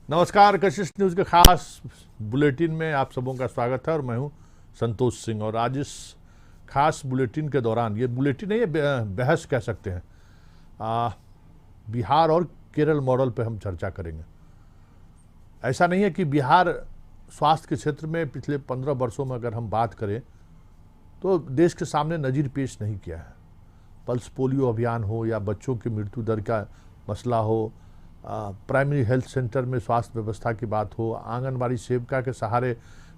नमस्कार, कशिश न्यूज़ के खास बुलेटिन में आप सबों का स्वागत है और मैं हूं संतोष सिंह। और आज इस खास बुलेटिन के दौरान, ये बुलेटिन है, ये बहस कह सकते हैं, बिहार और केरल मॉडल पे हम चर्चा करेंगे। ऐसा नहीं है कि बिहार स्वास्थ्य के क्षेत्र में पिछले 15 वर्षों में अगर हम बात करें तो देश के सामने नज़ीर पेश नहीं किया है। पल्स पोलियो अभियान हो या बच्चों की मृत्यु दर का मसला हो, प्राइमरी हेल्थ सेंटर में स्वास्थ्य व्यवस्था की बात हो, आंगनबाड़ी सेविका के सहारे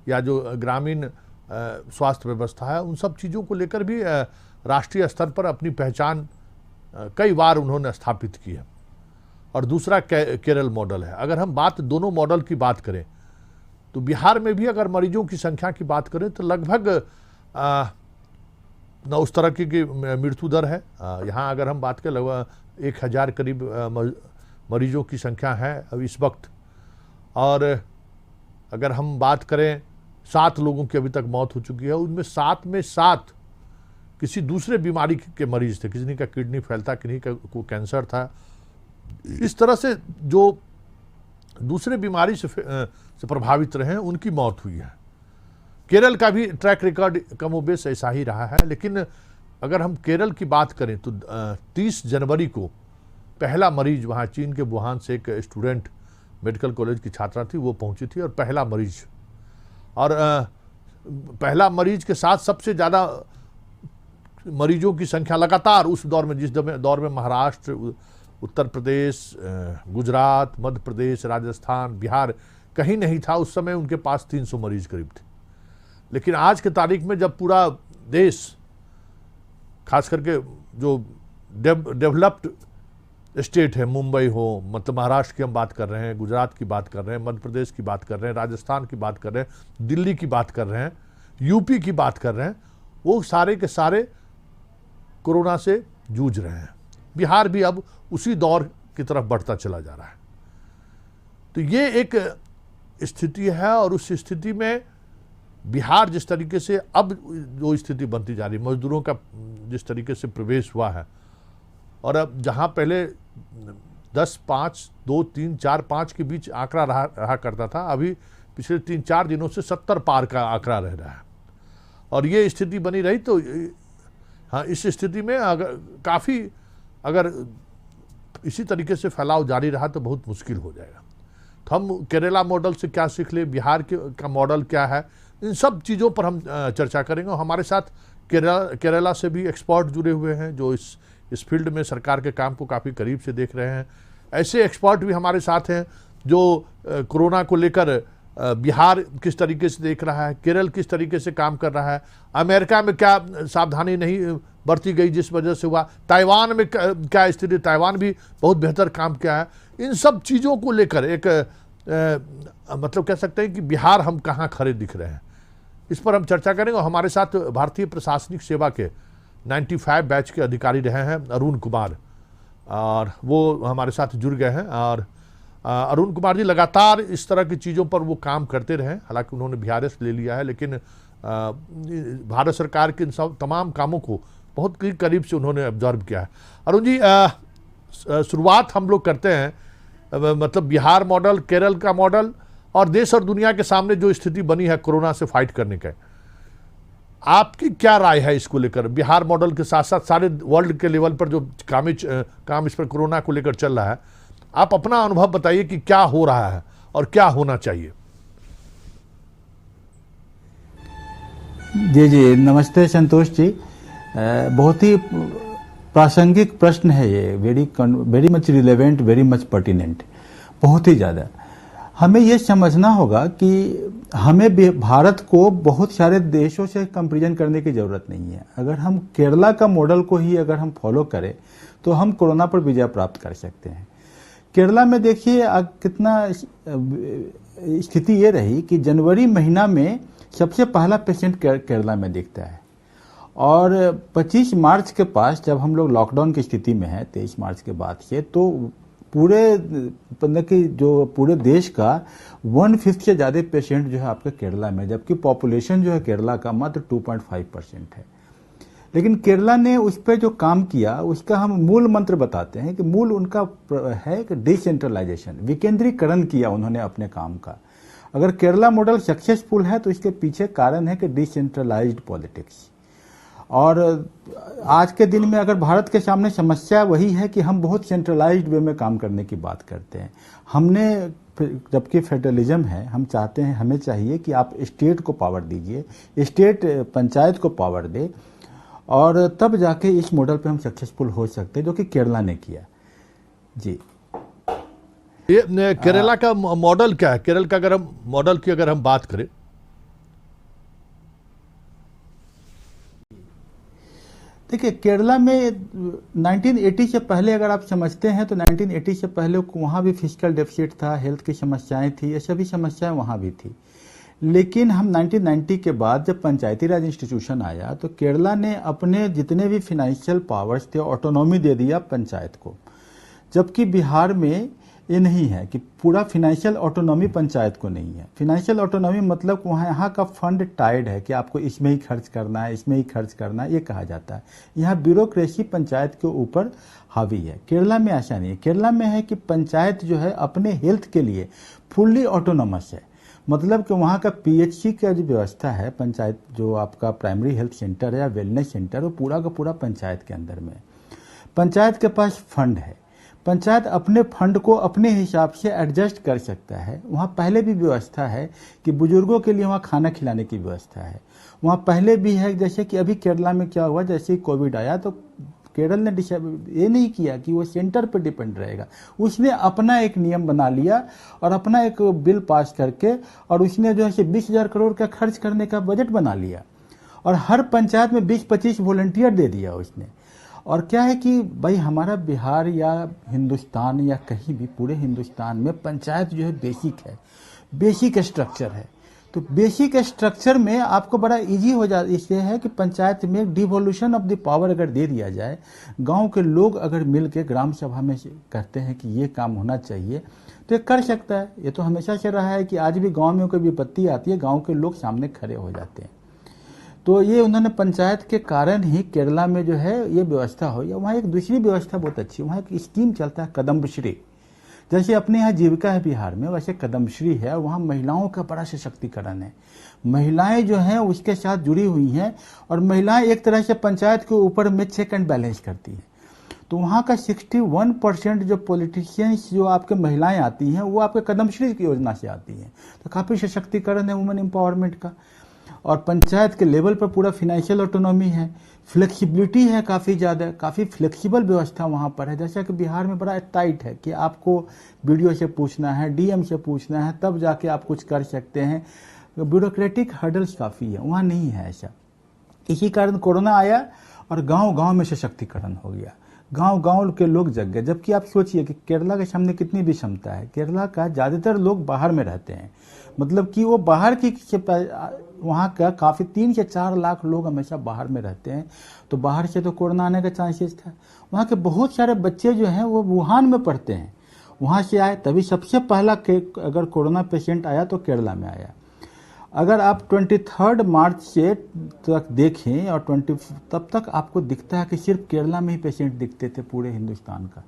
या जो ग्रामीण स्वास्थ्य व्यवस्था है, उन सब चीज़ों को लेकर भी राष्ट्रीय स्तर पर अपनी पहचान कई बार उन्होंने स्थापित की है। और दूसरा केरल मॉडल है। अगर हम दोनों मॉडल की बात करें तो बिहार में भी अगर मरीजों की संख्या की बात करें तो लगभग न उस तरह की मृत्यु दर है। यहाँ अगर हम बात करें लगभग 1000 करीब मरीजों की संख्या है अब इस वक्त। और अगर हम बात करें 7 लोगों की अभी तक मौत हो चुकी है, उनमें 7 में 7 किसी दूसरे बीमारी के मरीज थे। किसी का किडनी फैलता, किसी का को कैंसर था। इस तरह से जो दूसरे बीमारी से प्रभावित रहे हैं उनकी मौत हुई है। केरल का भी ट्रैक रिकॉर्ड कमोबेश ऐसा ही रहा है। लेकिन अगर हम केरल की बात करें तो 30 जनवरी को पहला मरीज वहाँ चीन के वुहान से एक स्टूडेंट, मेडिकल कॉलेज की छात्रा थी, वो पहुँची थी और पहला मरीज। और पहला मरीज के साथ सबसे ज़्यादा मरीजों की संख्या लगातार उस दौर में, जिस दौर में महाराष्ट्र, उत्तर प्रदेश, गुजरात, मध्य प्रदेश, राजस्थान, बिहार कहीं नहीं था, उस समय उनके पास 300 मरीज करीब थे। लेकिन आज के तारीख में जब पूरा देश, खास करके जो डेवलप्ड स्टेट है, मुंबई हो, मतलब महाराष्ट्र की हम बात कर रहे हैं, गुजरात की बात कर रहे हैं, मध्य प्रदेश की बात कर रहे हैं, राजस्थान की बात कर रहे हैं, दिल्ली की बात कर रहे हैं, यूपी की बात कर रहे हैं, वो सारे के सारे कोरोना से जूझ रहे हैं। बिहार भी अब उसी दौर की तरफ बढ़ता चला जा रहा है। तो ये एक स्थिति है। और उस स्थिति में बिहार जिस तरीके से अब जो स्थिति बनती जा रही, मजदूरों का जिस तरीके से प्रवेश हुआ है, और अब जहां पहले 10, 5, 2, 3, 4, 5 के बीच आंकड़ा रहा करता था, अभी पिछले 3-4 दिनों से 70 पार का आंकड़ा रह रहा है। और ये स्थिति बनी रही तो हाँ, इस स्थिति में अगर इसी तरीके से फैलाव जारी रहा तो बहुत मुश्किल हो जाएगा। तो हम केरला मॉडल से क्या सीख ले, बिहार का मॉडल क्या है, इन सब चीज़ों पर हम चर्चा करेंगे। और हमारे साथ केरला से भी एक्सपर्ट जुड़े हुए हैं जो इस फील्ड में सरकार के काम को काफ़ी करीब से देख रहे हैं। ऐसे एक्सपर्ट भी हमारे साथ हैं जो कोरोना को लेकर बिहार किस तरीके से देख रहा है, केरल किस तरीके से काम कर रहा है, अमेरिका में क्या सावधानी नहीं बरती गई जिस वजह से हुआ, ताइवान में क्या स्थिति, ताइवान भी बहुत बेहतर काम किया है। इन सब चीज़ों को लेकर एक मतलब कह सकते हैं कि बिहार हम कहाँ खड़े दिख रहे हैं, इस पर हम चर्चा करेंगे। और हमारे साथ भारतीय प्रशासनिक सेवा के 95 बैच के अधिकारी रहे हैं अरुण कुमार, और वो हमारे साथ जुड़ गए हैं। और अरुण कुमार जी लगातार इस तरह की चीज़ों पर वो काम करते रहे। हालांकि उन्होंने VRS ले लिया है, लेकिन भारत सरकार के इन सब तमाम कामों को बहुत करीब से उन्होंने ऑब्जर्व किया है। अरुण जी, शुरुआत हम लोग करते हैं मतलब बिहार मॉडल, केरल का मॉडल और देश और दुनिया के सामने जो स्थिति बनी है कोरोना से फाइट करने का, आपकी क्या राय है इसको लेकर? बिहार मॉडल के साथ साथ सारे वर्ल्ड के लेवल पर जो काम इस पर कोरोना को लेकर चल रहा है, आप अपना अनुभव बताइए कि क्या हो रहा है और क्या होना चाहिए। जी जी, नमस्ते संतोष जी। बहुत ही प्रासंगिक प्रश्न है ये, very much relevant, very much pertinent, बहुत ही ज़्यादा। हमें ये समझना होगा कि हमें भारत को बहुत सारे देशों से कंपैरिजन करने की जरूरत नहीं है। अगर हम केरला का मॉडल को ही अगर हम फॉलो करें तो हम कोरोना पर विजय प्राप्त कर सकते हैं। केरला में देखिए कितना स्थिति ये रही कि जनवरी महीना में सबसे पहला पेशेंट केरला में दिखता है, और 25 मार्च के पास जब हम लोग लॉकडाउन की स्थिति में हैं, 23 मार्च के बाद से, तो पूरे देश का 1/5 से ज़्यादा पेशेंट जो है आपके केरला में, जबकि पॉपुलेशन जो है केरला का मात्र 2.5% है। लेकिन केरला ने उस पर जो काम किया उसका हम मूल मंत्र बताते हैं कि मूल उनका है कि डिसेंट्रलाइजेशन, विकेंद्रीकरण किया उन्होंने अपने काम का। अगर केरला मॉडल सक्सेसफुल है तो इसके पीछे कारण है कि डिसेंट्रलाइज्ड पॉलिटिक्स। और आज के दिन में अगर भारत के सामने समस्या वही है कि हम बहुत सेंट्रलाइज्ड वे में काम करने की बात करते हैं। हमने, जबकि फेडरलिज्म है, हम चाहते हैं, हमें चाहिए कि आप स्टेट को पावर दीजिए, स्टेट पंचायत को पावर दे, और तब जाके इस मॉडल पे हम सक्सेसफुल हो सकते हैं, जो कि केरला ने किया। जी, ये केरला का मॉडल क्या है? केरल का अगर हम मॉडल की अगर हम बात करें, देखिए केरला में 1980 से पहले अगर आप समझते हैं तो 1980 से पहले वहाँ भी फिस्कल डेफिसिट था, हेल्थ की समस्याएं थी, ये सभी समस्याएं वहाँ भी थी। लेकिन हम 1990 के बाद जब पंचायती राज इंस्टीट्यूशन आया तो केरला ने अपने जितने भी फिनेंशियल पावर्स थे ऑटोनॉमी दे दिया पंचायत को, जबकि बिहार में ये नहीं है कि पूरा फिनेंशियल ऑटोनॉमी पंचायत को नहीं है। फिनेंशियल ऑटोनॉमी मतलब वहाँ यहाँ का फंड टाइड है कि आपको इसमें ही खर्च करना है, इसमें ही खर्च करना है, ये कहा जाता है। यहाँ ब्यूरोक्रेसी पंचायत के ऊपर हावी है। केरला में ऐसा नहीं है। केरला में है कि पंचायत जो है अपने हेल्थ के लिए फुल्ली ऑटोनॉमस है। मतलब कि वहाँ का पीएचसी का जो व्यवस्था है, पंचायत जो आपका प्राइमरी हेल्थ सेंटर है या वेलनेस सेंटर, वो पूरा का पूरा पंचायत के अंदर में। पंचायत के पास फंड है, पंचायत अपने फंड को अपने हिसाब से एडजस्ट कर सकता है। वहाँ पहले भी व्यवस्था है कि बुजुर्गों के लिए वहाँ खाना खिलाने की व्यवस्था है। वहाँ पहले भी है, जैसे कि अभी केरला में क्या हुआ, जैसे ही कोविड आया तो केरल ने ये नहीं किया कि वो सेंटर पर डिपेंड रहेगा। उसने अपना एक नियम बना लिया और अपना एक बिल पास करके, और उसने जो है 20,000 करोड़ का खर्च करने का बजट बना लिया, और हर पंचायत में 20-25 वॉलंटियर दे दिया उसने। और क्या है कि भाई हमारा बिहार या हिंदुस्तान या कहीं भी पूरे हिंदुस्तान में पंचायत जो है बेसिक है, बेसिक स्ट्रक्चर है। तो बेसिक स्ट्रक्चर में आपको बड़ा इजी हो जाता, इसलिए है कि पंचायत में डिवोल्यूशन ऑफ द पावर अगर दे दिया जाए, गांव के लोग अगर मिल के ग्राम सभा में कहते हैं कि ये काम होना चाहिए तो ये कर सकता है। ये तो हमेशा से रहा है कि आज भी गांव में कोई विपत्ति आती है, गांव के लोग सामने खड़े हो जाते हैं। तो ये उन्होंने पंचायत के कारण ही केरला में जो है ये व्यवस्था हुई। वहाँ एक दूसरी व्यवस्था बहुत अच्छी, वहाँ एक स्कीम चलता है कदम्बश्री। जैसे अपने यहाँ जीविका है बिहार में, वैसे कदम्बश्री है। वहाँ महिलाओं का बड़ा सशक्तिकरण है, महिलाएं जो हैं उसके साथ जुड़ी हुई हैं, और महिलाएं एक तरह से पंचायत के ऊपर में चेक एंड बैलेंस करती हैं। तो वहाँ का 61% जो पॉलिटिशियंस जो आपके महिलाएं आती हैं वो आपके कदम्बश्री की योजना से आती हैं। तो काफ़ी सशक्तिकरण है वुमेन एम्पावरमेंट का। और पंचायत के लेवल पर पूरा फिनेंशियल ऑटोनॉमी है, फ्लेक्सिबिलिटी है काफ़ी ज़्यादा, काफ़ी फ्लेक्सिबल व्यवस्था वहाँ पर है। जैसा कि बिहार में बड़ा टाइट है कि आपको बीडीओ से पूछना है, डीएम से पूछना है, तब जाके आप कुछ कर सकते हैं। ब्यूरोक्रेटिक हर्डल्स काफ़ी है, वहाँ नहीं है ऐसा। इसी कारण कोरोना आया और गांव-गांव में सशक्तिकरण हो गया, गांव-गांव के लोग जग गए। जबकि आप सोचिए कि केरला के सामने कितनी विषमता है। केरला का ज़्यादातर लोग बाहर में रहते हैं, मतलब कि वो बाहर की वहाँ का काफ़ी 3 से 4 लाख लोग हमेशा बाहर में रहते हैं। तो बाहर से तो कोरोना आने का चांसेस था। वहाँ के बहुत सारे बच्चे जो हैं वो वुहान में पढ़ते हैं, वहाँ से आए, तभी सबसे पहला अगर कोरोना पेशेंट आया तो केरला में आया। अगर आप 23 मार्च से तक देखें और 20 तब तक आपको दिखता है कि सिर्फ केरला में ही पेशेंट दिखते थे पूरे हिंदुस्तान का।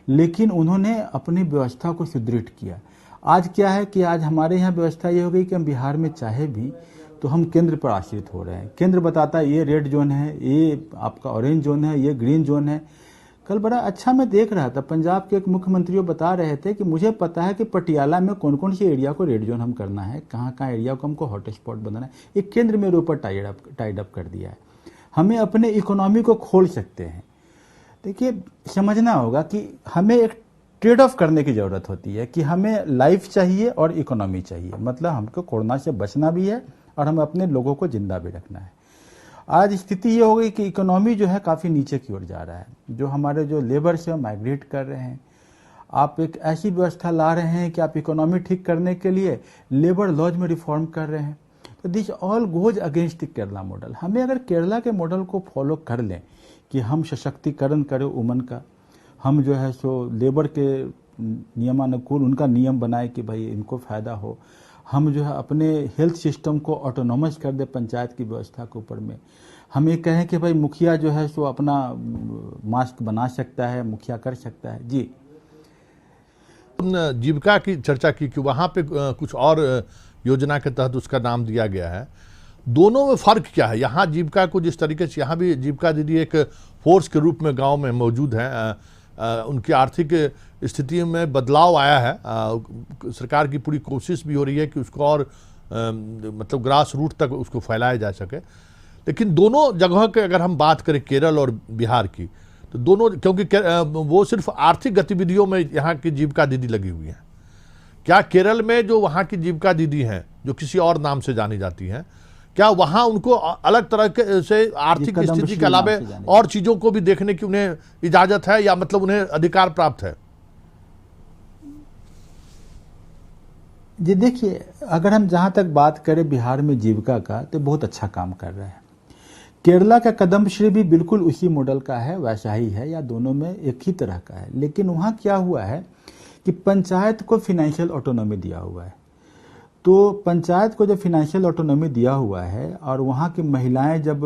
लेकिन उन्होंने अपनी व्यवस्था को सुदृढ़ किया। आज क्या है कि आज हमारे यहाँ व्यवस्था ये हो गई कि हम बिहार में चाहे भी तो हम केंद्र पर आश्रित हो रहे हैं। केंद्र बताता है ये रेड जोन है, ये आपका ऑरेंज जोन है, ये ग्रीन जोन है। कल बड़ा अच्छा मैं देख रहा था, पंजाब के एक मुख्यमंत्री बता रहे थे कि मुझे पता है कि पटियाला में कौन कौन से एरिया को रेड जोन हम करना है, कहाँ कहाँ एरिया को हमको हॉटस्पॉट बनाना है। एक केंद्र मेरे ऊपर टाइड अप कर दिया है। हमें अपने इकोनॉमी को खोल सकते हैं। देखिए समझना होगा कि हमें एक ट्रेड ऑफ करने की ज़रूरत होती है कि हमें लाइफ चाहिए और इकोनॉमी चाहिए। मतलब हमको कोरोना से बचना भी है और हमें अपने लोगों को जिंदा भी रखना है। आज स्थिति ये हो गई कि इकोनॉमी जो है काफ़ी नीचे की ओर जा रहा है। जो हमारे जो लेबर से माइग्रेट कर रहे हैं, आप एक ऐसी व्यवस्था ला रहे हैं कि आप इकोनॉमी ठीक करने के लिए लेबर लॉज में रिफॉर्म कर रहे हैं। तो this all goes against the Kerala model. हमें अगर केरला के मॉडल को फॉलो कर लें कि हम सशक्तिकरण करें वुमन का, हम जो है सो लेबर के नियमानुकूल उनका नियम बनाए कि भाई इनको फ़ायदा हो, हम जो है अपने हेल्थ सिस्टम को ऑटोनॉमस कर दे पंचायत की व्यवस्था के ऊपर में, हम ये कहें कि भाई मुखिया जो है सो अपना मास्क बना सकता है, मुखिया कर सकता है जी। जीविका की चर्चा की कि वहाँ पे कुछ और योजना के तहत उसका नाम दिया गया है। दोनों में फ़र्क क्या है? यहाँ जीविका को जिस तरीके से यहाँ भी जीविका दीदी एक फोर्स के रूप में गांव में मौजूद हैं, उनकी आर्थिक स्थिति में बदलाव आया है। सरकार की पूरी कोशिश भी हो रही है कि उसको और मतलब ग्रास रूट तक उसको फैलाया जा सके। लेकिन दोनों जगहों के अगर हम बात करें केरल और बिहार की, तो दोनों, क्योंकि वो सिर्फ आर्थिक गतिविधियों में यहाँ की जीविका दीदी लगी हुई हैं। क्या केरल में जो वहाँ की जीविका दीदी हैं, जो किसी और नाम से जानी जाती हैं, क्या वहाँ उनको अलग तरह के से आर्थिक स्थिति के अलावा और चीज़ों को भी देखने की उन्हें इजाज़त है, या मतलब उन्हें अधिकार प्राप्त है? जी देखिए, अगर हम जहाँ तक बात करें बिहार में जीविका का, तो बहुत अच्छा काम कर रहे हैं। केरला का कदमश्री भी बिल्कुल उसी मॉडल का है, वैसा ही है, या दोनों में एक ही तरह का है। लेकिन वहाँ क्या हुआ है कि पंचायत को फिनेंशियल ऑटोनॉमी दिया हुआ है। तो पंचायत को जब फिनेंशियल ऑटोनॉमी दिया हुआ है और वहाँ की महिलाएं जब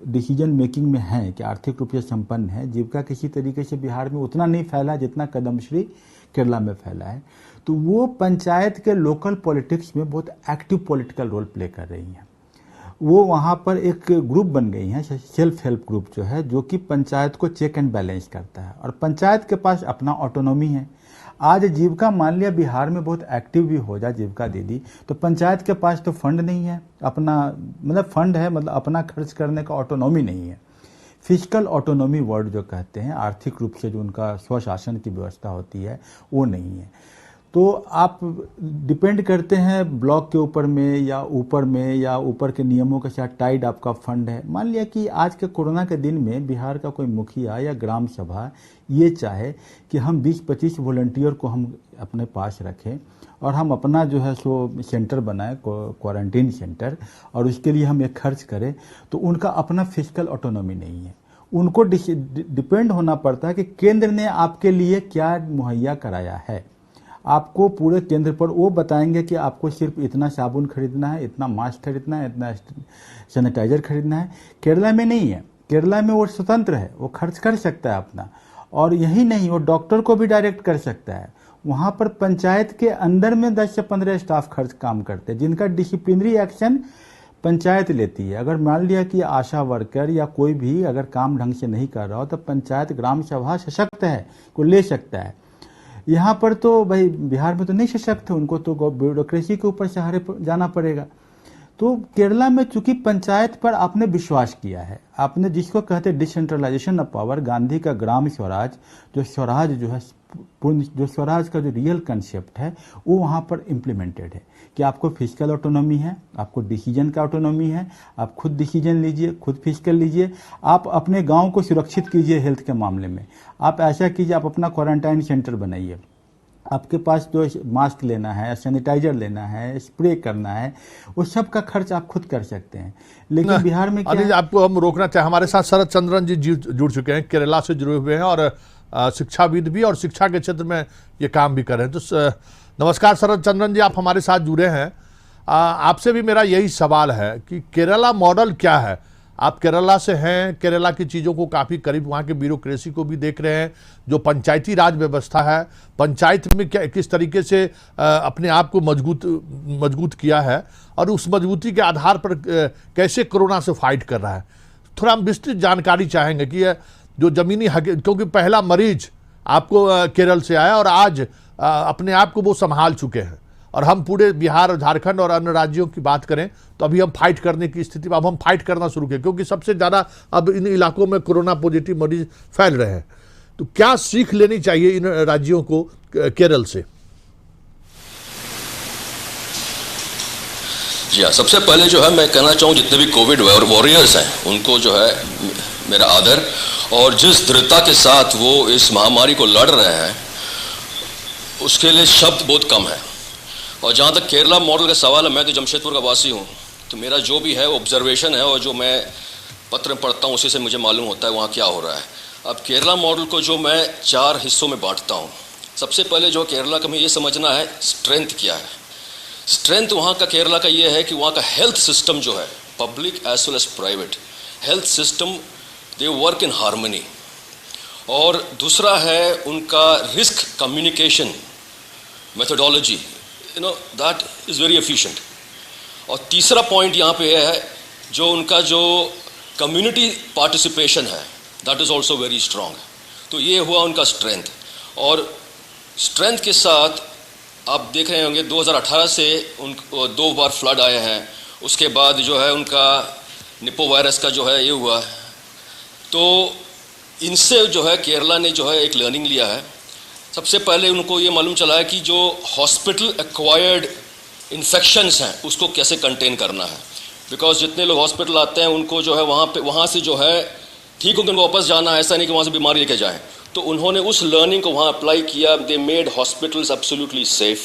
डिसीजन मेकिंग में हैं कि आर्थिक रूप से संपन्न है, जीविका किसी तरीके से बिहार में उतना नहीं फैला जितना कदमश्री केरला में फैला है, तो वो पंचायत के लोकल पॉलिटिक्स में बहुत एक्टिव पॉलिटिकल रोल प्ले कर रही हैं। वो वहाँ पर एक ग्रुप बन गई हैं, सेल्फ हेल्प ग्रुप जो है, जो कि पंचायत को चेक एंड बैलेंस करता है, और पंचायत के पास अपना ऑटोनॉमी है। आज जीविका मान लिया बिहार में बहुत एक्टिव भी हो जाए जीविका दीदी, तो पंचायत के पास तो फंड नहीं है अपना, मतलब फंड है मतलब अपना खर्च करने का ऑटोनॉमी नहीं है। फिजिकल ऑटोनॉमी वर्ड जो कहते हैं, आर्थिक रूप से जो उनका स्वशासन की व्यवस्था होती है, वो नहीं है। तो आप डिपेंड करते हैं ब्लॉक के ऊपर में या ऊपर के नियमों के साथ टाइड आपका फंड है। मान लिया कि आज के कोरोना के दिन में बिहार का कोई मुखिया या ग्राम सभा ये चाहे कि हम 20-25 वॉलंटियर को हम अपने पास रखें और हम अपना जो है सो सेंटर बनाए, क्वारंटीन सेंटर, और उसके लिए हम एक खर्च करें, तो उनका अपना फिजिकल ऑटोनॉमी नहीं है। उनको डिपेंड होना पड़ता है कि केंद्र ने आपके लिए क्या मुहैया कराया है। आपको पूरे केंद्र पर वो बताएंगे कि आपको सिर्फ इतना साबुन खरीदना है, इतना मास्क खरीदना है, इतना सैनिटाइजर खरीदना है। केरला में नहीं है, केरला में वो स्वतंत्र है, वो खर्च कर सकता है अपना, और यही नहीं, वो डॉक्टर को भी डायरेक्ट कर सकता है। वहाँ पर पंचायत के अंदर में 10 से 15 स्टाफ खर्च काम करते हैं, जिनका डिसिप्लिनरी एक्शन पंचायत लेती है। अगर मान लिया कि आशा वर्कर या कोई भी अगर काम ढंग से नहीं कर रहा हो, तो पंचायत ग्राम सभा सशक्त है, को ले सकता है। यहाँ पर तो भाई बिहार में तो नहीं सशक्त है, उनको तो ब्यूरोक्रेसी के ऊपर सहारे जाना पड़ेगा। तो केरला में चूंकि पंचायत पर आपने विश्वास किया है, आपने जिसको कहते हैं डिसेंट्रलाइजेशन ऑफ पावर, गांधी का ग्राम स्वराज, जो स्वराज जो है जो स्वराज का जो रियल कंसेप्ट है, वो वहाँ पर इम्प्लीमेंटेड है कि आपको फिजिकल ऑटोनॉमी है, आपको डिसीजन का ऑटोनॉमी है, आप खुद डिसीजन लीजिए, खुद फिजिकल लीजिए, आप अपने गांव को सुरक्षित कीजिए हेल्थ के मामले में। आप ऐसा कीजिए, आप अपना क्वारंटाइन सेंटर बनाइए, आपके पास जो मास्क लेना है, सैनिटाइजर लेना है, स्प्रे करना है, वो सब का खर्च आप खुद कर सकते हैं। लेकिन बिहार में क्या, आपको हम रोकना चाहे, हमारे साथ शरद चंद्रन जी जुड़ चुके हैं, केरला से जुड़े हुए हैं और शिक्षाविद भी, और शिक्षा के क्षेत्र में ये काम भी कर रहे हैं। तो नमस्कार शरद चंद्रन जी, आप हमारे साथ जुड़े हैं। आपसे भी मेरा यही सवाल है कि केरला मॉडल क्या है? आप केरला से हैं, केरला की चीज़ों को काफ़ी करीब, वहाँ के ब्यूरोक्रेसी को भी देख रहे हैं, जो पंचायती राज व्यवस्था है, पंचायत में क्या किस तरीके से अपने आप को मजबूत किया है, और उस मजबूती के आधार पर कैसे कोरोना से फाइट कर रहा है। थोड़ा हम विस्तृत जानकारी चाहेंगे कि जो ज़मीनी क्योंकि पहला मरीज आपको केरल से आया और आज अपने आप को वो संभाल चुके हैं, और हम पूरे बिहार और झारखंड और अन्य राज्यों की बात करें तो अभी हम फाइट करने की स्थिति में, अब हम फाइट करना शुरू किए, क्योंकि सबसे ज़्यादा अब इन इलाकों में कोरोना पॉजिटिव मरीज फैल रहे हैं। तो क्या सीख लेनी चाहिए इन राज्यों को केरल से? जी हाँ, सबसे पहले जो है मैं कहना चाहूँ, जितने भी कोविड वॉरियर्स हैं उनको जो है मेरा आदर, और जिस दृढ़ता के साथ वो इस महामारी को लड़ रहे हैं उसके लिए शब्द बहुत कम है। और जहाँ तक केरला मॉडल का सवाल है, मैं तो जमशेदपुर का वासी हूँ, तो मेरा जो भी है ऑब्जर्वेशन है और जो मैं पत्र में पढ़ता हूँ उसी से मुझे मालूम होता है वहाँ क्या हो रहा है। अब केरला मॉडल को जो मैं 4 हिस्सों में बांटता हूँ, सबसे पहले जो केरला का हमें ये समझना है स्ट्रेंथ क्या है। स्ट्रेंथ वहाँ का केरला का ये है कि वहाँ का हेल्थ सिस्टम जो है, public as well as private, health system they work in harmony, और दूसरा है उनका risk communication methodology, that is very efficient. और तीसरा पॉइंट यहाँ पे है जो उनका जो कम्युनिटी पार्टिसिपेशन है, that is also very strong. तो ये हुआ उनका स्ट्रेंथ। और स्ट्रेंथ के साथ आप देख रहे होंगे 2018 से उन 2 बार फ्लड आए हैं, उसके बाद जो है उनका निपो वायरस का जो है ये हुआ। तो इनसे जो है केरला ने जो है एक लर्निंग लिया है। सबसे पहले उनको ये मालूम चला है कि जो हॉस्पिटल एक्वायर्ड इन्फेक्शंस हैं उसको कैसे कंटेन करना है, बिकॉज जितने लोग हॉस्पिटल आते हैं उनको जो है वहाँ से जो है ठीक होकर उनको वापस जाना है, ऐसा नहीं कि वहाँ से बीमारी लेके जाएं। तो उन्होंने उस लर्निंग को वहाँ अप्लाई किया। They made hospitals absolutely safe.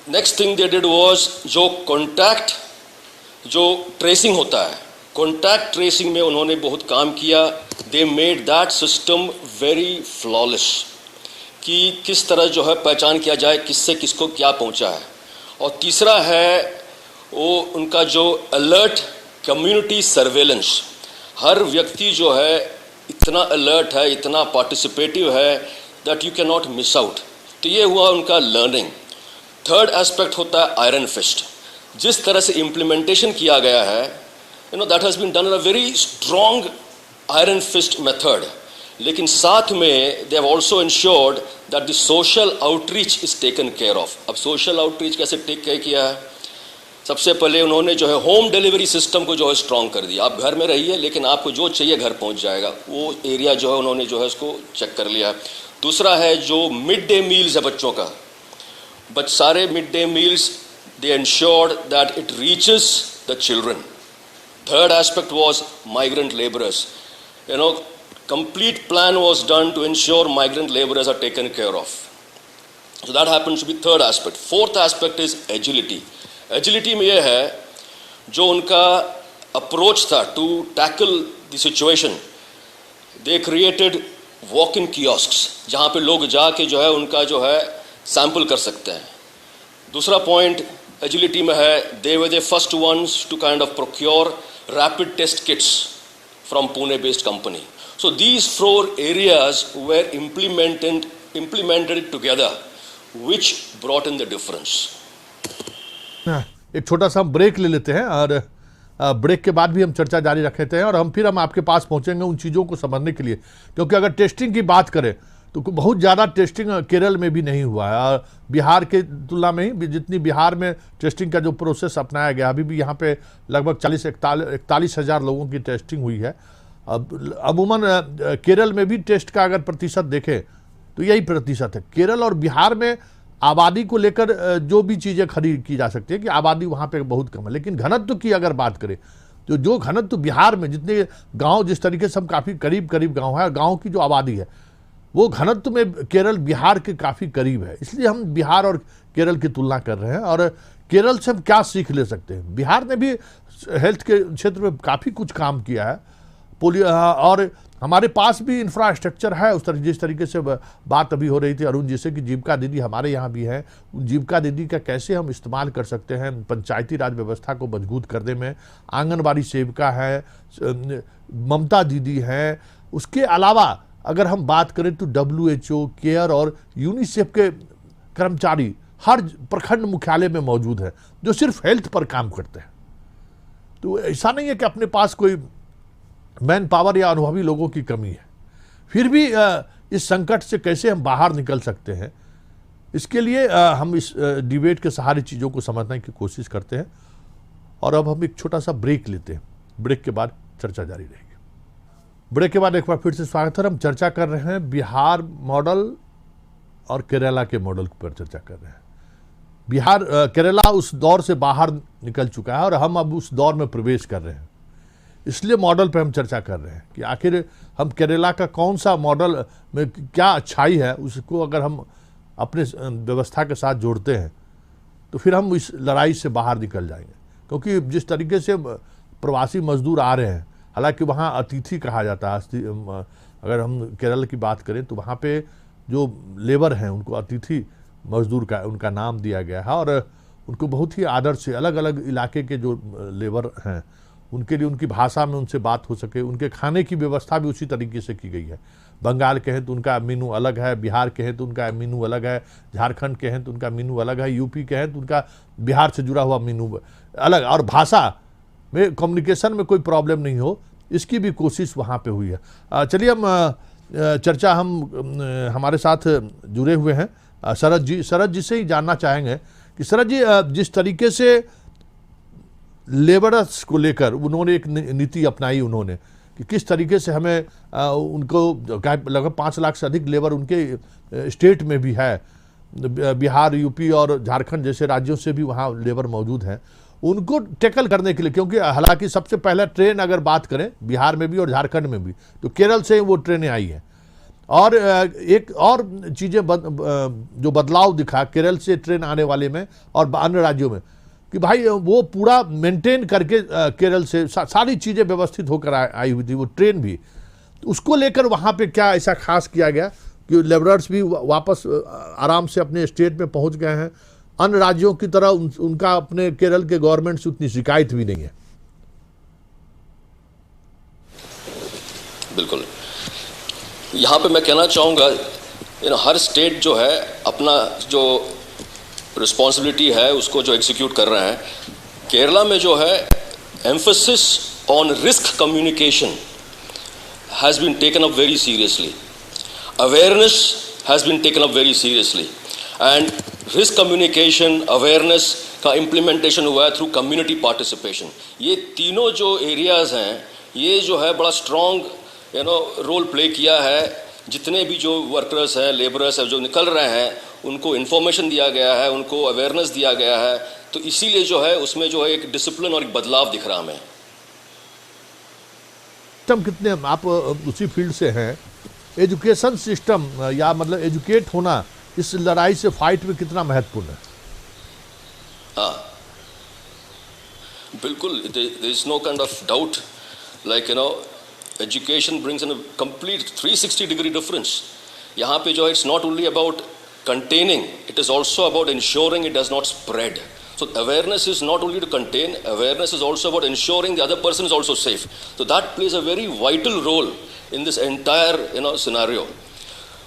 Next thing they did was जो कॉन्टैक्ट जो ट्रेसिंग होता है, कॉन्टैक्ट ट्रेसिंग में उन्होंने बहुत काम किया। They made that system very flawless कि किस तरह जो है पहचान किया जाए किससे किसको क्या पहुंचा है। और तीसरा है वो उनका जो अलर्ट कम्युनिटी सर्वेलेंस, हर व्यक्ति जो है इतना अलर्ट है, इतना पार्टिसिपेटिव है that you can not miss out. तो ये हुआ उनका लर्निंग। थर्ड एस्पेक्ट होता है आयरन फिस्ट। जिस तरह से इम्प्लीमेंटेशन किया गया है, that has been done in a very strong iron fist method. लेकिन साथ में they have also ensured that the social outreach is taken care of. अब सोशल आउटरीच कैसे टेक केयर किया है? सबसे पहले उन्होंने जो है होम डिलीवरी सिस्टम को जो है स्ट्रॉन्ग कर दिया। आप घर में रहिए लेकिन आपको जो चाहिए घर पहुंच जाएगा, वो एरिया जो है उन्होंने जो है उसको चेक कर लिया। दूसरा है जो मिड डे मील्स है बच्चों का, बट सारे mid day meals they ensured that it reaches the children. Third aspect was migrant laborers. Complete plan was done to ensure migrant laborers are taken care of. So that happens to be third aspect. Fourth aspect is agility. Agility में ये है जो उनका approach था to tackle the situation. They created walk-in kiosks जहाँ पे लोग जाके जो है उनका जो है सैंपल कर सकते हैं। दूसरा पॉइंट एजिलिटी में है, they were the first ones to kind of procure rapid test kits from Pune based company. So these 4 areas were implemented together, which brought in the difference. एक छोटा सा ब्रेक ले लेते हैं और ब्रेक के बाद भी हम चर्चा जारी रखते हैं और हम आपके पास पहुंचेंगे उन चीज़ों को समझने के लिए, क्योंकि अगर टेस्टिंग की बात करें तो बहुत ज़्यादा टेस्टिंग केरल में भी नहीं हुआ है। और बिहार के तुलना में ही जितनी बिहार में टेस्टिंग का जो प्रोसेस अपनाया गया, अभी भी यहाँ पे लगभग 41 हज़ार लोगों की टेस्टिंग हुई है। अब अमूमन केरल में भी टेस्ट का अगर प्रतिशत देखें तो यही प्रतिशत है। केरल और बिहार में आबादी को लेकर जो भी चीज़ें खड़ी की जा सकती है कि आबादी वहाँ पे बहुत कम है, लेकिन घनत्व की अगर बात करें तो जो घनत्व बिहार में जितने गाँव, जिस तरीके से हम काफ़ी करीब गाँव है, गाँव की जो आबादी है वो घनत्व में केरल बिहार के काफ़ी करीब है। इसलिए हम बिहार और केरल की तुलना कर रहे हैं और केरल से हम क्या सीख ले सकते हैं। बिहार ने भी हेल्थ के क्षेत्र में काफ़ी कुछ काम किया है, पोलियो, और हमारे पास भी इंफ्रास्ट्रक्चर है उस तरह। जिस तरीके से बात अभी हो रही थी अरुण जी से कि जीविका दीदी हमारे यहाँ भी है, उन जीविका दीदी का कैसे हम इस्तेमाल कर सकते हैं पंचायती राज व्यवस्था को मजबूत करने में। आंगनबाड़ी सेविका है, ममता दीदी हैं। उसके अलावा अगर हम बात करें तो WHO, केयर और यूनिसेफ के कर्मचारी हर प्रखंड मुख्यालय में मौजूद हैं जो सिर्फ हेल्थ पर काम करते हैं। तो ऐसा नहीं है कि अपने पास कोई मैन पावर या अनुभवी लोगों की कमी है। फिर भी इस संकट से कैसे हम बाहर निकल सकते हैं, इसके लिए हम इस डिबेट के सहारे चीज़ों को समझने की कोशिश करते हैं। और अब हम एक छोटा सा ब्रेक लेते हैं, ब्रेक के बाद चर्चा जारी रहेगी। ब्रेक के बाद एक बार फिर से स्वागत है। हम चर्चा कर रहे हैं बिहार मॉडल और केरला के मॉडल पर चर्चा कर रहे हैं। बिहार केरला उस दौर से बाहर निकल चुका है और हम अब उस दौर में प्रवेश कर रहे हैं, इसलिए मॉडल पर हम चर्चा कर रहे हैं कि आखिर हम केरला का कौन सा मॉडल में क्या अच्छाई है, उसको अगर हम अपने व्यवस्था के साथ जोड़ते हैं तो फिर हम इस लड़ाई से बाहर निकल जाएंगे। क्योंकि जिस तरीके से प्रवासी मजदूर आ रहे हैं, हालांकि वहाँ अतिथि कहा जाता है, अगर हम केरल की बात करें तो वहाँ पे जो लेबर हैं उनको अतिथि मजदूर का उनका नाम दिया गया है और उनको बहुत ही आदर से अलग अलग इलाके के जो लेबर हैं उनके लिए उनकी भाषा में उनसे बात हो सके, उनके खाने की व्यवस्था भी उसी तरीके से की गई है। बंगाल के हैं तो उनका मेनू अलग है, बिहार के हैं तो उनका मेनू अलग है, झारखंड के हैं तो उनका मेनू अलग है, यूपी के हैं तो उनका बिहार से जुड़ा हुआ मेनू अलग, और भाषा में कम्युनिकेशन में कोई प्रॉब्लम नहीं हो, इसकी भी कोशिश वहाँ पे हुई है। चलिए हम चर्चा हमारे साथ जुड़े हुए हैं शरद जी से ही जानना चाहेंगे कि शरद जी, जिस तरीके से लेबरर्स को लेकर उन्होंने एक नीति अपनाई उन्होंने कि किस तरीके से हमें उनको लगभग 5 लाख से अधिक लेबर उनके स्टेट में भी है, बिहार, यूपी और झारखंड जैसे राज्यों से भी वहाँ लेबर मौजूद हैं, उनको टैकल करने के लिए, क्योंकि हालांकि सबसे पहला ट्रेन अगर बात करें बिहार में भी और झारखंड में भी तो केरल से वो ट्रेनें आई हैं। और एक और चीज़ें जो बदलाव दिखा केरल से ट्रेन आने वाले में और अन्य राज्यों में कि भाई वो पूरा मेंटेन करके केरल से सारी चीज़ें व्यवस्थित होकर आई हुई थी वो ट्रेन भी। उसको लेकर वहाँ पे क्या ऐसा खास किया गया कि लेबरर्स भी वापस आराम से अपने स्टेट में पहुँच गए हैं? अन्य राज्यों की तरह उनका अपने केरल के गवर्नमेंट से उतनी शिकायत भी नहीं है। बिल्कुल, यहाँ पे मैं कहना चाहूँगा हर स्टेट जो है अपना जो रिस्पॉन्सिबिलिटी है उसको जो एग्जीक्यूट कर रहे हैं। केरला में जो है emphasis on risk communication has been taken up very seriously, awareness has been taken up very seriously, and risk communication awareness का इम्प्लीमेंटेशन हुआ है थ्रू कम्युनिटी पार्टिसिपेशन। ये तीनों जो एरियाज़ हैं ये जो है बड़ा स्ट्रॉन्ग रोल प्ले किया है। जितने भी जो वर्कर्स हैं, लेबरर्स हैं जो निकल रहे हैं, उनको इन्फॉर्मेशन दिया गया है, उनको अवेयरनेस दिया गया है, तो इसीलिए जो है उसमें जो है एक डिसिप्लिन और एक बदलाव दिख रहा हमें। सिस्टम कितने, आप उसी फील्ड से हैं, एजुकेशन सिस्टम या मतलब एजुकेट होना इस लड़ाई से फाइट में कितना महत्वपूर्ण है? हाँ बिल्कुल, there is no kind of doubt, like education brings in a complete 360-degree difference. यहाँ पे जो है it's not only about containing, it is also about ensuring it does not spread. So awareness is not only to contain, awareness is also about ensuring the other person is also safe. So that plays a very vital role in this entire scenario.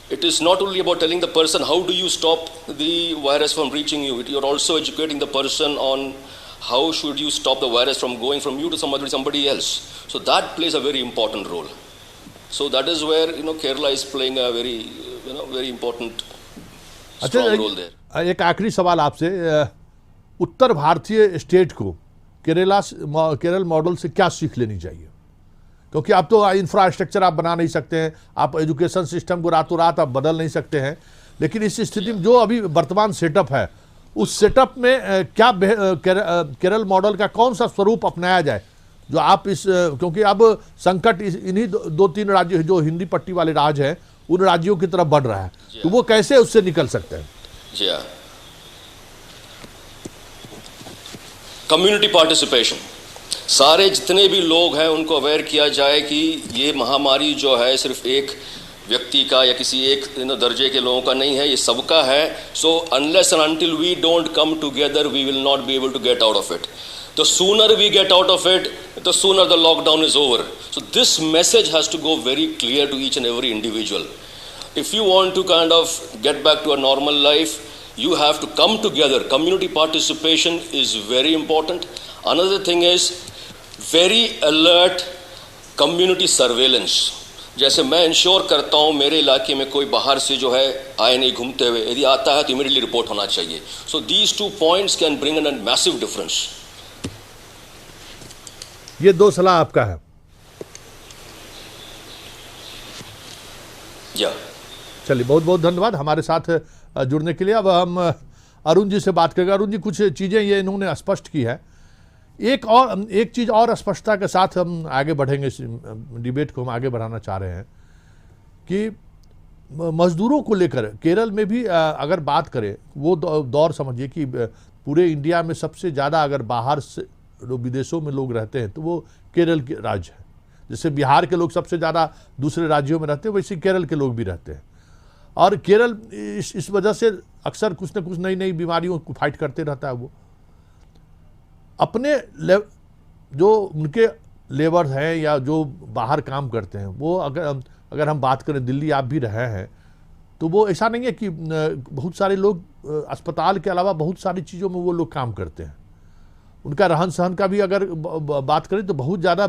It is not only about telling the person how do you stop the virus from reaching you, you're also educating the person on how should you stop the virus from going from you to somebody else. So that plays a very important role. So that is where Kerala is playing a very very important strong role there. एक आखिरी सवाल आपसे, उत्तर भारतीय state को Kerala model से क्या सीख लेनी चाहिए? क्योंकि आप तो इंफ्रास्ट्रक्चर आप बना नहीं सकते हैं, आप एजुकेशन सिस्टम को रातों रात आप बदल नहीं सकते हैं, लेकिन इस स्थिति में जो अभी वर्तमान सेटअप है उस सेटअप में क्या केरल मॉडल का कौन सा स्वरूप अपनाया जाए जो आप क्योंकि अब संकट इन्हीं 2-3 राज्य जो हिंदी पट्टी वाले राज्य हैं उन राज्यों की तरफ बढ़ रहा है, तो वो कैसे उससे निकल सकते हैं? जी हाँ, कम्युनिटी पार्टिसिपेशन, सारे जितने भी लोग हैं उनको अवेयर किया जाए कि ये महामारी जो है सिर्फ एक व्यक्ति का या किसी एक दर्जे के लोगों का नहीं है, ये सबका है। So unless and until we don't come together we will not be able to get out of it. The sooner we get out of it, the sooner the lockdown is over. So this message has to go very clear to each and every individual. If you want to kind of get back to a normal life, you have to come together. Community participation is very important. Another thing is very alert community surveillance. जैसे मैं ensure करता हूँ मेरे इलाके में कोई बाहर से जो है आए नहीं घूमते हुए, यदि आता है तो इमीडिएटली रिपोर्ट होना चाहिए. So these 2 points can bring in a massive difference. ये 2 सलाह आपका है? या चलिए, बहुत बहुत धन्यवाद हमारे साथ जुड़ने के लिए। अब हम अरुण जी से बात करेंगे। अरुण जी, कुछ चीज़ें ये इन्होंने स्पष्ट की है, एक चीज़ और स्पष्टता के साथ हम आगे बढ़ेंगे, इस डिबेट को हम आगे बढ़ाना चाह रहे हैं कि मजदूरों को लेकर केरल में भी अगर बात करें, वो दौर समझिए कि पूरे इंडिया में सबसे ज़्यादा अगर बाहर से विदेशों में लोग रहते हैं तो वो केरल के राज्य है। जैसे बिहार के लोग सबसे ज़्यादा दूसरे राज्यों में रहते हैं, वैसे केरल के लोग भी रहते हैं। और केरल इस वजह से अक्सर कुछ न कुछ नई नई बीमारियों को फाइट करते रहता है। वो अपने जो उनके लेबर हैं या जो बाहर काम करते हैं, वो अगर हम बात करें, दिल्ली आप भी रहे हैं, तो वो ऐसा नहीं है कि बहुत सारे लोग अस्पताल के अलावा बहुत सारी चीज़ों में वो लोग काम करते हैं। उनका रहन सहन का भी अगर बात करें तो बहुत ज़्यादा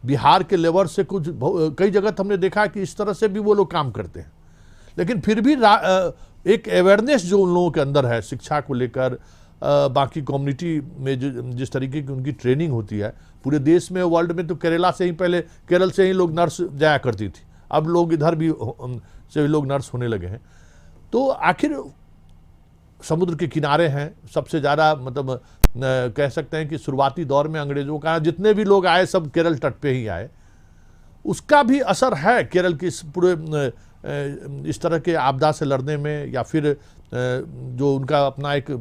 बिहार के लेबर से कई जगह हमने देखा है कि इस तरह से भी वो लोग काम करते हैं। लेकिन फिर भी एक अवेयरनेस जो उन लोगों के अंदर है शिक्षा को लेकर, बाकी कम्युनिटी में जिस तरीके की उनकी ट्रेनिंग होती है, पूरे देश में, वर्ल्ड में, तो केरला से ही पहले, केरल से ही लोग नर्स जाया करती थी, अब लोग इधर भी से लोग नर्स होने लगे हैं। तो आखिर समुद्र के किनारे हैं, सबसे ज़्यादा मतलब कह सकते हैं कि शुरुआती दौर में अंग्रेज़ों का जितने भी लोग आए सब केरल तट पे ही आए, उसका भी असर है केरल की इस पूरे इस तरह के आपदा से लड़ने में, या फिर जो उनका अपना एक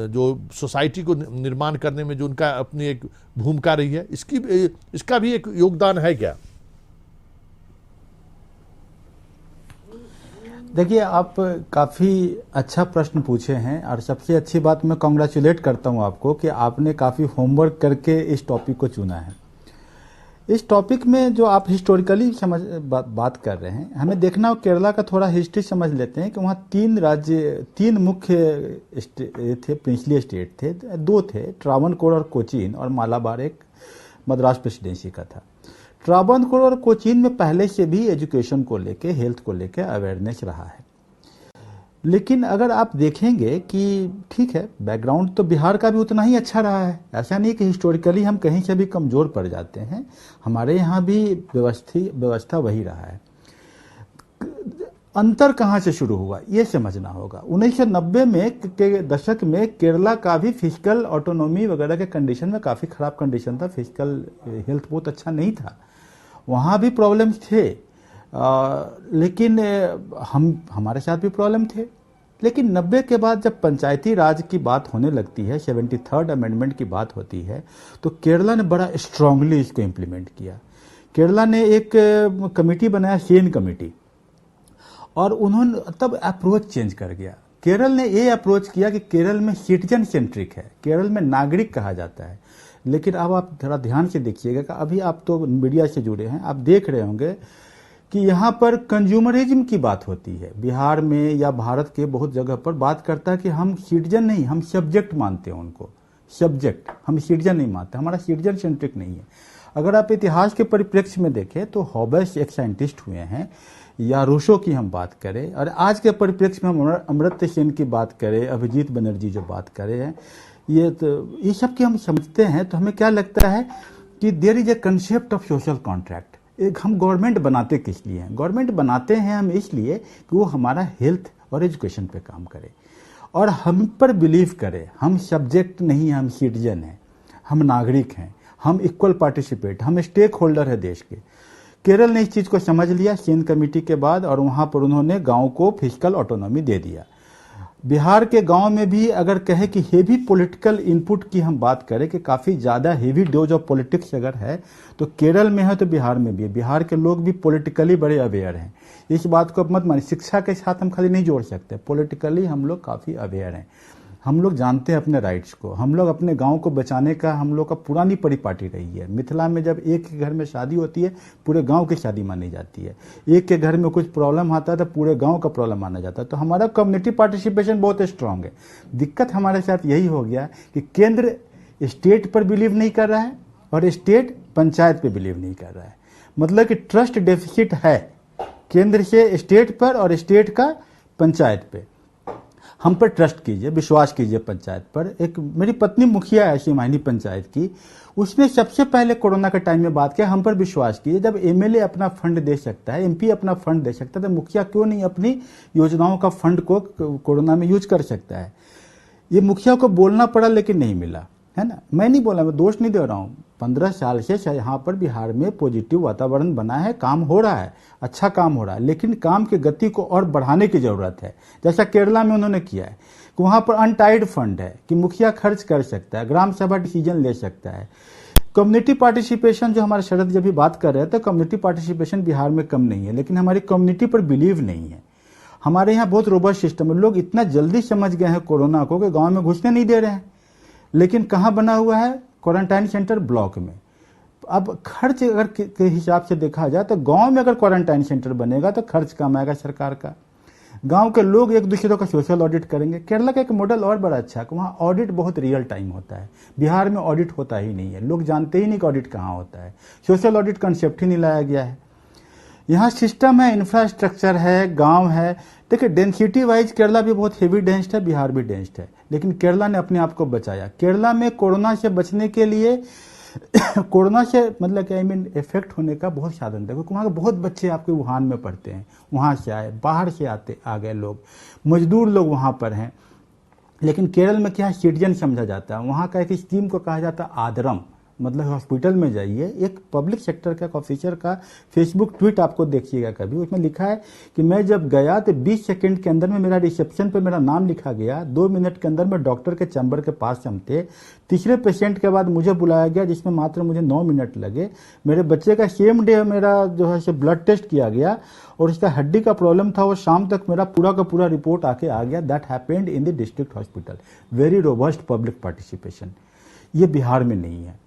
जो सोसाइटी को निर्माण करने में जो उनका अपनी एक भूमिका रही है, इसका भी एक योगदान है क्या? देखिए, आप काफ़ी अच्छा प्रश्न पूछे हैं, और सबसे अच्छी बात, मैं कॉन्ग्रेचुलेट करता हूं आपको कि आपने काफ़ी होमवर्क करके इस टॉपिक को चुना है। इस टॉपिक में जो आप हिस्टोरिकली बात कर रहे हैं, हमें देखना हो केरला का थोड़ा हिस्ट्री समझ लेते हैं कि वहाँ 3 मुख्य थे, प्रिंसली स्टेट थे, 2 थे, ट्रावनकोर और कोचीन, और मालाबार एक मद्रास प्रेसिडेंसी का था। ट्रावनकोर और कोचीन में पहले से भी एजुकेशन को लेके, हेल्थ को लेके अवेयरनेस रहा है। लेकिन अगर आप देखेंगे कि ठीक है, बैकग्राउंड तो बिहार का भी उतना ही अच्छा रहा है, ऐसा नहीं कि हिस्टोरिकली हम कहीं से भी कमज़ोर पड़ जाते हैं, हमारे यहाँ भी व्यवस्था वही रहा है। अंतर कहाँ से शुरू हुआ ये समझना होगा। 1990 में के दशक में केरला का भी फिजिकल ऑटोनॉमी वगैरह के कंडीशन में काफ़ी ख़राब कंडीशन था, फिजिकल हेल्थ बहुत अच्छा नहीं था, वहाँ भी प्रॉब्लम्स थे, लेकिन हमारे साथ भी प्रॉब्लम थे। लेकिन 90 के बाद जब पंचायती राज की बात होने लगती है, 73rd अमेंडमेंट की बात होती है, तो केरला ने बड़ा स्ट्रांगली इसको इम्प्लीमेंट किया। केरला ने एक कमेटी बनाया, सेन कमेटी, और उन्होंने तब अप्रोच चेंज कर गया। केरल ने ये अप्रोच किया कि केरल में सिटीजन सेंट्रिक है, केरल में नागरिक कहा जाता है। लेकिन अब आप थोड़ा ध्यान से देखिएगा कि अभी आप तो मीडिया से जुड़े हैं, आप देख रहे होंगे कि यहाँ पर कंज्यूमरिज्म की बात होती है। बिहार में या भारत के बहुत जगह पर बात करता है कि हम सिटीजन नहीं, हम सब्जेक्ट मानते हैं उनको, सब्जेक्ट, हम सिटीजन नहीं मानते, हमारा सिटीजन सेंट्रिक नहीं है। अगर आप इतिहास के परिप्रेक्ष्य में देखें तो हॉबेस एक साइंटिस्ट हुए हैं, या रूसो की हम बात करें, और आज के परिप्रेक्ष्य में हम अमर्त्य सेन की बात करें, अभिजीत बनर्जी जो बात करें हैं, ये सब की हम समझते हैं, तो हमें क्या लगता है कि there is a concept of social contract. एक हम गवर्नमेंट बनाते किस लिए हैं? गवर्नमेंट बनाते हैं हम इसलिए कि वो हमारा हेल्थ और एजुकेशन पे काम करे और हम पर बिलीव करे। हम सब्जेक्ट नहीं, हम सिटीजन हैं, हम नागरिक हैं, हम इक्वल पार्टिसिपेट, हम स्टेक होल्डर है देश के। केरल ने इस चीज़ को समझ लिया सेन कमेटी के बाद, और वहाँ पर उन्होंने गाँव को फिजिकल ऑटोनॉमी दे दिया। बिहार के गांव में भी अगर कहे कि हेवी पॉलिटिकल इनपुट की हम बात करें कि काफ़ी ज़्यादा हेवी डोज ऑफ पॉलिटिक्स अगर है तो केरल में है, तो बिहार में भी है। बिहार के लोग भी पॉलिटिकली बड़े अवेयर हैं, इस बात को मत मानिए। शिक्षा के साथ हम खाली नहीं जोड़ सकते, पॉलिटिकली हम लोग काफ़ी अवेयर हैं, हम लोग जानते हैं अपने राइट्स को, हम लोग अपने गांव को बचाने का हम लोग का पुरानी परिपाटी रही है। मिथिला में जब एक के घर में शादी होती है पूरे गांव की शादी मानी जाती है, एक के घर में कुछ प्रॉब्लम आता है तो पूरे गांव का प्रॉब्लम माना जाता है। तो हमारा कम्युनिटी पार्टिसिपेशन बहुत स्ट्रांग है। दिक्कत हमारे साथ यही हो गया कि केंद्र स्टेट पर बिलीव नहीं कर रहा है और स्टेट पंचायत पर बिलीव नहीं कर रहा है। मतलब कि ट्रस्ट डेफिसिट है केंद्र से स्टेट पर और स्टेट का पंचायत पे। हम पर ट्रस्ट कीजिए, विश्वास कीजिए पंचायत पर। एक मेरी पत्नी मुखिया है शिमायनी पंचायत की, उसने सबसे पहले कोरोना के टाइम में बात किया, हम पर विश्वास कीजिए। जब एमएलए अपना फंड दे सकता है, एमपी अपना फंड दे सकता है, तो मुखिया क्यों नहीं अपनी योजनाओं का फंड को कोरोना में यूज कर सकता है। ये मुखिया को बोलना पड़ा लेकिन नहीं मिला, है ना। मैं नहीं बोला, मैं दोष नहीं दे रहा हूँ। 15 साल से यहाँ पर बिहार में पॉजिटिव वातावरण बना है, काम हो रहा है, अच्छा काम हो रहा है, लेकिन काम की गति को और बढ़ाने की जरूरत है। जैसा केरला में उन्होंने किया है कि वहाँ पर अनटाइड फंड है कि मुखिया खर्च कर सकता है, ग्राम सभा डिसीजन ले सकता है। कम्युनिटी पार्टिसिपेशन जो हमारे शरद जब भी बात कर रहे थे, कम्युनिटी पार्टिसिपेशन बिहार में कम नहीं है, लेकिन हमारी कम्युनिटी पर बिलीव नहीं है। हमारे यहाँ बहुत रोबस्ट सिस्टम है, लोग इतना जल्दी समझ गए हैं कोरोना को कि गाँव में घुसने नहीं दे रहे हैं। लेकिन कहाँ बना हुआ है? क्वारंटाइन सेंटर ब्लॉक में। अब खर्च अगर के हिसाब से देखा जाए तो गांव में अगर क्वारंटाइन सेंटर बनेगा तो खर्च कम आएगा सरकार का, गांव के लोग एक दूसरे का सोशल ऑडिट करेंगे। केरला का एक मॉडल और बड़ा अच्छा है कि वहाँ ऑडिट बहुत रियल टाइम होता है, बिहार में ऑडिट होता ही नहीं है, लोग जानते ही नहीं कि ऑडिट कहाँ होता है, सोशल ऑडिट कंसेप्ट ही नहीं लाया गया है। यहाँ सिस्टम है, इंफ्रास्ट्रक्चर है, गांव है। देखिए डेंसिटी वाइज केरला भी बहुत हेवी डेंस्ड है, बिहार भी डेंस्ड है, लेकिन केरला ने अपने आप को बचाया। केरला में कोरोना से बचने के लिए कोरोना से मतलब कि इफेक्ट होने का बहुत साधन था, क्योंकि वहाँ के बहुत बच्चे आपके वुहान में पढ़ते हैं, वहाँ से आए, बाहर से आ गए लोग, मजदूर लोग वहाँ पर हैं। लेकिन केरल में क्या सिटीजन समझा जाता है, वहाँ का एक स्कीम को कहा जाता है आदरम, मतलब हॉस्पिटल में जाइए। एक पब्लिक सेक्टर का ऑफिसर का फेसबुक ट्वीट आपको देखिएगा कभी, उसमें लिखा है कि मैं जब गया तो 20 सेकंड के अंदर में मेरा रिसेप्शन पे मेरा नाम लिखा गया, 2 मिनट के अंदर में डॉक्टर के चैम्बर के पास हम थे, तीसरे पेशेंट के बाद मुझे बुलाया गया जिसमें मात्र मुझे 9 मिनट लगे। मेरे बच्चे का सेम डे मेरा जो है ब्लड टेस्ट किया गया और उसका हड्डी का प्रॉब्लम था, वो शाम तक मेरा पूरा का पूरा रिपोर्ट आके आ गया। That happened in the district hospital, very robust public participation. ये बिहार में नहीं है,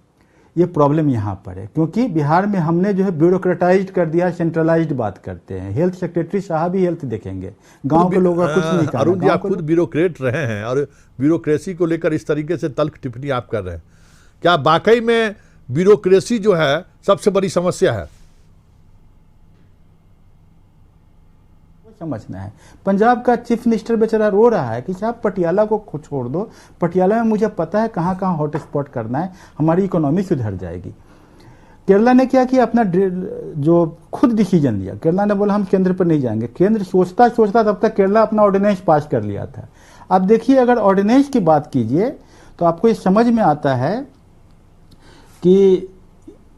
ये प्रॉब्लम यहाँ पर है, क्योंकि बिहार में हमने जो है ब्यूरोक्रेटाइज्ड कर दिया, सेंट्रलाइज्ड बात करते हैं। हेल्थ सेक्रेटरी साहब ही हेल्थ देखेंगे, गांव के लोगों का कुछ नहीं करना। अरुण जी, आप खुद ब्यूरोक्रेट रहे हैं और ब्यूरोक्रेसी को लेकर इस तरीके से तल्ख टिप्पणी आप कर रहे हैं, क्या वाकई में ब्यूरोक्रेसी जो है सबसे बड़ी समस्या है? समझना है। पंजाब का चीफ मिनिस्टर बेचारा रो रहा है कि साहब पटियाला को छोड़ दो, पटियाला में मुझे पता है कहाँ कहाँ हॉटस्पॉट करना है, हमारी इकोनॉमी सुधर जाएगी। केरला ने क्या किया, अपना जो खुद डिसीजन लिया। केरला ने बोला हम केंद्र पर नहीं जाएंगे, केंद्र सोचता तब तक केरला अपना ऑर्डिनेंस पास कर लिया था। अब देखिए, अगर ऑर्डिनेंस की बात कीजिए तो आपको ये समझ में आता है कि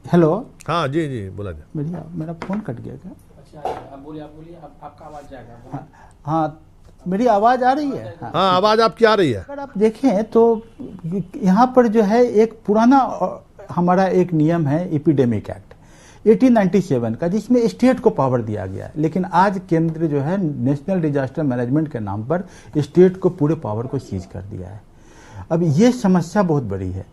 हेलो, हाँ जी जी बोला जाए। मेरा फोन कट गया क्या? आप बोलिए आपका आवाज जाएगा। हाँ, मेरी आवाज आ रही है? हाँ, आवाज आपकी आ रही है। अगर आप देखें तो यहाँ पर जो है एक पुराना हमारा एक नियम है एपिडेमिक एक्ट 1897 का, जिसमें स्टेट को पावर दिया गया है। लेकिन आज केंद्र जो है नेशनल डिजास्टर मैनेजमेंट के नाम पर स्टेट को पूरे पावर को सीज कर दिया है। अब ये समस्या बहुत बड़ी है।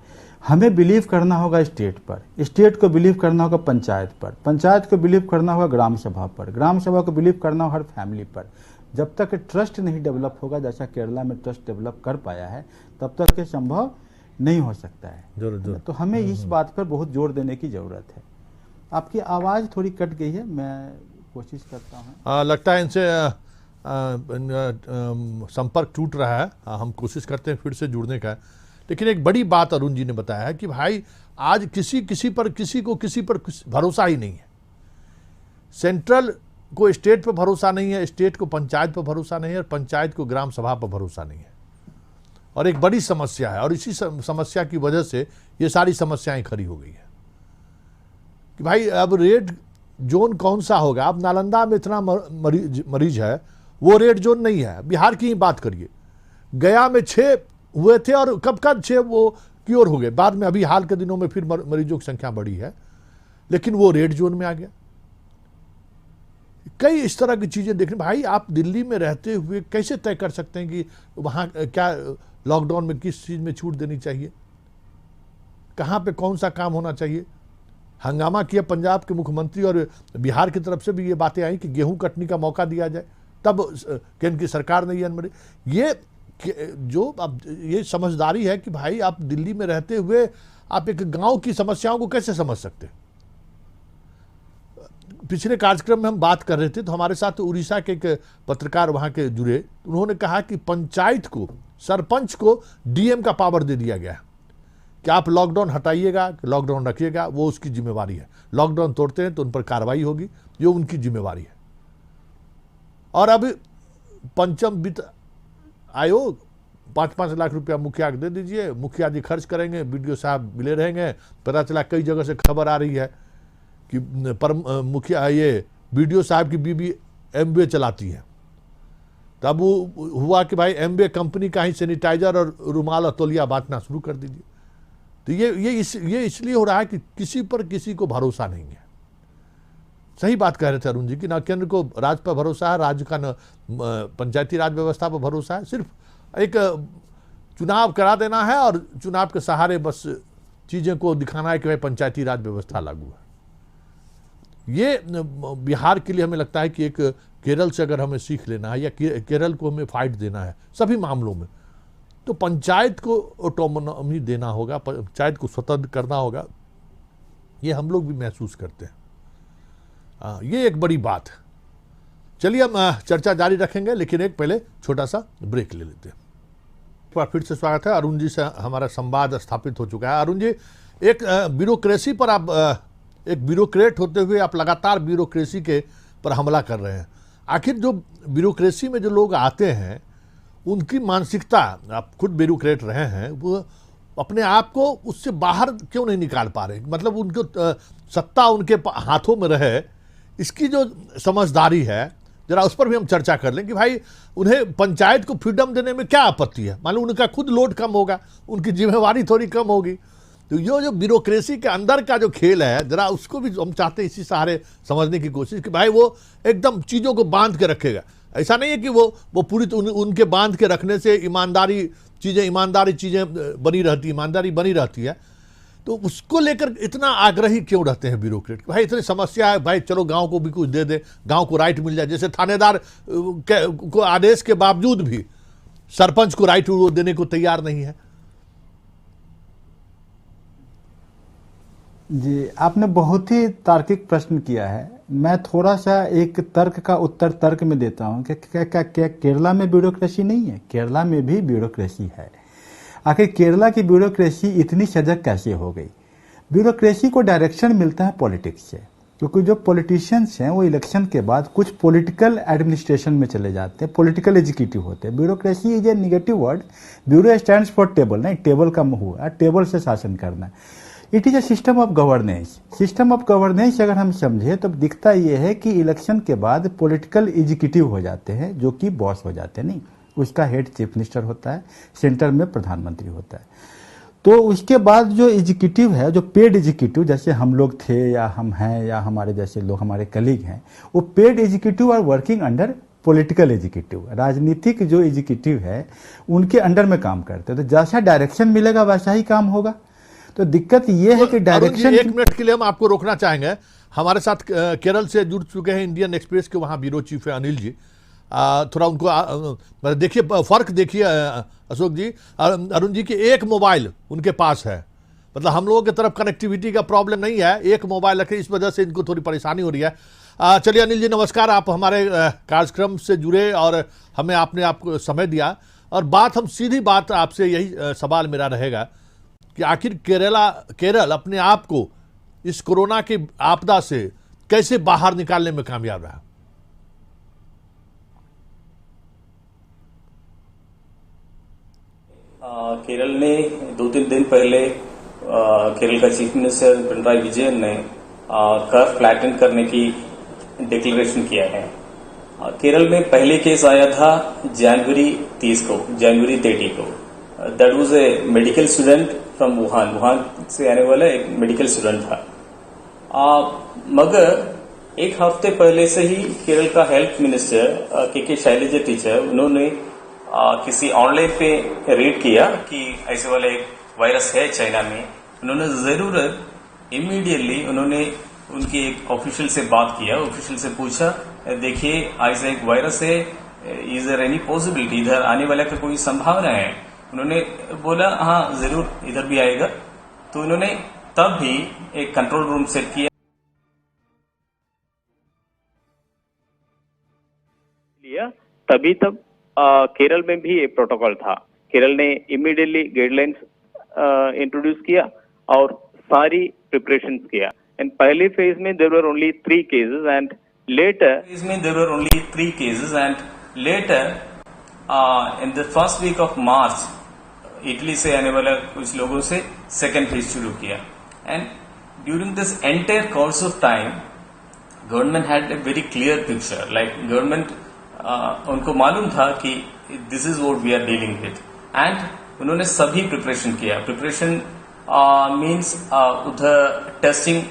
हमें बिलीव करना होगा स्टेट पर, स्टेट को बिलीव करना होगा पंचायत पर, पंचायत को बिलीव करना होगा ग्राम सभा पर, ग्राम सभा को बिलीव करना होगा हर फैमिली पर। जब तक ट्रस्ट नहीं डेवलप होगा, जैसा केरला में ट्रस्ट डेवलप कर पाया है, तब तक ये संभव नहीं हो सकता है। जरूर। तो हमें इस बात पर बहुत जोर देने की जरूरत है। आपकी आवाज़ थोड़ी कट गई है, मैं कोशिश करता हूँ। लगता है इनसे संपर्क टूट रहा है। हम कोशिश करते हैं फिर से जुड़ने का। लेकिन एक बड़ी बात अरुण जी ने बताया है कि भाई आज किसी पर भरोसा ही नहीं है। सेंट्रल को स्टेट पर भरोसा नहीं है, स्टेट को पंचायत पर भरोसा नहीं है, और पंचायत को ग्राम सभा पर भरोसा नहीं है। और एक बड़ी समस्या है, और इसी समस्या की वजह से ये सारी समस्याएं खड़ी हो गई है कि भाई अब रेड जोन कौन सा होगा। अब नालंदा में इतना मरीज है, वो रेड जोन नहीं है। बिहार की ही बात करिए, गया में 6 हुए थे और कब 6 वो क्योर हो गए। बाद में अभी हाल के दिनों में फिर मरीजों की संख्या बढ़ी है, लेकिन वो रेड जोन में आ गया। कई इस तरह की चीजें देखने। भाई आप दिल्ली में रहते हुए कैसे तय कर सकते हैं कि वहां क्या लॉकडाउन में किस चीज में छूट देनी चाहिए, कहां पे कौन सा काम होना चाहिए। हंगामा किया पंजाब के मुख्यमंत्री, और बिहार की तरफ से भी ये बातें आई कि गेहूं कटने का मौका दिया जाए, तब केंद्र की सरकार ने ये जो अब ये समझदारी है कि भाई आप दिल्ली में रहते हुए आप एक गांव की समस्याओं को कैसे समझ सकते हैं। पिछले कार्यक्रम में हम बात कर रहे थे तो हमारे साथ उड़ीसा के एक पत्रकार वहां के जुड़े। उन्होंने कहा कि पंचायत को, सरपंच को डीएम का पावर दे दिया गया कि आप लॉकडाउन हटाइएगा, लॉकडाउन रखिएगा, वो उसकी जिम्मेवारी है। लॉकडाउन तोड़ते हैं तो उन पर कार्रवाई होगी, ये उनकी जिम्मेवारी है। और अब पंचम वित्त आयोग 5-5 लाख रुपया मुखिया को दे दीजिए, मुखिया जी खर्च करेंगे, बीडीओ साहब मिले रहेंगे। पता चला कई जगह से खबर आ रही है कि मुखिया ये बीडीओ साहब की बीबी एमवे चलाती है। तब वो हुआ कि भाई एमवे कंपनी का ही सैनिटाइजर और रुमाल और तौलिया बांटना शुरू कर दीजिए। तो ये इसलिए हो रहा है कि किसी को भरोसा नहीं है। सही बात कह रहे थे अरुण जी कि ना केंद्र को राज्य पर भरोसा है, राज्य का न पंचायती राज व्यवस्था पर भरोसा है। सिर्फ एक चुनाव करा देना है और चुनाव के सहारे बस चीज़ें को दिखाना है कि भाई पंचायती राज व्यवस्था लागू है। ये बिहार के लिए हमें लगता है कि एक केरल से अगर हमें सीख लेना है या केरल को हमें फाइट देना है सभी मामलों में, तो पंचायत को ऑटोनॉमी देना होगा, पंचायत को स्वतंत्र करना होगा। ये हम लोग भी महसूस करते हैं। ये एक बड़ी बात है। चलिए हम चर्चा जारी रखेंगे, लेकिन एक पहले छोटा सा ब्रेक ले लेते हैं। फिर से स्वागत है। अरुण जी से हमारा संवाद स्थापित हो चुका है। अरुण जी, एक ब्यूरोक्रेसी पर आप एक ब्यूरोक्रेट होते हुए आप लगातार ब्यूरोक्रेसी के पर हमला कर रहे हैं। आखिर जो ब्यूरोक्रेसी में जो लोग आते हैं उनकी मानसिकता, आप खुद ब्यूरोक्रेट रहे हैं, वो अपने आप को उससे बाहर क्यों नहीं निकाल पा रहे? मतलब उनको सत्ता उनके हाथों में रहे, इसकी जो समझदारी है जरा उस पर भी हम चर्चा कर लें कि भाई उन्हें पंचायत को फ्रीडम देने में क्या आपत्ति है। मान लो उनका खुद लोड कम होगा, उनकी जिम्मेवारी थोड़ी कम होगी। तो ये जो ब्यूरोक्रेसी के अंदर का जो खेल है, जरा उसको भी हम चाहते हैं इसी सहारे समझने की कोशिश कि भाई वो एकदम चीज़ों को बांध के रखेगा। ऐसा नहीं है कि वो पूरी उनके बांध के रखने से ईमानदारी चीज़ें बनी रहती, ईमानदारी बनी रहती है। तो उसको लेकर इतना आग्रही क्यों रहते हैं ब्यूरोक्रेट? भाई इतनी समस्या है, भाई चलो गांव को भी कुछ दे दे, गांव को राइट मिल जाए। जैसे थानेदार को आदेश के बावजूद भी सरपंच को राइट देने को तैयार नहीं है। जी, आपने बहुत ही तार्किक प्रश्न किया है। मैं थोड़ा सा एक तर्क का उत्तर तर्क में देता हूं कि क्या केरला में ब्यूरोक्रेसी नहीं है? केरला में भी ब्यूरोक्रेसी है। आखिर केरला की ब्यूरोक्रेसी इतनी सजग कैसे हो गई? ब्यूरोक्रेसी को डायरेक्शन मिलता है पॉलिटिक्स से, क्योंकि जो पॉलिटिशियंस हैं वो इलेक्शन के बाद कुछ पॉलिटिकल एडमिनिस्ट्रेशन में चले जाते हैं, पॉलिटिकल एग्जीक्यूटिव होते हैं। Bureaucracy is a negative word. Bureau stands for table, नहीं टेबल का हुआ, टेबल से शासन करना। It is a system of governance. System of governance अगर हम समझे तो दिखता यह है कि इलेक्शन के बाद पॉलिटिकल एग्जीक्यूटिव हो जाते हैं, जो कि बॉस हो जाते हैं। नहीं, उसका हेड चीफ मिनिस्टर होता है, सेंटर में प्रधानमंत्री होता है। तो उसके बाद जो एग्जीक्यूटिव है, जो पेड एग्जीक्यूटिव, जैसे हम लोग थे या हम हैं या हमारे जैसे लोग, हमारे कलीग हैं, वो paid executive are working under political executive. राजनीतिक जो एग्जीक्यूटिव है उनके अंडर में काम करते हैं। तो जैसा डायरेक्शन मिलेगा वैसा ही काम होगा। तो दिक्कत यह है कि डायरेक्शन। एक मिनट के लिए हम आपको रोकना चाहेंगे। हमारे साथ केरल से जुड़ चुके हैं इंडियन एक्सप्रेस के वहाँ ब्यूरो चीफ है अनिल जी। थोड़ा उनको देखिए, फर्क देखिए अशोक जी, अरुण जी की एक मोबाइल उनके पास है। मतलब हम लोगों की तरफ कनेक्टिविटी का प्रॉब्लम नहीं है, एक मोबाइल रखे, इस वजह से इनको थोड़ी परेशानी हो रही है। चलिए अनिल जी नमस्कार, आप हमारे कार्यक्रम से जुड़े और हमें आपने आपको समय दिया। और बात हम सीधी बात आपसे यही सवाल मेरा रहेगा कि आखिर केरल अपने आप को इस कोरोना की आपदा से कैसे बाहर निकालने में कामयाब रहा? केरल ने 2-3 दिन पहले केरल का चीफ मिनिस्टर पिनराई विजयन ने कर्व फ्लैटन करने की डिक्लेरेशन किया है। केरल में पहले केस आया था जनवरी 30 को। That was a medical student from Wuhan से आने वाला एक मेडिकल स्टूडेंट था। मगर एक हफ्ते पहले से ही केरल का हेल्थ मिनिस्टर के शैलजा टीचर, उन्होंने किसी ऑनलाइन पे रीड किया कि ऐसे वाला एक वायरस है चाइना में। उन्होंने जरूर इमीडिएटली उन्होंने उनके एक ऑफिशियल से बात किया, ऑफिशियल से पूछा, देखिए ऐसा एक वायरस है, इज देयर एनी पॉसिबिलिटी, इधर आने वाला का कोई संभावना है? उन्होंने बोला हाँ जरूर इधर भी आएगा। तो उन्होंने तब भी एक कंट्रोल रूम सेट किया। तभी तब केरल में भी एक प्रोटोकॉल था। केरल ने इमीडिएटली गाइडलाइंस इंट्रोड्यूस किया और सारी प्रिपरेशंस किया। एंड पहले फेज में there were only 3 cases and later in the first week of March Italy से आने वाला कुछ लोगों से सेकेंड फेज शुरू किया। And during this entire course of time government had a very clear picture. Like government उनको मालूम था कि this is what we are dealing with. And उन्होंने सभी प्रिपरेशन किया। प्रिपरेशन मीन्स उधर टेस्टिंग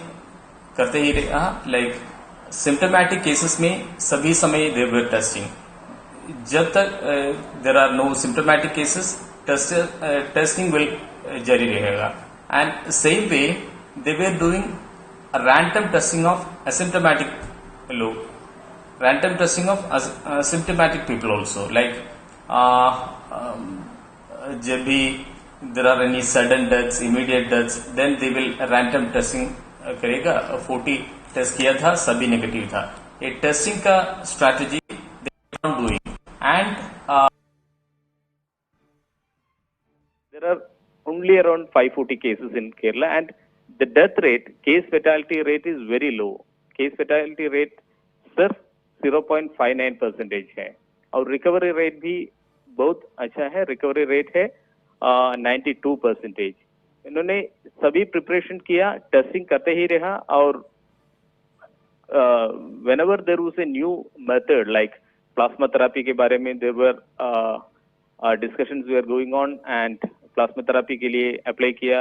करते ही रहे। लाइक सिम्टोमैटिक केसेस में सभी समय देयर वर टेस्टिंग। जब तक there are no symptomatic cases testing will जारी रहेगा। and same way they were doing a random testing of asymptomatic asymptomatic people also, like जब भी there are any sudden deaths, immediate deaths, then they will random testing करेगा. 40 test किया था, सभी negative था. ये टेस्टिंग का strategy they are not doing, and there are only around 540 cases in Kerala, and the death rate, case fatality rate is very low. Case fatality rate सिर्फ 0.59% है, और रिकवरी रेट भी बहुत अच्छा है. रिकवरी रेट है 92%. इन्होंने सभी प्रिपरेशन किया, टेस्टिंग करते ही रहा, और whenever there was a new method like plasma therapy के बारे में there were discussions were going on, and plasma therapy के लिए अप्लाई किया,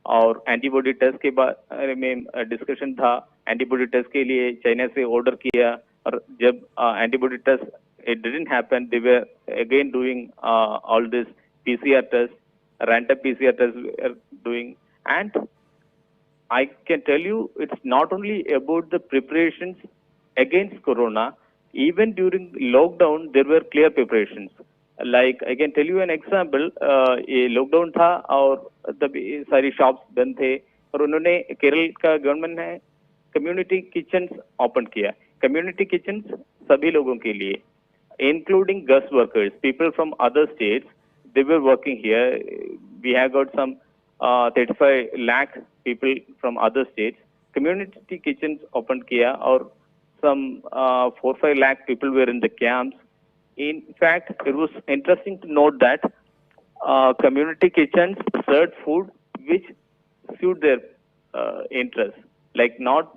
और एंटीबॉडी टेस्ट के बारे में डिस्कशन था. एंटीबॉडी टेस्ट के लिए चाइना से ऑर्डर किया, और जब antibody test it didn't happen, they were again doing all this PCR test, random PCR test we are doing. And I can tell you, it's not only about the preparations against corona. Even during lockdown there were clear preparations. Like I can tell you an example, ये lockdown था और तभी सारी shops बंद थे, और उन्होंने केरल का गवर्नमेंट ने कम्युनिटी किचन्स ओपन किया. कम्युनिटी किचन्स सभी लोगों के लिए, including guest workers, people from other states, they were working here. We have got some 35 lakh people from other states. Community kitchens opened किया, और some 4-5 lakh people were in the camps. In fact, it was interesting to note that community kitchens served food which suit their interest, like not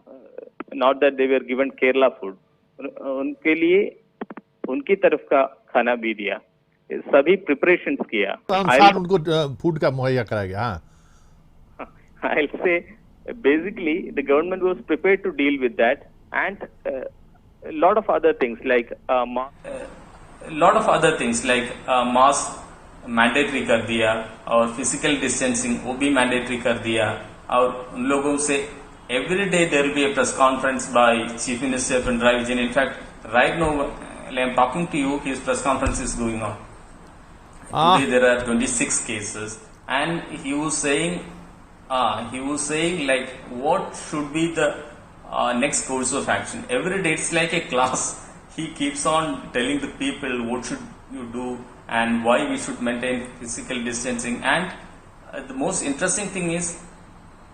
that they were given Kerala food. उनके लिए उनकी तरफ का खाना भी दिया, सभी preparations किया, अनुसार उनको फूड का मुहैया कराया गया. हाँ, I'll say basically the government was prepared to deal with that, and a lot of other things like mask mandatory कर दिया, और फिजिकल डिस्टेंसिंग वो भी मैंडेटरी कर दिया, और उन लोगों से every day there will be a press conference by Chief Minister Pinarayi Vijayan. In fact, right now I'm talking to you, his press conference is going on. Today there are 26 cases, and he was saying like what should be the next course of action. Every day it's like a class. He keeps on telling the people what should you do and why we should maintain physical distancing. And the most interesting thing is,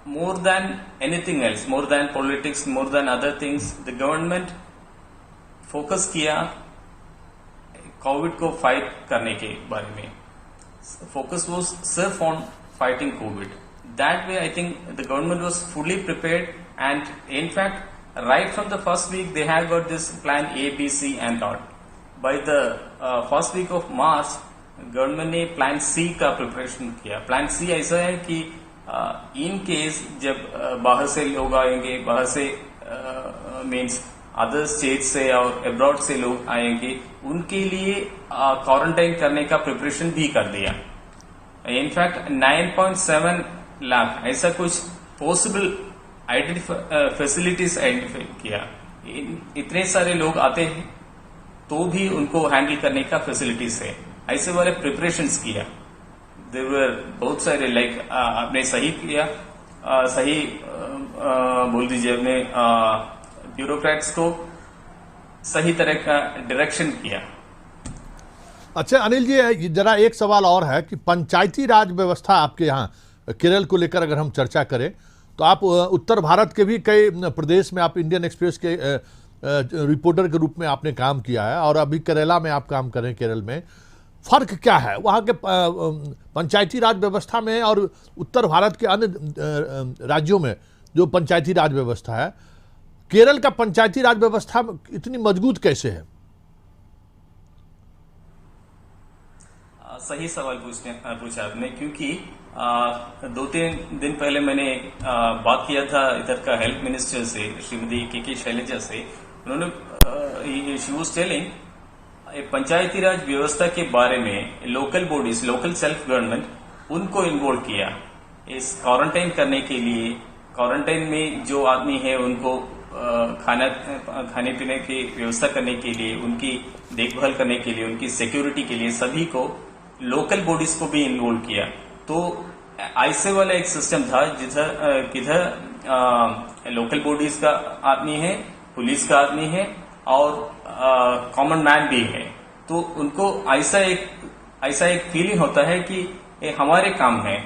more than anything else, more than politics, more than other things, the government focus किया COVID को fight करने के बारे में. Focus was सिर्फ on fighting COVID. That way I think the government was fully prepared, and in fact right from the first week they have got this plan A, B, C and all. By the first week of March government ने plan C का preparation किया. Plan C ऐसा है कि in case जब बाहर से लोग आएंगे, बाहर से मीन्स अदर स्टेट से और अब्रॉड से लोग आएंगे, उनके लिए क्वारंटाइन करने का प्रिपरेशन भी कर दिया. इनफैक्ट 9.7 लाख ऐसा कुछ पॉसिबल फैसिलिटीज आइडेंटिफाई किया. इतने सारे लोग आते हैं तो भी उनको हैंडल करने का फैसिलिटीज है, ऐसे वाले प्रिपरेशंस किया. देयर वर बहुत सारे लाइक आपने सही किया, सही बोल दीजिए, आपने ब्यूरोक्रेट्स को सही तरह का डायरेक्शन किया. अच्छा अनिल जी, जरा एक सवाल और है कि पंचायती राज व्यवस्था आपके यहाँ केरल को लेकर अगर हम चर्चा करें तो आप उत्तर भारत के भी कई प्रदेश में आप इंडियन एक्सप्रेस के रिपोर्टर के रूप में आपने काम किया है, और अभी केरला में आप काम करें. केरल में फर्क क्या है वहाँ के पंचायती राज व्यवस्था में और उत्तर भारत के अन्य राज्यों में जो पंचायती राज व्यवस्था है? केरल का पंचायती राज व्यवस्था इतनी मजबूत कैसे है? सही सवाल पूछा आपने, क्योंकि 2-3 दिन पहले मैंने बात किया था इधर का हेल्थ मिनिस्टर से, श्रीमती के शैलजा से. उन्होंने शी वाज टेलिंग पंचायती राज व्यवस्था के बारे में local bodies, local self government, उनको इन्वॉल्व किया. इस क्वारंटाइन करने के लिए, क्वारंटाइन में जो आदमी है उनको खाने पीने की व्यवस्था करने के लिए, उनकी देखभाल करने के लिए, उनकी सिक्योरिटी के लिए सभी को, लोकल बॉडीज को भी इन्वॉल्व किया। तो ऐसे वाला एक सिस्टम था किधर लोकल बॉडीज का आदमी है, पुलिस का आदमी है और कॉमन मैन भी है। तो उनको ऐसा एक फीलिंग होता है कि ये हमारे काम है,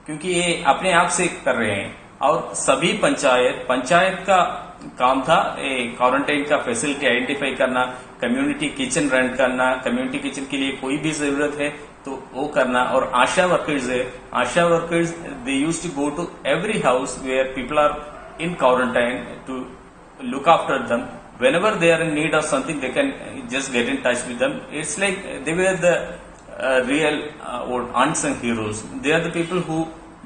क्योंकि ये अपने आप से कर रहे हैं। और सभी पंचायत का काम था क्वारंटाइन का फैसिलिटी आइडेंटिफाई करना, कम्युनिटी किचन रन करना, कम्युनिटी किचन के लिए कोई भी जरूरत है तो वो करना। और ASHA workers they used to go to every house where people are in quarantine to look after them. Whenever they are in need of something, they can just get in touch with them. It's like they were the real or unsung heroes. They are the people who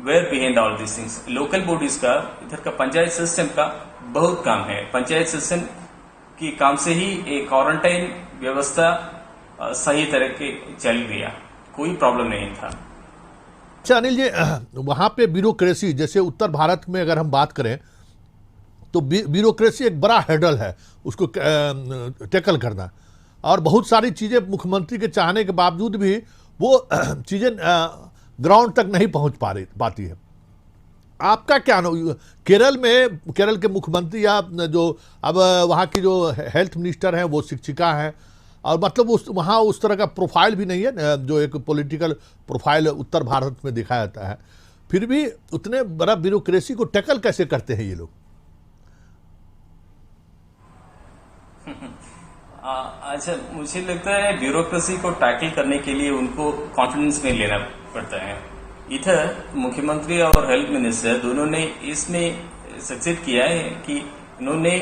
were behind all these things. Local bodies का, इधर का panchayat system का बहुत काम है। Panchayat system की काम से ही एक क्वारंटाइन व्यवस्था सही तरह के चल गया, कोई प्रॉब्लम नहीं था। अच्छा अनिल जी, वहाँ पे ब्यूरोक्रेसी, जैसे उत्तर भारत में अगर हम बात करें तो ब्यूरोक्रेसी एक बड़ा हैडल है उसको टैकल करना, और बहुत सारी चीज़ें मुख्यमंत्री के चाहने के बावजूद भी वो चीज़ें ग्राउंड तक नहीं पहुंच पाती है। आपका क्या केरल के मुख्यमंत्री या जो अब वहाँ की जो हेल्थ मिनिस्टर हैं वो शिक्षिका हैं, और मतलब वहाँ उस तरह का प्रोफाइल भी नहीं है जो एक पॉलिटिकल प्रोफाइल उत्तर भारत में दिखाया जाता है, फिर भी उतने बड़ा ब्यूरोक्रेसी को टैकल कैसे करते हैं ये लोग? अच्छा, मुझे लगता है ब्यूरोक्रेसी को टैकल करने के लिए उनको कॉन्फिडेंस में लेना पड़ता है। इधर मुख्यमंत्री और हेल्थ मिनिस्टर दोनों ने इसमें सक्सेस किया है कि उन्होंने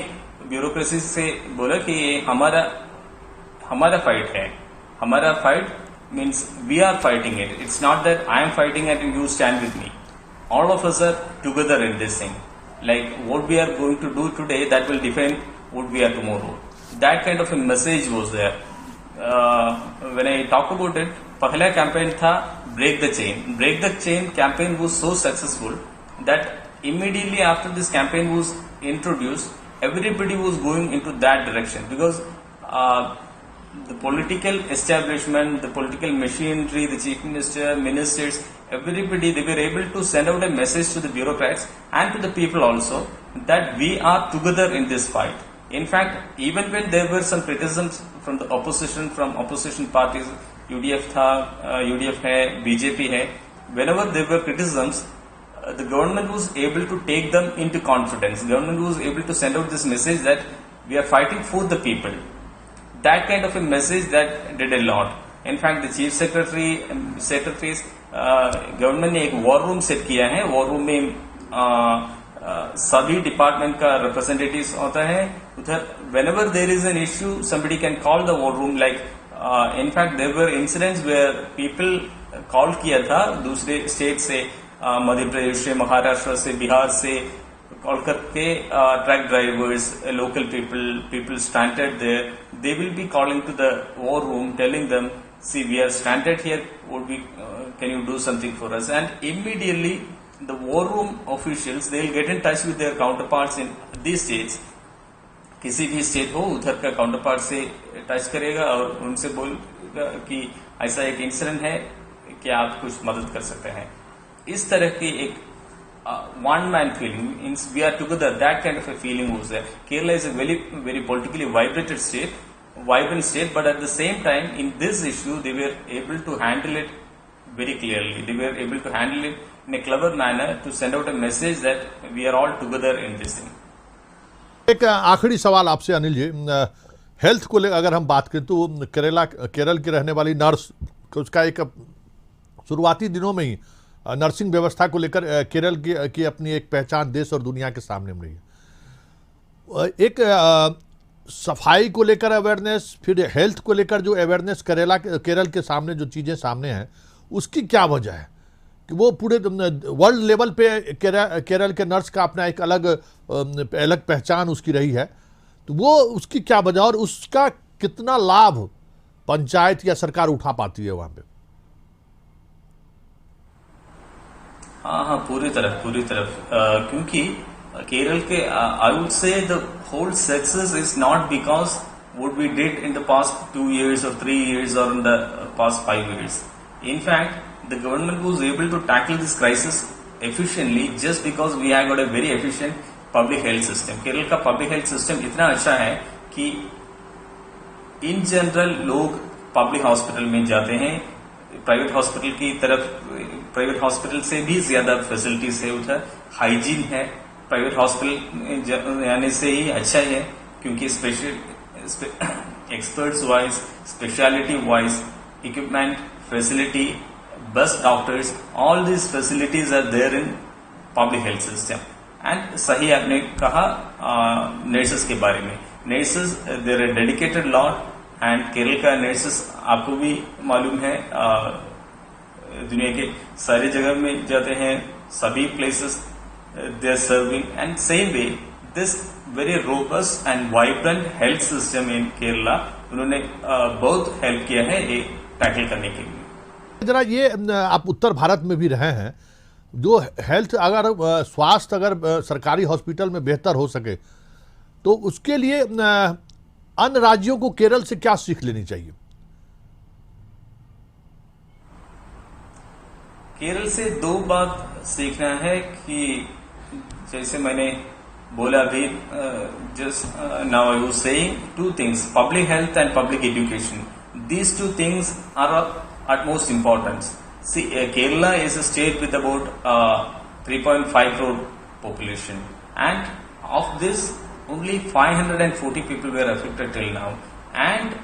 ब्यूरोक्रेसी से बोला कि ये हमारा फाइट है। हमारा fight means we are fighting it, it's not that I am fighting and you stand with me, all of us are together in this thing, like what we are going to do today that will define what we are tomorrow. That kind of a message was there. When I talk about it, पहला campaign था Break the Chain. Break the Chain campaign was so successful that immediately after this campaign was introduced, everybody was going into that direction, because the political establishment, the political machinery, the chief minister, ministers, everybody, they were able to send out a message to the bureaucrats and to the people also that we are together in this fight. In fact, even when there were some criticisms from the opposition, from opposition parties, UDF था, UDF है, BJP है, whenever there were criticisms, the government was able to take them into confidence. Government was able to send out this message that we are fighting for the people. That kind of a message that did a lot. In fact, the chief secretaries, government ने एक war room set किया है। war room में सभी department का representatives होता है उधर। whenever there is an issue, somebody can call the war room. Like in fact, there were incidents where people call किया था दूसरे स्टेट से, मध्य प्रदेश से, महाराष्ट्र से, बिहार से कॉल करके, truck drivers, local people stranded there, they will be calling to the war room telling them, see, we are stranded here, can you do something for us? And immediately the war room officials, they will get in touch with their counterparts in these states. किसी भी state हो उधर का counterpart से touch करेगा और उनसे बोलेगा कि ऐसा एक इंसिडेंट है, क्या आप कुछ मदद कर सकते हैं। इस तरह की एक one man feeling, means we are together, that kind of a feeling was there. Kerala is a very politically vibrant state, but at the same time in this issue they were able to handle it very clearly. They were able to handle it in a clever manner to send out a message that we are all together in this thing. एक आखिरी सवाल आपसे Anil ji, health को लेकर अगर हम बात करें तो केरल की रहने वाली नर्स, उसका एक शुरुआती दिनों में ही नर्सिंग व्यवस्था को लेकर केरल की अपनी एक पहचान देश और दुनिया के सामने में रही है। एक सफाई को लेकर अवेयरनेस, फिर हेल्थ को लेकर जो अवेयरनेस केरल के सामने जो चीज़ें सामने हैं, उसकी क्या वजह है कि वो पूरे वर्ल्ड लेवल पे केरल के नर्स का अपना एक अलग पहचान उसकी रही है, तो वो उसकी क्या वजह और उसका कितना लाभ पंचायत या सरकार उठा पाती है वहाँ पे? हाँ, पूरी तरफ क्योंकि केरल के I would say the whole success is not because what we did in the past 2 years or 3 years or in the past 5 years. In fact, the government was able to tackle this crisis efficiently just because we have got a very efficient public health system. Kerala का public health system इतना अच्छा है कि in general लोग public hospital में जाते हैं, private hospital की तरफ, प्राइवेट हॉस्पिटल से भी ज्यादा फैसिलिटीज है, उधर हाइजीन है, प्राइवेट हॉस्पिटल जाने से ही अच्छा है क्योंकि special experts wise, speciality wise, equipment, facility, best doctors, all these facilities are there in public health system. And सही आपने कहा नर्सेस के बारे में, nurses there are dedicated lot and Kerala का नर्सेस आपको भी मालूम है दुनिया के सारी जगह में जाते हैं, सभी places they are serving and same way this very robust and vibrant health system in Kerala उन्होंने बहुत हेल्प किया है ये टैकल करने के लिए। जरा ये आप उत्तर भारत में भी रहे हैं, जो हेल्थ अगर स्वास्थ्य अगर सरकारी हॉस्पिटल में बेहतर हो सके तो उसके लिए अन्य राज्यों को केरल से क्या सीख लेनी चाहिए? केरल से दो बात सीखना है कि जैसे मैंने बोला अभी just now I was saying two things, public health and public education. These two things are of utmost importance. See, Kerala is a state with about 3.5 crore population, and of this only 540 people were affected till now. And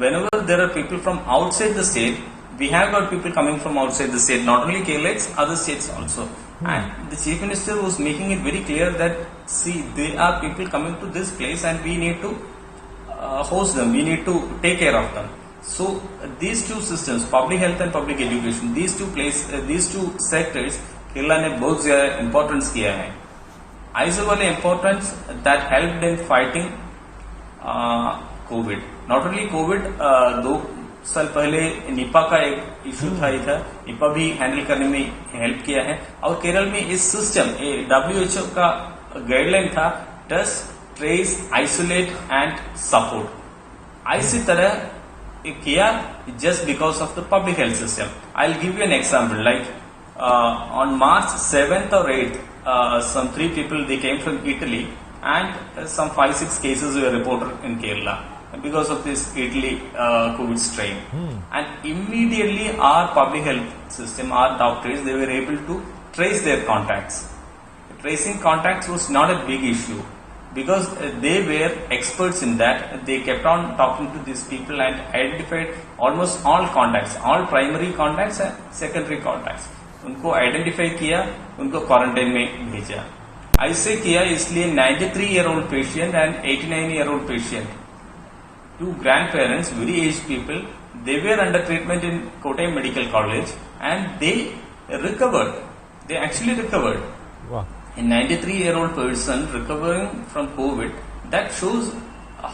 whenever there are people from outside the state, we have got people coming from outside the state, not only Kerala, it's other states also. And the Chief Minister was making it very clear that, see, there are people coming to this place and we need to host them, we need to take care of them. So, these two systems, public health and public education, these two sectors, Kerala ने बहुत ज़्यादा importance किया है. ऐसे वाले importance that helped in fighting COVID. Not only COVID, 2 साल पहले Nipah का एक इशू था, निपा भी हैंडल करने में हेल्प किया है. और केरल में इस सिस्टम WHO का गाइडलाइन था test, trace, isolate and support. ऐसी तरह किया just because of the public health system. I'll give you an example. Like on March 7th or 8th, some 3 people they came from Italy, and some 5-6 cases were reported in Kerala because of this Italy COVID strain. And immediately our public health system, our doctors, they were able to trace their contacts. Tracing contacts was not a big issue because they were experts in that. They kept on talking to these people and identified almost all contacts, all primary contacts and secondary contacts. उनको identify किया, उनको quarantine में भेजा. ऐसे किया इसलिए 93-year-old patient and 89-year-old patient, 2 grandparents, very aged people, they were under treatment in Kottayam Medical College and they recovered. They actually recovered. Wow. A 93-year-old person recovering from COVID, that shows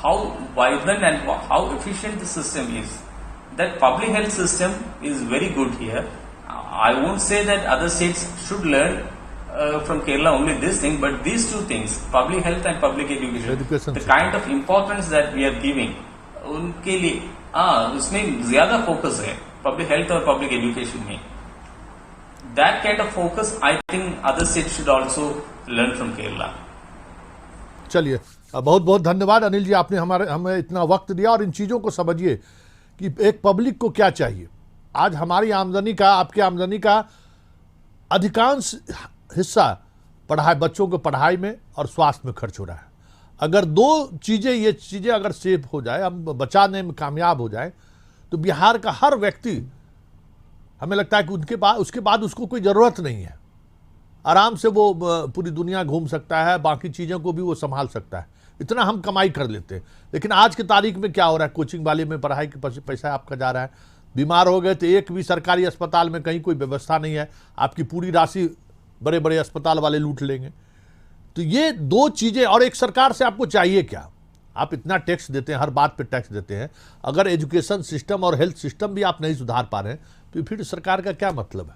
how vibrant and how efficient the system is. That public health system is very good here. I won't say that other states should learn from Kerala only this thing, but these two things, public health and public education, the kind of importance that we are giving, उनके लिए उसमें ज्यादा focus है public health और public education में. That kind of focus, I think other states should also learn from Kerala. चलिए, बहुत बहुत धन्यवाद अनिल जी, आपने हमें इतना वक्त दिया. और इन चीज़ों को समझिए कि एक पब्लिक को क्या चाहिए. आज हमारी आमदनी का, आपकी आमदनी का अधिकांश हिस्सा बच्चों को पढ़ाई में और स्वास्थ्य में खर्च हो रहा है. अगर ये चीज़ें अगर सेफ हो जाए, हम बचाने में कामयाब हो जाए, तो बिहार का हर व्यक्ति, हमें लगता है कि उसके बाद उसको कोई ज़रूरत नहीं है. आराम से वो पूरी दुनिया घूम सकता है, बाकी चीज़ों को भी वो संभाल सकता है. इतना हम कमाई कर लेते हैं. लेकिन आज की तारीख में क्या हो रहा है, कोचिंग वाले में पढ़ाई के पैसा आपका जा रहा है. बीमार हो गए तो एक भी सरकारी अस्पताल में कहीं कोई व्यवस्था नहीं है, आपकी पूरी राशि बड़े बड़े अस्पताल वाले लूट लेंगे. तो ये 2 चीज़ें. और एक सरकार से आपको चाहिए क्या? आप इतना टैक्स देते हैं, हर बात पे टैक्स देते हैं. अगर एजुकेशन सिस्टम और हेल्थ सिस्टम भी आप नहीं सुधार पा रहे हैं तो फिर सरकार का क्या मतलब है?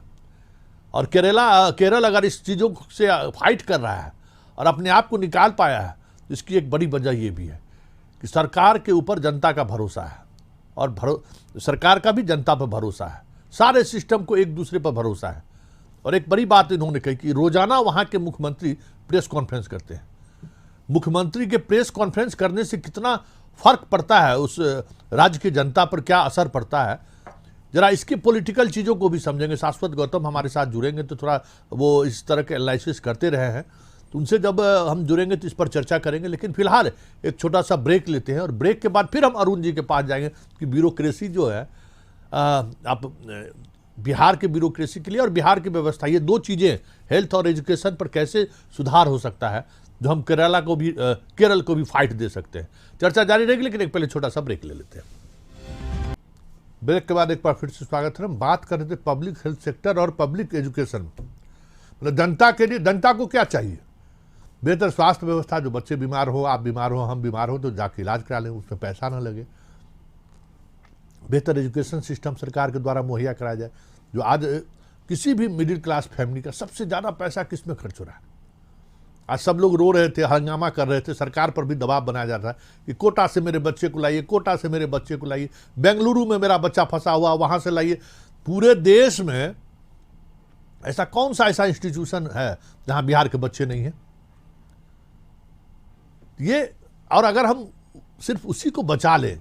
और केरल अगर इस चीज़ों से फाइट कर रहा है और अपने आप को निकाल पाया है, तो इसकी एक बड़ी वजह ये भी है कि सरकार के ऊपर जनता का भरोसा है और सरकार का भी जनता पर भरोसा है, सारे सिस्टम को एक दूसरे पर भरोसा है। और एक बड़ी बात इन्होंने कही कि रोजाना वहाँ के मुख्यमंत्री प्रेस कॉन्फ्रेंस करते हैं। मुख्यमंत्री के प्रेस कॉन्फ्रेंस करने से कितना फर्क पड़ता है, उस राज्य की जनता पर क्या असर पड़ता है, जरा इसकी पॉलिटिकल चीज़ों को भी समझेंगे। शाश्वत गौतम हमारे साथ जुड़ेंगे तो थोड़ा वो इस तरह के एनालिसिस करते रहे हैं, तो उनसे जब हम जुड़ेंगे तो इस पर चर्चा करेंगे। लेकिन फिलहाल एक छोटा सा ब्रेक लेते हैं और ब्रेक के बाद फिर हम अरुण जी के पास जाएंगे कि ब्यूरोक्रेसी जो है, आप बिहार के ब्यूरोक्रेसी के लिए और बिहार की व्यवस्था, ये दो चीज़ें हेल्थ और एजुकेशन पर कैसे सुधार हो सकता है, जो हम केरल को भी फाइट दे सकते हैं। चर्चा जारी रहेगी, लेकिन एक पहले छोटा सा ब्रेक ले लेते हैं। ब्रेक के बाद एक बार फिर से स्वागत है। हम बात कर रहे थे पब्लिक हेल्थ सेक्टर और पब्लिक एजुकेशन, मतलब जनता के लिए, जनता को क्या चाहिए? बेहतर स्वास्थ्य व्यवस्था, जो बच्चे बीमार हो, आप बीमार हो, हम बीमार हो तो जाके इलाज करा लें, उसमें पैसा ना लगे। बेहतर एजुकेशन सिस्टम सरकार के द्वारा मुहैया कराया जाए। जो आज किसी भी मिडिल क्लास फैमिली का सबसे ज़्यादा पैसा किस में खर्च हो रहा है? आज सब लोग रो रहे थे, हंगामा कर रहे थे, सरकार पर भी दबाव बनाया जा रहा है कि कोटा से मेरे बच्चे को लाइए, कोटा से मेरे बच्चे को लाइए, बेंगलुरु में मेरा बच्चा फंसा हुआ, वहाँ से लाइए। पूरे देश में ऐसा कौन सा ऐसा इंस्टीट्यूशन है जहाँ बिहार के बच्चे नहीं हैं? ये, और अगर हम सिर्फ उसी को बचा लें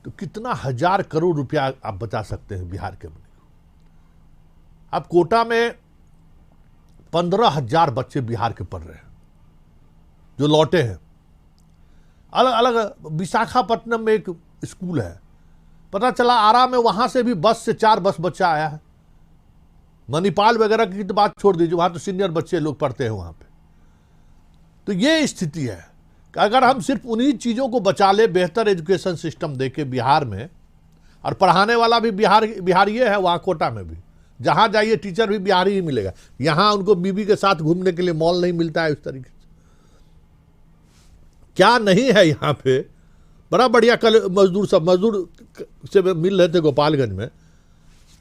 तो कितना 1000 करोड़ रुपया आप बचा सकते हैं बिहार के बच्चे को। अब कोटा में 15,000 बच्चे बिहार के पढ़ रहे हैं जो लौटे हैं। अलग अलग विशाखापट्टनम में एक स्कूल है, पता चला आरा में वहां से भी बस से 4 बस बच्चा आया है। मणिपाल वगैरह की तो बात छोड़ दीजिए, वहां तो सीनियर बच्चे लोग पढ़ते हैं वहां पे। तो ये स्थिति है कि अगर हम सिर्फ उन्हीं चीज़ों को बचा ले, बेहतर एजुकेशन सिस्टम देके बिहार में, और पढ़ाने वाला भी बिहारी है, वहाँ कोटा में भी जहाँ जाइए टीचर भी बिहारी ही मिलेगा। यहाँ उनको बीबी के साथ घूमने के लिए मॉल नहीं मिलता है उस तरीके से। क्या नहीं है यहाँ पे? बड़ा बढ़िया। कल मजदूर से मिल रहे थे गोपालगंज में,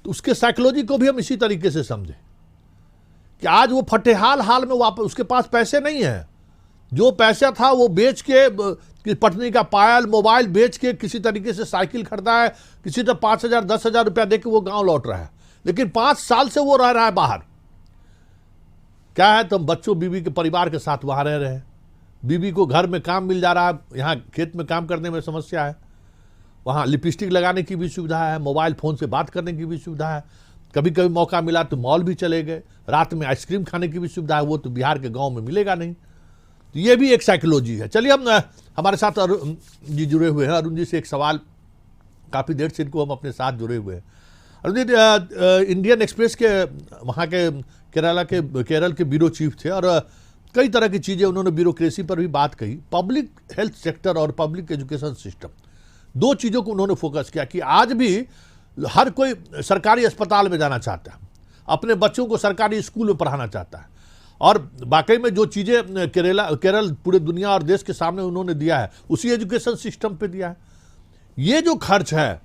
तो उसके साइकोलॉजी को भी हम इसी तरीके से समझे कि आज वो फटेहाल हाल में वापस, उसके पास पैसे नहीं है, जो पैसा था वो बेच के, पत्नी का पायल, मोबाइल बेच के किसी तरीके से साइकिल खरीदा है, किसी तो 5,000 10,000 रुपया दे के वो गांव लौट रहा है। लेकिन 5 साल से वो रह रहा है बाहर। क्या है, तो बच्चों बीवी के परिवार के साथ वहां रह रहे हैं, बीवी को घर में काम मिल जा रहा है, यहाँ खेत में काम करने में समस्या है, वहाँ लिपस्टिक लगाने की भी सुविधा है, मोबाइल फ़ोन से बात करने की भी सुविधा है, कभी कभी मौका मिला तो मॉल भी चले गए, रात में आइसक्रीम खाने की भी सुविधा है, वो तो बिहार के गाँव में मिलेगा नहीं। तो ये भी एक साइकोलॉजी है। चलिए, हम हमारे साथ अरुण जी जुड़े हुए हैं। अरुण जी से एक सवाल, काफ़ी देर से इनको हम अपने साथ जुड़े हुए हैं। अरुण जी, इंडियन एक्सप्रेस के वहाँ के केरल के ब्यूरो चीफ थे और कई तरह की चीज़ें उन्होंने ब्यूरोक्रेसी पर भी बात कही। पब्लिक हेल्थ सेक्टर और पब्लिक एजुकेशन सिस्टम, दो चीज़ों को उन्होंने फोकस किया कि आज भी हर कोई सरकारी अस्पताल में जाना चाहता है, अपने बच्चों को सरकारी स्कूल में पढ़ाना चाहता है। और वाकई में जो चीज़ें केरल पूरे दुनिया और देश के सामने उन्होंने दिया है, उसी एजुकेशन सिस्टम पे दिया है। ये जो खर्च है,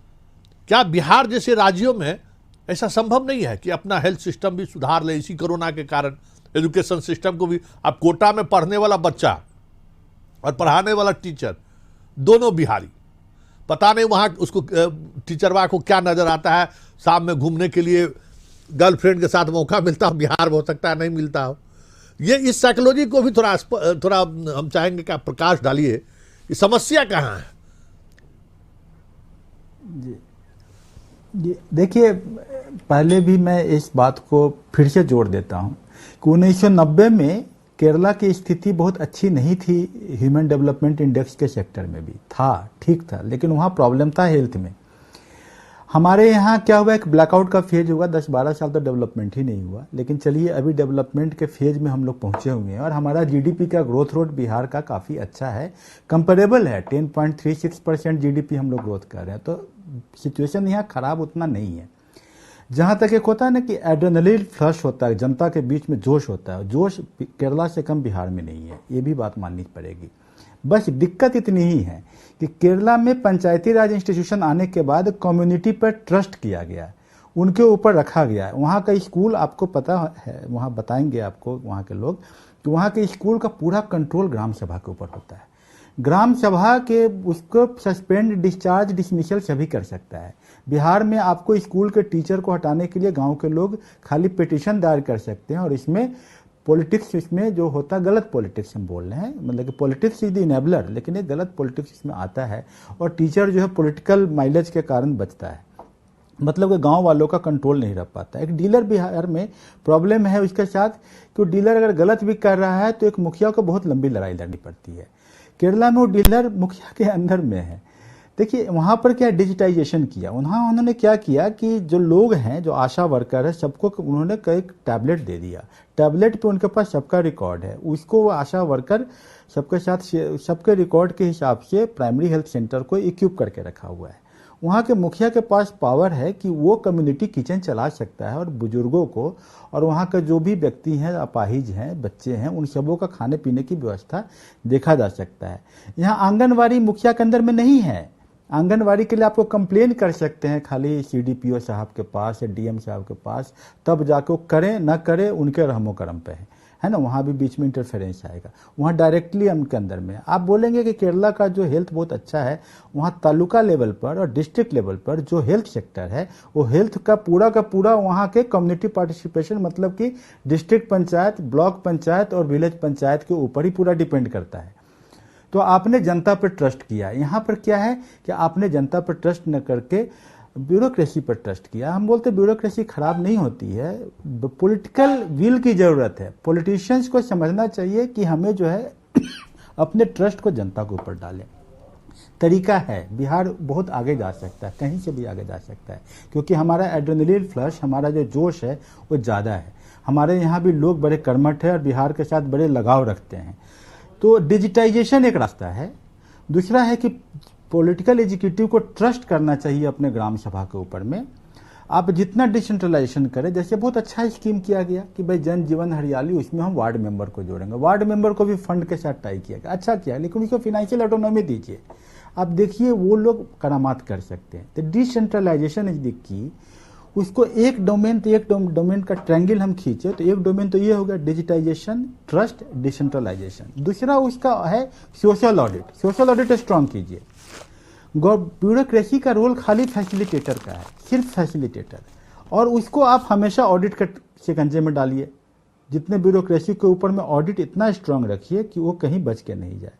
क्या बिहार जैसे राज्यों में ऐसा संभव नहीं है कि अपना हेल्थ सिस्टम भी सुधार ले? इसी कोरोना के कारण एजुकेशन सिस्टम को भी, अब कोटा में पढ़ने वाला बच्चा और पढ़ाने वाला टीचर दोनों बिहारी, पता नहीं वहाँ उसको टीचरवा को क्या नज़र आता है, शाम में घूमने के लिए गर्लफ्रेंड के साथ मौका मिलता हो, बिहार में हो सकता है नहीं मिलता हो। ये इस साइकोलॉजी को भी थोड़ा हम चाहेंगे कि आप प्रकाश डालिए कि समस्या कहाँ है। जी देखिए, पहले भी मैं इस बात को फिर से जोड़ देता हूँ कि 1990 में केरला की स्थिति बहुत अच्छी नहीं थी। ह्यूमन डेवलपमेंट इंडेक्स के सेक्टर में भी था, ठीक था, लेकिन वहाँ प्रॉब्लम था हेल्थ में। हमारे यहाँ क्या हुआ, एक ब्लैकआउट का फेज हुआ, 10-12 साल तो डेवलपमेंट ही नहीं हुआ। लेकिन चलिए, अभी डेवलपमेंट के फेज में हम लोग पहुँचे हुए हैं और हमारा जीडीपी का ग्रोथ रेट बिहार का काफ़ी अच्छा है, कंपेरेबल है। 10.36% जीडीपी हम लोग ग्रोथ कर रहे हैं, तो सिचुएशन यहाँ खराब उतना नहीं है। जहाँ तक एक होता है ना कि एड्रेनलिन फ्लश होता है, जनता के बीच में जोश होता है, जोश केरला से कम बिहार में नहीं है, ये भी बात माननी पड़ेगी। बस दिक्कत इतनी ही है कि केरला में पंचायती राज इंस्टीट्यूशन आने के बाद कम्युनिटी पर ट्रस्ट किया गया। उनके ऊपर रखा गया है। वहाँ का स्कूल आपको पता है, वहाँ बताएंगे आपको वहाँ के लोग कि वहाँ के स्कूल का पूरा कंट्रोल ग्राम सभा के ऊपर होता है। ग्राम सभा के उसको सस्पेंड, डिस्चार्ज, डिसमिसल सभी कर सकता है। बिहार में आपको स्कूल के टीचर को हटाने के लिए गांव के लोग खाली पिटीशन दायर कर सकते हैं, और इसमें पॉलिटिक्स, इसमें जो होता है गलत पॉलिटिक्स हम बोल रहे हैं, मतलब कि पॉलिटिक्स इज द इनेबलर, लेकिन ये गलत पॉलिटिक्स इसमें आता है और टीचर जो है पॉलिटिकल माइलेज के कारण बचता है, मतलब कि गांव वालों का कंट्रोल नहीं रह पाता। एक डीलर बिहार में प्रॉब्लम है उसके साथ कि डीलर अगर गलत भी कर रहा है तो एक मुखिया को बहुत लंबी लड़ाई लड़नी पड़ती है। केरला में वो डीलर मुखिया के अंदर में है। देखिए वहाँ पर क्या डिजिटाइजेशन किया, उन्होंने क्या किया कि जो लोग हैं, जो आशा वर्कर है, सबको उन्होंने एक टैबलेट दे दिया। टैबलेट पे उनके पास सबका रिकॉर्ड है, उसको वो आशा वर्कर सबके साथ सबके रिकॉर्ड के हिसाब से प्राइमरी हेल्थ सेंटर को इक्विप करके रखा हुआ है। वहाँ के मुखिया के पास पावर है कि वो कम्युनिटी किचन चला सकता है और बुजुर्गों को और वहाँ के जो भी व्यक्ति हैं, अपाहिज हैं, बच्चे हैं, उन सबों का खाने पीने की व्यवस्था देखा जा सकता है। यहाँ आंगनवाड़ी मुखिया के अंदर में नहीं है। आंगनवाड़ी के लिए आपको कंप्लेन कर सकते हैं खाली सीडीपीओ साहब के पास या डीएम साहब के पास, तब जाके वो करें न करें उनके रहमो करम पे है ना। वहाँ भी बीच में इंटरफेरेंस आएगा, वहाँ डायरेक्टली उनके अंदर में। आप बोलेंगे कि केरला का जो हेल्थ बहुत अच्छा है, वहाँ तालुका लेवल पर और डिस्ट्रिक्ट लेवल पर जो हेल्थ सेक्टर है वो हेल्थ का पूरा वहाँ के कम्युनिटी पार्टिसिपेशन, मतलब कि डिस्ट्रिक्ट पंचायत, ब्लॉक पंचायत और विलेज पंचायत के ऊपर ही पूरा डिपेंड करता है। तो आपने जनता पर ट्रस्ट किया। यहाँ पर क्या है कि आपने जनता पर ट्रस्ट न करके ब्यूरोक्रेसी पर ट्रस्ट किया। हम बोलते ब्यूरोक्रेसी खराब नहीं होती है, पॉलिटिकल विल की जरूरत है। पॉलिटिशियंस को समझना चाहिए कि हमें जो है अपने ट्रस्ट को जनता के ऊपर डालें। तरीका है, बिहार बहुत आगे जा सकता है, कहीं से भी आगे जा सकता है, क्योंकि हमारा एड्रेनलिन फ्लश, हमारा जो जोश है वो ज़्यादा है। हमारे यहाँ भी लोग बड़े कर्मठ हैं और बिहार के साथ बड़े लगाव रखते हैं। तो डिजिटाइजेशन एक रास्ता है। दूसरा है कि पॉलिटिकल एग्जीक्यूटिव को ट्रस्ट करना चाहिए अपने ग्राम सभा के ऊपर में। आप जितना डिसेंट्रलाइजेशन करें, जैसे बहुत अच्छा स्कीम किया गया कि भाई जन जीवन हरियाली, उसमें हम वार्ड मेंबर को जोड़ेंगे, वार्ड मेंबर को भी फंड के साथ टाई किया गया, अच्छा किया, लेकिन उसको फिनेंशियल ऑटोनॉमी दीजिए। आप देखिए वो लोग करामात कर सकते हैं। तो डिसेंट्रलाइजेशन इज द की। उसको एक डोमेन, तो एक डोमेन का ट्रायंगल हम खींचे तो एक डोमेन तो ये हो गया डिजिटाइजेशन, ट्रस्ट, डिसेंट्रलाइजेशन। दूसरा उसका है social audit. Social audit strong कीजिए। ब्यूरोक्रेसी का रोल खाली फैसिलिटेटर का है, सिर्फ फैसिलिटेटर, और उसको आप हमेशा ऑडिट के शिकंजे में डालिए। जितने ब्यूरोक्रेसी के ऊपर में ऑडिट इतना स्ट्रांग रखिए कि वो कहीं बच के नहीं जाए।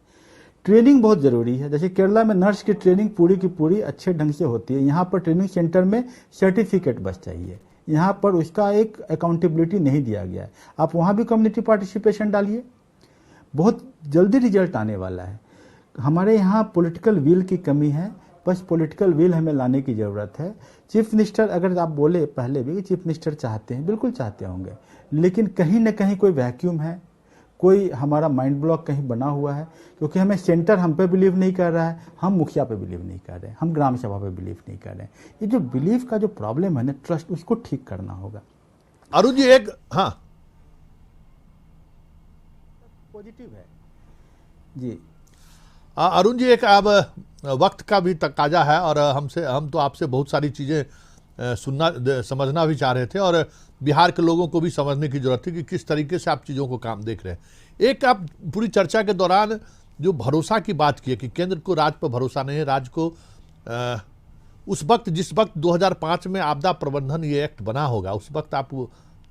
ट्रेनिंग बहुत जरूरी है। जैसे केरला में नर्स की ट्रेनिंग पूरी की पूरी अच्छे ढंग से होती है, यहाँ पर ट्रेनिंग सेंटर में सर्टिफिकेट बस चाहिए, यहाँ पर उसका एक अकाउंटेबिलिटी नहीं दिया गया है। आप वहाँ भी कम्युनिटी पार्टिसिपेशन डालिए, बहुत जल्दी रिजल्ट आने वाला है। हमारे यहाँ पॉलिटिकल विल की कमी है, बस पॉलिटिकल विल हमें लाने की ज़रूरत है। चीफ मिनिस्टर, अगर आप बोले पहले भी चीफ मिनिस्टर चाहते हैं, बिल्कुल चाहते होंगे, लेकिन कहीं ना कहीं कोई वैक्यूम है, कोई हमारा माइंड ब्लॉक कहीं बना हुआ है, क्योंकि हमें सेंटर हम पे बिलीव नहीं कर रहा है, हम मुखिया पे बिलीव नहीं कर रहे हैं, हम ग्राम सभा पे बिलीव नहीं कर रहे हैं। ये जो बिलीव का जो प्रॉब्लम है ना, ट्रस्ट, उसको ठीक करना होगा। अरुण जी एक हाँ पॉजिटिव है जी। अरुण जी एक अब वक्त का भी तकाजा है और हम तो आपसे बहुत सारी चीज़ें समझना भी चाह रहे थे और बिहार के लोगों को भी समझने की जरूरत थी कि किस तरीके से आप चीज़ों को काम देख रहे हैं। एक आप पूरी चर्चा के दौरान जो भरोसा की बात की है कि केंद्र को राज्य पर भरोसा नहीं है, राज्य को उस वक्त, जिस वक्त 2005 में आपदा प्रबंधन ये एक्ट बना होगा, उस वक्त आप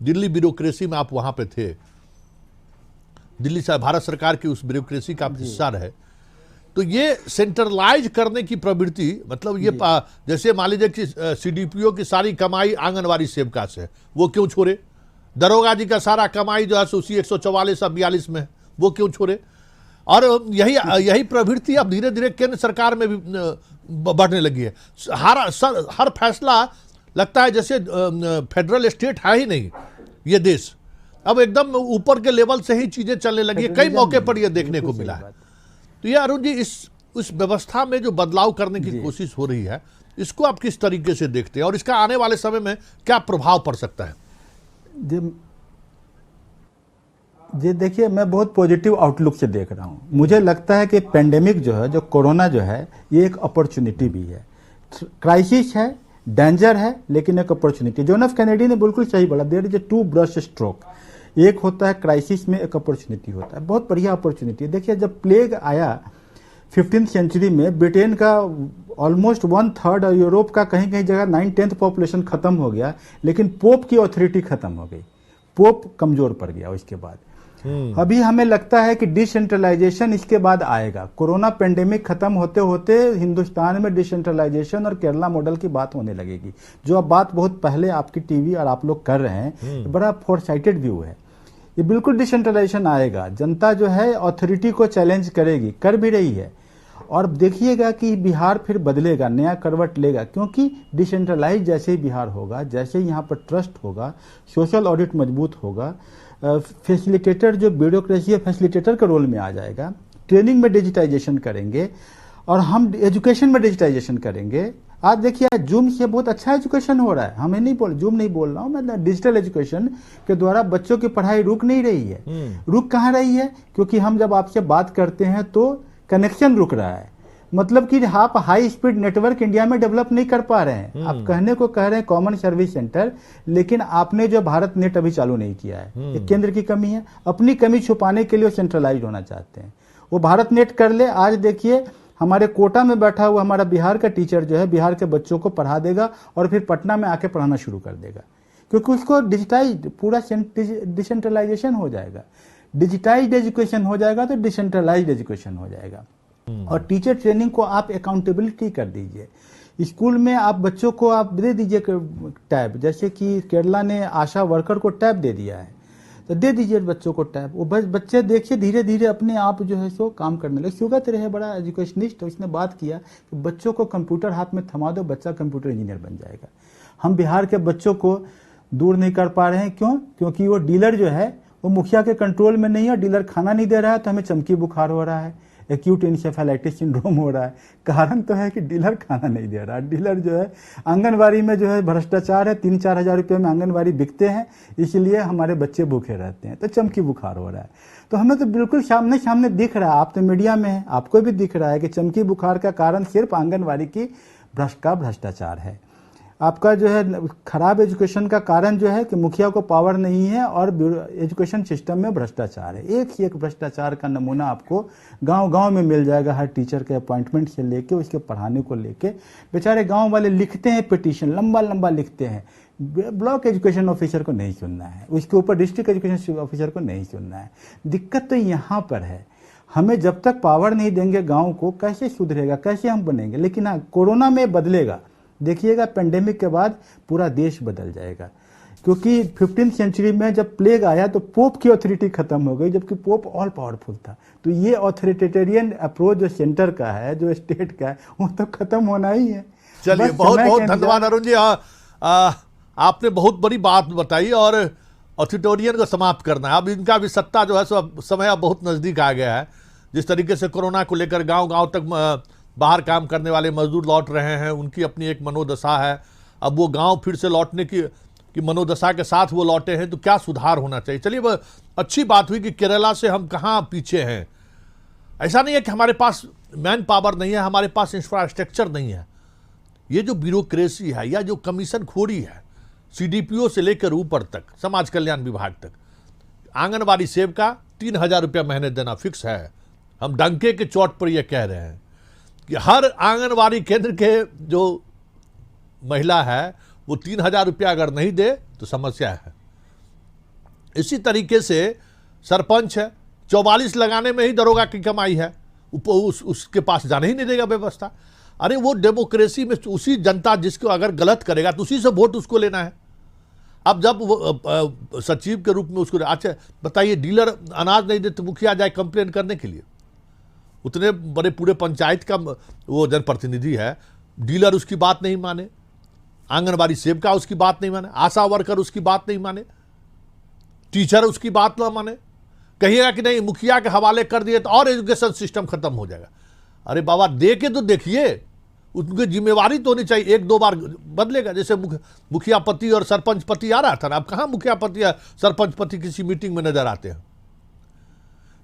दिल्ली ब्यूरोक्रेसी में आप वहाँ पे थे, दिल्ली से भारत सरकार की उस ब्यूरोक्रेसी का आप हिस्सा रहे, तो ये सेंट्रलाइज करने की प्रवृत्ति, मतलब ये जैसे मान लीजिए कि सीडीपीओ की सारी कमाई आंगनवाड़ी सेविका से, वो क्यों छोड़े? दरोगा जी का सारा कमाई जो है उसी 144 और 42 में, वो क्यों छोड़े? और यही प्रवृत्ति अब धीरे धीरे केंद्र सरकार में भी बढ़ने लगी है। हर फैसला लगता है जैसे फेडरल स्टेट है ही नहीं ये देश, अब एकदम ऊपर के लेवल से ही चीजें चलने लगी है। कई मौके पर यह देखने को मिला है। तो ये अरुण जी, इस व्यवस्था में जो बदलाव करने की कोशिश हो रही है, इसको आप किस तरीके से देखते हैं और इसका आने वाले समय में क्या प्रभाव पड़ सकता है? जी देखिए, मैं बहुत पॉजिटिव आउटलुक से देख रहा हूँ। मुझे लगता है कि पेंडेमिक जो है, जो कोरोना जो है, ये एक अपॉर्चुनिटी भी है। क्राइसिस है डेंजर है लेकिन एक अपॉर्चुनिटी। जॉन एफ कैनेडी ने बिल्कुल सही बोला, there is a two brush stroke, एक होता है क्राइसिस में, एक अपॉर्चुनिटी होता है। बहुत बढ़िया अपॉर्चुनिटी है। देखिए जब प्लेग आया 15th सेंचुरी में, ब्रिटेन का ऑलमोस्ट 1/3 और यूरोप का कहीं कहीं जगह 9/10 पॉपुलेशन खत्म हो गया, लेकिन पोप की ऑथोरिटी खत्म हो गई, पोप कमजोर पड़ गया उसके बाद। अभी हमें लगता है कि डिसेंट्रलाइजेशन इसके बाद आएगा। कोरोना पेंडेमिक खत्म होते होते हिंदुस्तान में डिसेंट्रलाइजेशन और केरला मॉडल की बात होने लगेगी, जो अब बात बहुत पहले आपकी टीवी और आप लोग कर रहे हैं, बड़ा फोरसाइटेड व्यू है। ये बिल्कुल डिसेंट्रलाइजेशन आएगा, जनता जो है अथॉरिटी को चैलेंज करेगी, कर भी रही है, और देखिएगा कि बिहार फिर बदलेगा, नया करवट लेगा, क्योंकि डिसेंट्रलाइज जैसे ही बिहार होगा, जैसे ही यहाँ पर ट्रस्ट होगा, सोशल ऑडिट मजबूत होगा, फैसिलिटेटर जो ब्यूरोक्रेसी है फैसिलिटेटर का रोल में आ जाएगा, ट्रेनिंग में डिजिटाइजेशन करेंगे और हम एजुकेशन में डिजिटाइजेशन करेंगे। आज देखिए जूम से बहुत अच्छा एजुकेशन हो रहा है, हमें नहीं बोल जूम नहीं बोल रहा हूँ मैं, डिजिटल एजुकेशन के द्वारा बच्चों की पढ़ाई रुक नहीं रही है। रुक कहाँ रही है? क्योंकि हम जब आपसे बात करते हैं तो कनेक्शन रुक रहा है, मतलब कि आप हाई स्पीड नेटवर्क इंडिया में डेवलप नहीं कर पा रहे हैं। आप कहने को कह रहे हैं कॉमन सर्विस सेंटर, लेकिन आपने जो भारत नेट अभी चालू नहीं किया है, ये केंद्र की कमी है। अपनी कमी छुपाने के लिए वो सेंट्रलाइज होना चाहते हैं, वो भारत नेट कर ले। आज देखिए हमारे कोटा में बैठा हुआ हमारा बिहार का टीचर जो है बिहार के बच्चों को पढ़ा देगा और फिर पटना में आके पढ़ाना शुरू कर देगा, क्योंकि उसको डिजिटाइज पूरा डिसेंट्रलाइजेशन हो जाएगा। डिजिटाइज्ड एजुकेशन हो जाएगा तो डिसेंट्रलाइज्ड एजुकेशन हो जाएगा। और टीचर ट्रेनिंग को आप अकाउंटेबिलिटी कर दीजिए। स्कूल में आप बच्चों को आप दे दीजिए टैब, जैसे कि केरला ने आशा वर्कर को टैब दे दिया है, तो दे दीजिए बच्चों को टैब। वो बस बच्चे देखिए धीरे धीरे अपने आप जो है सो काम करने लगे। सुगत रहे बड़ा एजुकेशनिस्ट, उसने बात किया कि बच्चों को कंप्यूटर हाथ में थमा दो, बच्चा कंप्यूटर इंजीनियर बन जाएगा। हम बिहार के बच्चों को दूर नहीं कर पा रहे हैं, क्यों? क्योंकि वो डीलर जो है वो मुखिया के कंट्रोल में नहीं है, डीलर खाना नहीं दे रहा है, तो हमें चमकी बुखार हो रहा है, एक्यूट इंसेफेलाइटिस सिंड्रोम हो रहा है। कारण तो है कि डीलर खाना नहीं दे रहा है। डीलर जो है आंगनवाड़ी में जो है भ्रष्टाचार है, 3-4 हज़ार रुपये में आंगनवाड़ी बिकते हैं, इसलिए हमारे बच्चे भूखे रहते हैं, तो चमकी बुखार हो रहा है। तो हमें तो बिल्कुल सामने सामने दिख रहा है, आप तो मीडिया में है, आपको भी दिख रहा है कि चमकी बुखार का कारण सिर्फ आंगनवाड़ी की भ्रष्टाचार है। आपका जो है खराब एजुकेशन का कारण जो है कि मुखिया को पावर नहीं है और एजुकेशन सिस्टम में भ्रष्टाचार है। एक से एक भ्रष्टाचार का नमूना आपको गांव-गांव में मिल जाएगा, हर टीचर के अपॉइंटमेंट से लेके उसके पढ़ाने को लेके। बेचारे गांव वाले लिखते हैं पिटीशन, लंबा लंबा लिखते हैं, ब्लॉक एजुकेशन ऑफिसर को नहीं सुनना है, उसके ऊपर डिस्ट्रिक्ट एजुकेशन ऑफिसर को नहीं सुनना है। दिक्कत तो यहाँ पर है, हमें जब तक पावर नहीं देंगे गाँव को, कैसे सुधरेगा, कैसे हम बनेंगे? लेकिन हाँ, कोरोना में बदलेगा। देखिएगा पेंडेमिक के बाद पूरा देश बदल जाएगा, क्योंकि 15th सेंचुरी में जब प्लेग आया तो पोप की ऑथोरिटी खत्म हो गई, जबकि पोप ऑल पावरफुल था। तो ये ऑथोरिटेरियन अप्रोच जो सेंटर का है, जो स्टेट का है, वो तो खत्म होना ही है। चलिए, बहुत बहुत धन्यवाद अरुण जी। आपने बहुत बड़ी बात बताई, और ऑथोरिटेरियन को समाप्त करना है। अब इनका भी सत्ता जो है समय अब बहुत नजदीक आ गया है। जिस तरीके से कोरोना को लेकर गांव-गांव तक बाहर काम करने वाले मजदूर लौट रहे हैं, उनकी अपनी एक मनोदशा है। अब वो गांव फिर से लौटने की मनोदशा के साथ वो लौटे हैं, तो क्या सुधार होना चाहिए। चलिए, वह अच्छी बात हुई कि केरला से हम कहाँ पीछे हैं। ऐसा नहीं है कि हमारे पास मैन पावर नहीं है, हमारे पास इंफ्रास्ट्रक्चर नहीं है। ये जो ब्यूरोक्रेसी है या जो कमीशन खोरी है, CDPO से लेकर ऊपर तक, समाज कल्याण विभाग तक, आंगनबाड़ी सेविका 3,000 रुपया महीने देना फिक्स है। हम डंके के चोट पर यह कह रहे हैं कि हर आंगनबाड़ी केंद्र के जो महिला है वो 3,000 रुपया अगर नहीं दे तो समस्या है। इसी तरीके से सरपंच है, 44 लगाने में ही दरोगा की कमाई है, उसके पास जाने ही नहीं देगा व्यवस्था। अरे वो डेमोक्रेसी में उसी जनता जिसको अगर गलत करेगा तो उसी से वोट उसको लेना है। अब जब वो सचिव के रूप में उसको, अच्छा बताइए, डीलर अनाज नहीं दे तो मुखिया जाए कंप्लेन करने के लिए, उतने बड़े पूरे पंचायत का वो जनप्रतिनिधि है, डीलर उसकी बात नहीं माने, आंगनबाड़ी सेविका उसकी बात नहीं माने, आशा वर्कर उसकी बात नहीं माने, टीचर उसकी बात ना माने, कहिएगा कि नहीं मुखिया के हवाले कर दिए तो और एजुकेशन सिस्टम खत्म हो जाएगा। अरे बाबा, दे के तो देखिए, उनकी जिम्मेवारी तो होनी चाहिए। 1-2 बार बदलेगा, जैसे मुखिया पति और सरपंच पति आ रहा था ना, अब कहाँ मुखिया पति या सरपंच पति किसी मीटिंग में नजर आते हैं।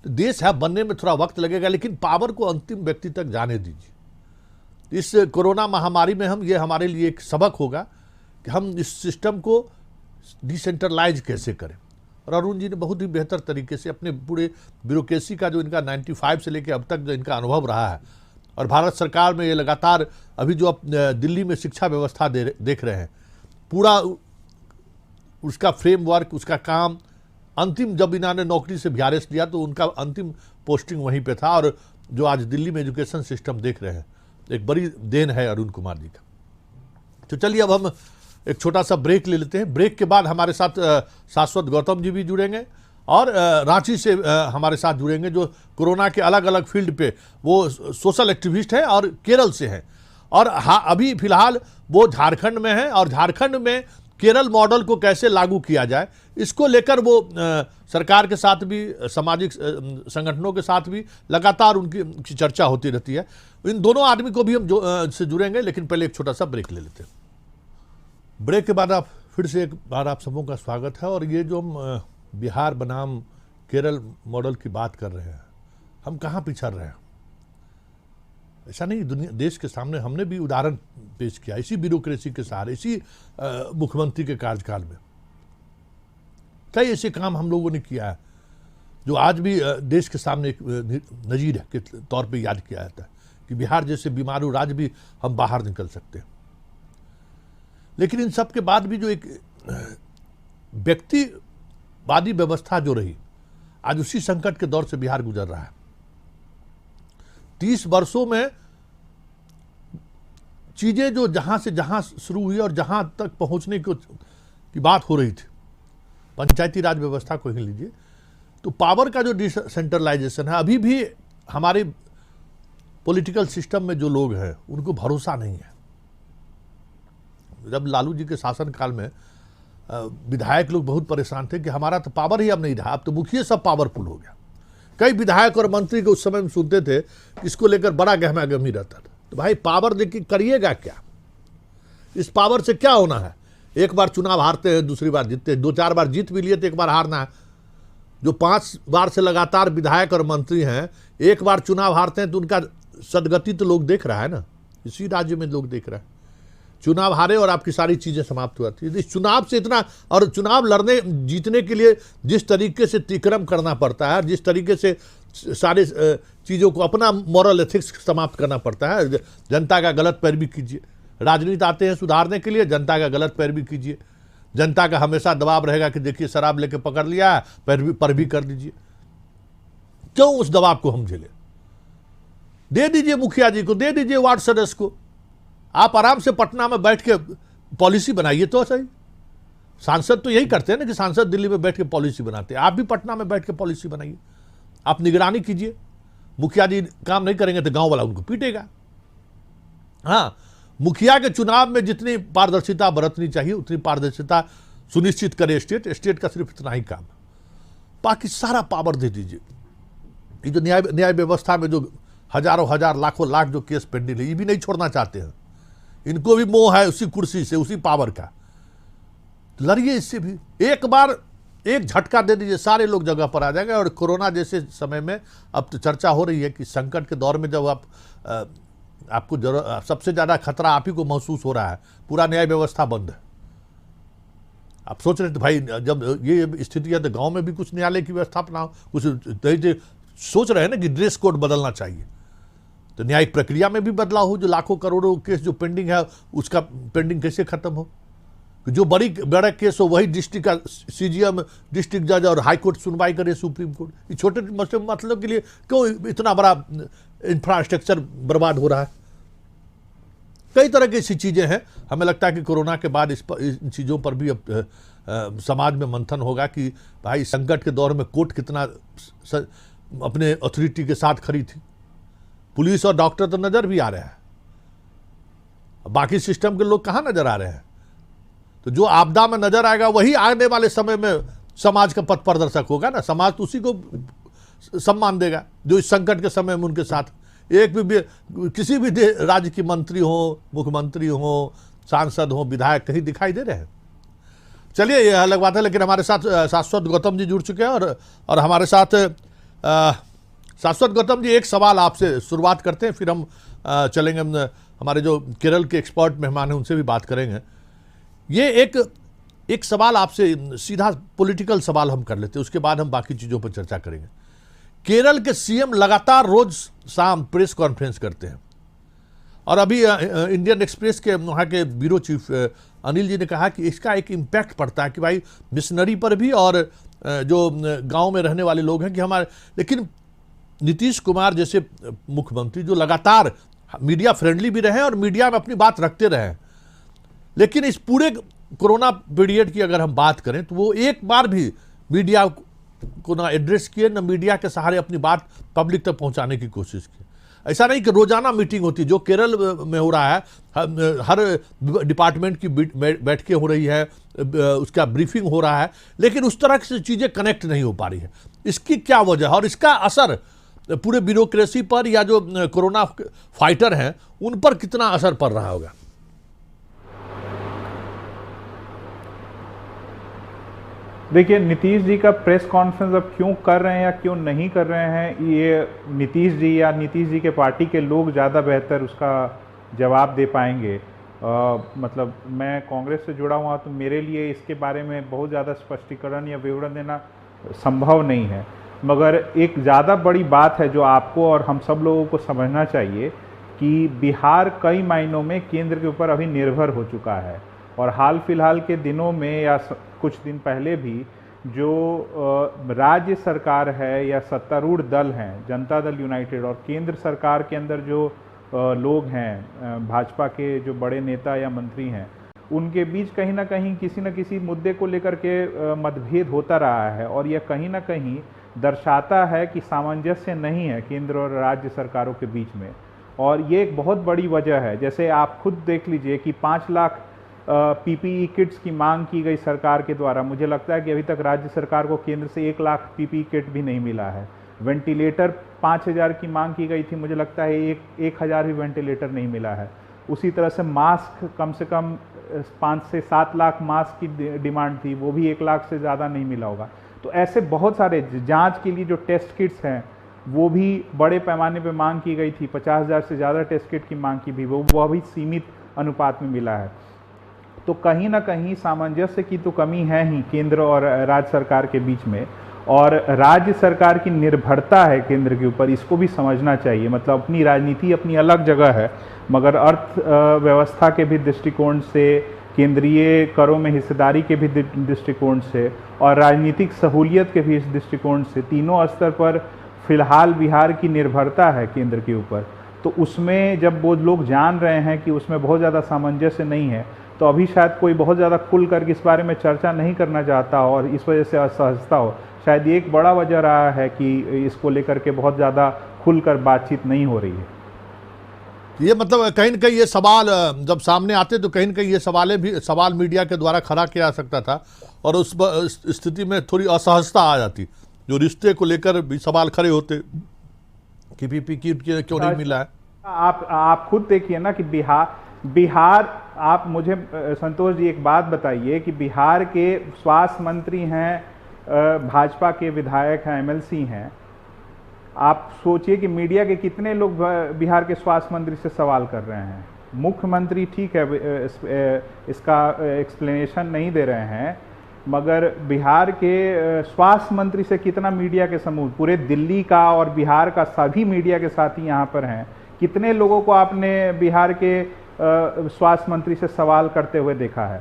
तो देश है बनने में थोड़ा वक्त लगेगा, लेकिन पावर को अंतिम व्यक्ति तक जाने दीजिए। इस कोरोना महामारी में हम ये हमारे लिए एक सबक होगा कि हम इस सिस्टम को डिसेंट्रलाइज कैसे करें। और अरुण जी ने बहुत ही बेहतर तरीके से अपने पूरे ब्यूरोक्रेसी का जो इनका 95 से लेकर अब तक जो इनका अनुभव रहा है, और भारत सरकार में ये लगातार अभी जो दिल्ली में शिक्षा व्यवस्था देख रहे हैं, पूरा उसका फ्रेमवर्क, उसका काम, अंतिम जब इन्होंने नौकरी से VRS लिया तो उनका अंतिम पोस्टिंग वहीं पे था, और जो आज दिल्ली में एजुकेशन सिस्टम देख रहे हैं, एक बड़ी देन है अरुण कुमार जी का। तो चलिए अब हम एक छोटा सा ब्रेक ले लेते हैं। ब्रेक के बाद हमारे साथ शाश्वत गौतम जी भी जुड़ेंगे और रांची से हमारे साथ जुड़ेंगे, जो कोरोना के अलग अलग फील्ड पे वो सोशल एक्टिविस्ट हैं और केरल से हैं, और अभी फिलहाल वो झारखंड में हैं, और झारखंड में केरल मॉडल को कैसे लागू किया जाए इसको लेकर वो सरकार के साथ भी, सामाजिक संगठनों के साथ भी लगातार उनकी चर्चा होती रहती है। इन दोनों आदमी को भी हम से जुड़ेंगे, लेकिन पहले एक छोटा सा ब्रेक ले लेते हैं। ब्रेक के बाद फिर से एक बार आप सबों का स्वागत है। और ये जो हम बिहार बनाम केरल मॉडल की बात कर रहे हैं, हम कहाँ पिछड़ रहे हैं? ऐसा नहीं, दुनिया देश के सामने हमने भी उदाहरण पेश किया इसी ब्यूरोक्रेसी के सहारे, इसी मुख्यमंत्री के कार्यकाल में कई ऐसे काम हम लोगों ने किया है जो आज भी देश के सामने एक नजीर के तौर पे याद किया जाता है कि बिहार जैसे बीमारू राज्य भी हम बाहर निकल सकते हैं। लेकिन इन सब के बाद भी जो एक व्यक्तिवादी व्यवस्था जो रही, आज उसी संकट के दौर से बिहार गुजर रहा है। 30 वर्षों में चीजें जो जहां से जहां शुरू हुई और जहां तक पहुंचने की बात हो रही थी, पंचायती राज व्यवस्था को ही लीजिए, तो पावर का जो डिसेंट्रलाइजेशन है, अभी भी हमारे पॉलिटिकल सिस्टम में जो लोग हैं उनको भरोसा नहीं है। जब लालू जी के शासनकाल में विधायक लोग बहुत परेशान थे कि हमारा तो पावर ही अब नहीं रहा, अब तो मुखिया सब पावरफुल हो गया। कई विधायक और मंत्री को उस समय में सुनते थे कि इसको लेकर बड़ा गहमा गहमी रहता था। तो भाई पावर लेके करिएगा क्या? इस पावर से क्या होना है? एक बार चुनाव हारते हैं, दूसरी बार जीतते हैं, 2-4 बार जीत भी लिए तो एक बार हारना है। जो 5 बार से लगातार विधायक और मंत्री हैं, एक बार चुनाव हारते हैं तो उनका सदगति तो लोग देख रहा है ना, इसी राज्य में लोग देख रहे हैं। चुनाव हारे और आपकी सारी चीजें समाप्त हो जाती है। इस चुनाव से इतना, और चुनाव लड़ने जीतने के लिए जिस तरीके से तिक्रम करना पड़ता है, जिस तरीके से सारे चीज़ों को अपना मॉरल एथिक्स समाप्त करना पड़ता है, जनता का गलत पैरवी कीजिए। राजनीति आते हैं सुधारने के लिए, जनता का गलत पैरवी कीजिए। जनता का हमेशा दबाव रहेगा कि देखिए शराब लेके पकड़ लिया है, पैरवी कर दीजिए। क्यों उस दबाव को हम झेले? दे दीजिए मुखिया जी को, दे दीजिए वार्ड सदस्य को। आप आराम से पटना में बैठ के पॉलिसी बनाइए तो सही। सांसद तो यही करते हैं ना कि सांसद दिल्ली में बैठ के पॉलिसी बनाते हैं, आप भी पटना में बैठ के पॉलिसी बनाइए। आप निगरानी कीजिए। मुखिया जी काम नहीं करेंगे तो गांव वाला उनको पीटेगा। हाँ, मुखिया के चुनाव में जितनी पारदर्शिता बरतनी चाहिए उतनी पारदर्शिता सुनिश्चित करे स्टेट का सिर्फ इतना ही काम है। बाकी सारा पावर दे दीजिए। ये जो न्याय व्यवस्था में जो हजारों हजार लाखों लाख जो केस पेंडिंग है, ये भी नहीं छोड़ना चाहते हैं। इनको भी मोह है उसी कुर्सी से, उसी पावर का। लड़िए इससे भी। एक बार एक झटका दे दीजिए, सारे लोग जगह पर आ जाएंगे। और कोरोना जैसे समय में अब तो चर्चा हो रही है कि संकट के दौर में जब आपको सबसे ज्यादा खतरा आप ही को महसूस हो रहा है, पूरा न्याय व्यवस्था बंद है। आप सोच रहे थे भाई जब ये स्थिति है तो गांव में भी कुछ न्यायालय की व्यवस्थापना हो, कुछ सोच रहे हैं ना कि ड्रेस कोड बदलना चाहिए, तो न्यायिक प्रक्रिया में भी बदलाव हो। जो लाखों करोड़ों केस जो पेंडिंग है उसका पेंडिंग कैसे खत्म हो? जो बड़ा केस हो वही डिस्ट्रिक्ट का CGM, डिस्ट्रिक्ट जज और हाई कोर्ट सुनवाई करे, सुप्रीम कोर्ट। ये छोटे मतलब के लिए क्यों इतना बड़ा इंफ्रास्ट्रक्चर बर्बाद हो रहा है? कई तरह की ऐसी चीजें हैं। हमें लगता है कि कोरोना के बाद इन चीजों पर भी अब समाज में मंथन होगा कि भाई संकट के दौर में कोर्ट कितना अपने अथॉरिटी के साथ खड़ी थी। पुलिस और डॉक्टर तो नजर भी आ रहे हैं, बाकी सिस्टम के लोग कहाँ नजर आ रहे हैं? तो जो आपदा में नजर आएगा वही आने वाले समय में समाज का पथ प्रदर्शक होगा ना। समाज तो उसी को सम्मान देगा जो इस संकट के समय में उनके साथ। एक भी किसी भी राज्य की मंत्री हो, मुख्यमंत्री हो, सांसद हो, विधायक कहीं दिखाई दे रहे हैं? चलिए ये अलग बात है। लेकिन हमारे साथ शाश्वत गौतम जी जुड़ चुके हैं और हमारे साथ शाश्वत गौतम जी, एक सवाल आपसे शुरुआत करते हैं, फिर हम चलेंगे हमारे जो केरल के एक्सपर्ट मेहमान हैं उनसे भी बात करेंगे। ये एक सवाल आपसे सीधा पॉलिटिकल सवाल हम कर लेते हैं, उसके बाद हम बाकी चीज़ों पर चर्चा करेंगे। केरल के सीएम लगातार रोज शाम प्रेस कॉन्फ्रेंस करते हैं और अभी इंडियन एक्सप्रेस के वहाँ के ब्यूरो चीफ अनिल जी ने कहा कि इसका एक इम्पैक्ट पड़ता है कि भाई मिशनरी पर भी और जो गांव में रहने वाले लोग हैं कि हमारे, लेकिन नीतीश कुमार जैसे मुख्यमंत्री जो लगातार मीडिया फ्रेंडली भी रहे और मीडिया में अपनी बात रखते रहे, लेकिन इस पूरे कोरोना पीरियड की अगर हम बात करें तो वो एक बार भी मीडिया को ना एड्रेस किए, ना मीडिया के सहारे अपनी बात पब्लिक तक पहुंचाने की कोशिश की। ऐसा नहीं कि रोजाना मीटिंग होती, जो केरल में हो रहा है, हर डिपार्टमेंट की बैठकें हो रही है, उसका ब्रीफिंग हो रहा है, लेकिन उस तरह से चीज़ें कनेक्ट नहीं हो पा रही है। इसकी क्या वजह है और इसका असर पूरे ब्यूरोक्रेसी पर या जो कोरोना फाइटर हैं उन पर कितना असर पड़ रहा होगा? देखिए, नीतीश जी का प्रेस कॉन्फ्रेंस अब क्यों कर रहे हैं या क्यों नहीं कर रहे हैं, ये नीतीश जी या नीतीश जी के पार्टी के लोग ज़्यादा बेहतर उसका जवाब दे पाएंगे। मतलब मैं कांग्रेस से जुड़ा हुआ तो मेरे लिए इसके बारे में बहुत ज़्यादा स्पष्टीकरण या विवरण देना संभव नहीं है, मगर एक ज़्यादा बड़ी बात है जो आपको और हम सब लोगों को समझना चाहिए कि बिहार कई मायनों में केंद्र के ऊपर अभी निर्भर हो चुका है। और हाल फिलहाल के दिनों में या कुछ दिन पहले भी जो राज्य सरकार है या सत्तारूढ़ दल हैं, जनता दल यूनाइटेड, और केंद्र सरकार के अंदर जो लोग हैं, भाजपा के जो बड़े नेता या मंत्री हैं, उनके बीच कहीं ना कहीं किसी न किसी मुद्दे को लेकर के मतभेद होता रहा है। और यह कहीं ना कहीं दर्शाता है कि सामंजस्य नहीं है केंद्र और राज्य सरकारों के बीच में। और ये एक बहुत बड़ी वजह है। जैसे आप खुद देख लीजिए कि 5 लाख पीपीई किट्स की मांग की गई सरकार के द्वारा। मुझे लगता है कि अभी तक राज्य सरकार को केंद्र से 1 लाख पीपीई किट भी नहीं मिला है। वेंटिलेटर 5000 की मांग की गई थी, मुझे लगता है 1000 भी वेंटिलेटर नहीं मिला है। उसी तरह से मास्क कम से कम 5 से 7 लाख मास्क की डिमांड थी, वो भी 1 लाख से ज़्यादा नहीं मिला होगा। तो ऐसे बहुत सारे जांच के लिए जो टेस्ट किट्स हैं वो भी बड़े पैमाने पे मांग की गई थी। 50,000 से ज़्यादा टेस्ट किट की मांग की भी, वो भी सीमित अनुपात में मिला है। तो कहीं ना कहीं सामंजस्य की तो कमी है ही केंद्र और राज्य सरकार के बीच में, और राज्य सरकार की निर्भरता है केंद्र के ऊपर, इसको भी समझना चाहिए। मतलब अपनी राजनीति अपनी अलग जगह है, मगर अर्थव्यवस्था के भी दृष्टिकोण से, केंद्रीय करों में हिस्सेदारी के भी दृष्टिकोण से, और राजनीतिक सहूलियत के भी दृष्टिकोण से, तीनों स्तर पर फिलहाल बिहार की निर्भरता है केंद्र के ऊपर। तो उसमें जब वो लोग जान रहे हैं कि उसमें बहुत ज़्यादा सामंजस्य नहीं है, तो अभी शायद कोई बहुत ज़्यादा खुल कर इस बारे में चर्चा नहीं करना चाहता हो और इस वजह से असहजता हो। शायद ये एक बड़ा वजह रहा है कि इसको लेकर के बहुत ज़्यादा खुलकर बातचीत नहीं हो रही है। ये मतलब कहीं न कहीं ये सवाल जब सामने आते तो कहीं न कहीं ये सवाल मीडिया के द्वारा खड़ा किया जा सकता था और उस स्थिति में थोड़ी असहजता आ जाती, जो रिश्ते को लेकर भी सवाल खड़े होते कि पीपी किट क्यों नहीं मिला है। आप खुद देखिए ना कि बिहार आप मुझे संतोष जी एक बात बताइए कि बिहार के स्वास्थ्य मंत्री हैं, भाजपा के विधायक हैं, एमएलसी हैं। आप सोचिए कि मीडिया के कितने लोग बिहार के स्वास्थ्य मंत्री से सवाल कर रहे हैं। मुख्यमंत्री ठीक है इसका एक्सप्लेनेशन नहीं दे रहे हैं, मगर बिहार के स्वास्थ्य मंत्री से कितना मीडिया के समूह, पूरे दिल्ली का और बिहार का सभी मीडिया के साथी यहाँ पर हैं, कितने लोगों को आपने बिहार के स्वास्थ्य मंत्री से सवाल करते हुए देखा है।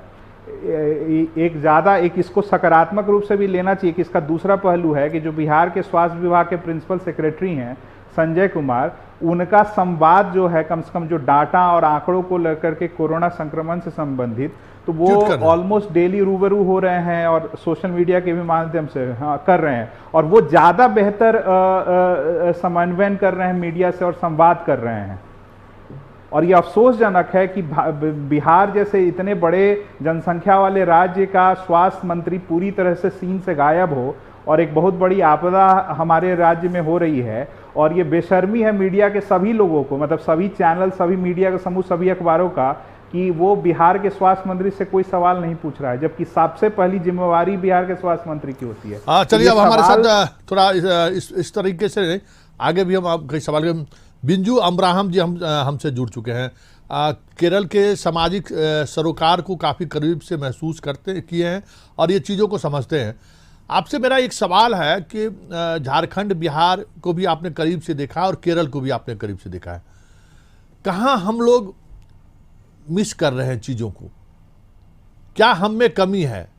एक इसको सकारात्मक रूप से भी लेना चाहिए कि इसका दूसरा पहलू है कि जो बिहार के स्वास्थ्य विभाग के प्रिंसिपल सेक्रेटरी हैं संजय कुमार, उनका संवाद जो है, कम से कम जो डाटा और आंकड़ों को लेकर के कोरोना संक्रमण से संबंधित, तो वो ऑलमोस्ट डेली रूबरू हो रहे हैं और सोशल मीडिया के भी माध्यम से कर रहे हैं, और वो ज़्यादा बेहतर समन्वयन कर रहे हैं मीडिया से और संवाद कर रहे हैं। और ये अफसोसजनक है कि बिहार जैसे इतने बड़े जनसंख्या वाले राज्य का स्वास्थ्य मंत्री पूरी तरह से सीन से गायब हो, और एक बहुत बड़ी आपदा हमारे राज्य में हो रही है। और ये बेशर्मी है मीडिया के सभी लोगों को, मतलब सभी चैनल, सभी मीडिया का समूह, सभी अखबारों का, कि वो बिहार के स्वास्थ्य मंत्री से कोई सवाल नहीं पूछ रहा है, जबकि सबसे पहली जिम्मेवारी बिहार के स्वास्थ्य मंत्री की होती है। चलिए अब हमारे साथ थोड़ा इस तरीके से आगे भी हम कई सवाल, बिंजू अमराहम जी हमसे जुड़ चुके हैं। केरल के सामाजिक सरोकार को काफ़ी करीब से महसूस किए हैं और ये चीज़ों को समझते हैं। आपसे मेरा एक सवाल है कि झारखंड, बिहार को भी आपने करीब से देखा और केरल को भी आपने करीब से देखा है, कहाँ हम लोग मिस कर रहे हैं चीज़ों को? क्या हम में कमी है